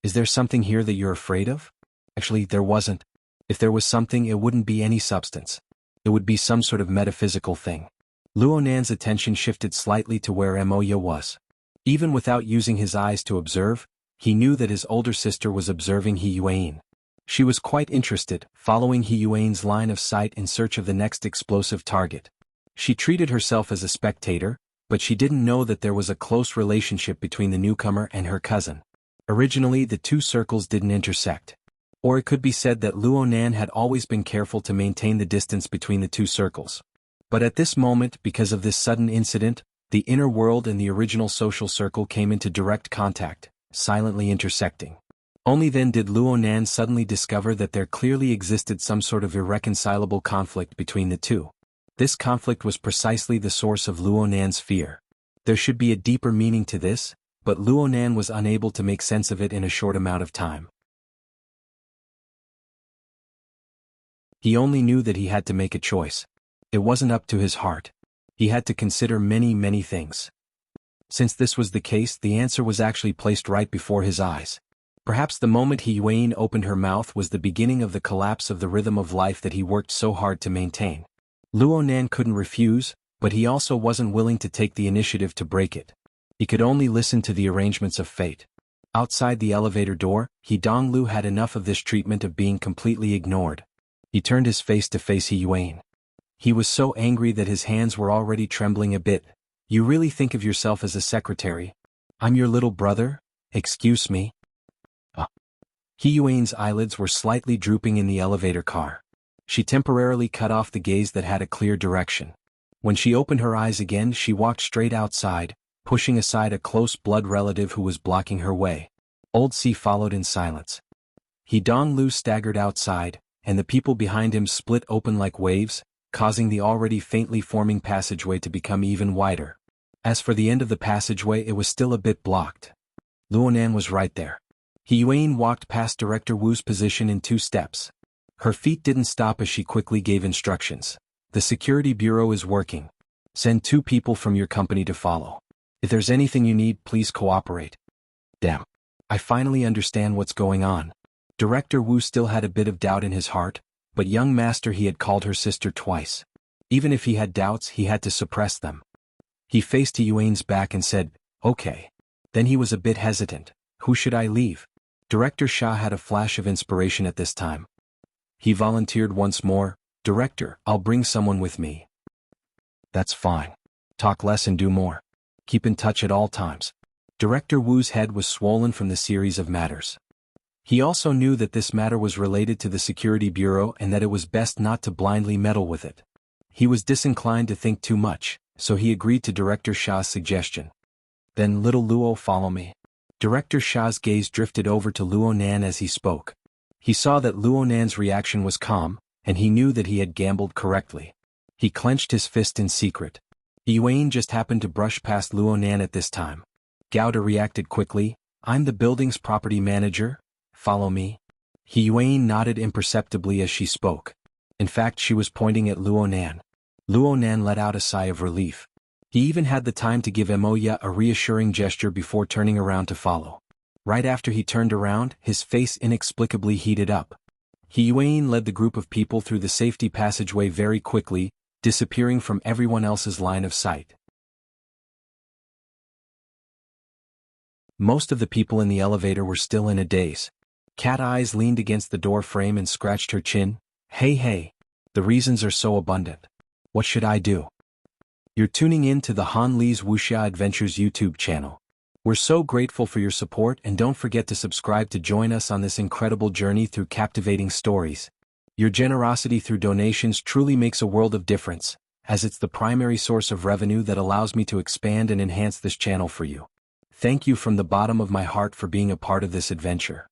Is there something here that you're afraid of? Actually, there wasn't. If there was something, it wouldn't be any substance. It would be some sort of metaphysical thing. Luo Nan's attention shifted slightly to where Moya was. Even without using his eyes to observe, he knew that his older sister was observing He Yuan. She was quite interested, following He Yuan's line of sight in search of the next explosive target. She treated herself as a spectator, but she didn't know that there was a close relationship between the newcomer and her cousin. Originally, the two circles didn't intersect. Or it could be said that Luo Nan had always been careful to maintain the distance between the two circles. But at this moment, because of this sudden incident, the inner world and the original social circle came into direct contact, silently intersecting. Only then did Luo Nan suddenly discover that there clearly existed some sort of irreconcilable conflict between the two. This conflict was precisely the source of Luo Nan's fear. There should be a deeper meaning to this, but Luo Nan was unable to make sense of it in a short amount of time. He only knew that he had to make a choice. It wasn't up to his heart. He had to consider many things. Since this was the case, the answer was actually placed right before his eyes. Perhaps the moment He Yuan opened her mouth was the beginning of the collapse of the rhythm of life that he worked so hard to maintain. Luo Nan couldn't refuse, but he also wasn't willing to take the initiative to break it. He could only listen to the arrangements of fate. Outside the elevator door, He Donglu had enough of this treatment of being completely ignored. He turned his face to face He Yuan. He was so angry that his hands were already trembling a bit. You really think of yourself as a secretary? I'm your little brother? Excuse me? He Yuan's eyelids were slightly drooping in the elevator car. She temporarily cut off the gaze that had a clear direction. When she opened her eyes again, she walked straight outside, pushing aside a close blood relative who was blocking her way. Old C followed in silence. He Donglu staggered outside, and the people behind him split open like waves, causing the already faintly forming passageway to become even wider. As for the end of the passageway, it was still a bit blocked. Luo Nan was right there. He Yuan walked past Director Wu's position in 2 steps. Her feet didn't stop as she quickly gave instructions. The security bureau is working. Send 2 people from your company to follow. If there's anything you need, please cooperate. Damn. I finally understand what's going on. Director Wu still had a bit of doubt in his heart, but young master, he had called her sister twice. Even if he had doubts, he had to suppress them. He faced He Yuan's back and said, okay. Then he was a bit hesitant. Who should I leave? Director Xia had a flash of inspiration at this time. He volunteered once more, Director, I'll bring someone with me. That's fine. Talk less and do more. Keep in touch at all times. Director Wu's head was swollen from the series of matters. He also knew that this matter was related to the Security Bureau and that it was best not to blindly meddle with it. He was disinclined to think too much, so he agreed to Director Xia's suggestion. Then little Luo, follow me. Director Xia's gaze drifted over to Luo Nan as he spoke. He saw that Luo Nan's reaction was calm, and he knew that he had gambled correctly. He clenched his fist in secret. He Yuan just happened to brush past Luo Nan at this time. Gouda reacted quickly. I'm the building's property manager. Follow me. He Yuan nodded imperceptibly as she spoke. In fact, she was pointing at Luo Nan. Luo Nan let out a sigh of relief. He even had the time to give Moya a reassuring gesture before turning around to follow. Right after he turned around, his face inexplicably heated up. Yuan led the group of people through the safety passageway very quickly, disappearing from everyone else's line of sight. Most of the people in the elevator were still in a daze. Cat Eyes leaned against the door frame and scratched her chin. Hey, the reasons are so abundant. What should I do? You're tuning in to the Han Li's Wuxia Adventures YouTube channel. We're so grateful for your support, and don't forget to subscribe to join us on this incredible journey through captivating stories. Your generosity through donations truly makes a world of difference, as it's the primary source of revenue that allows me to expand and enhance this channel for you. Thank you from the bottom of my heart for being a part of this adventure.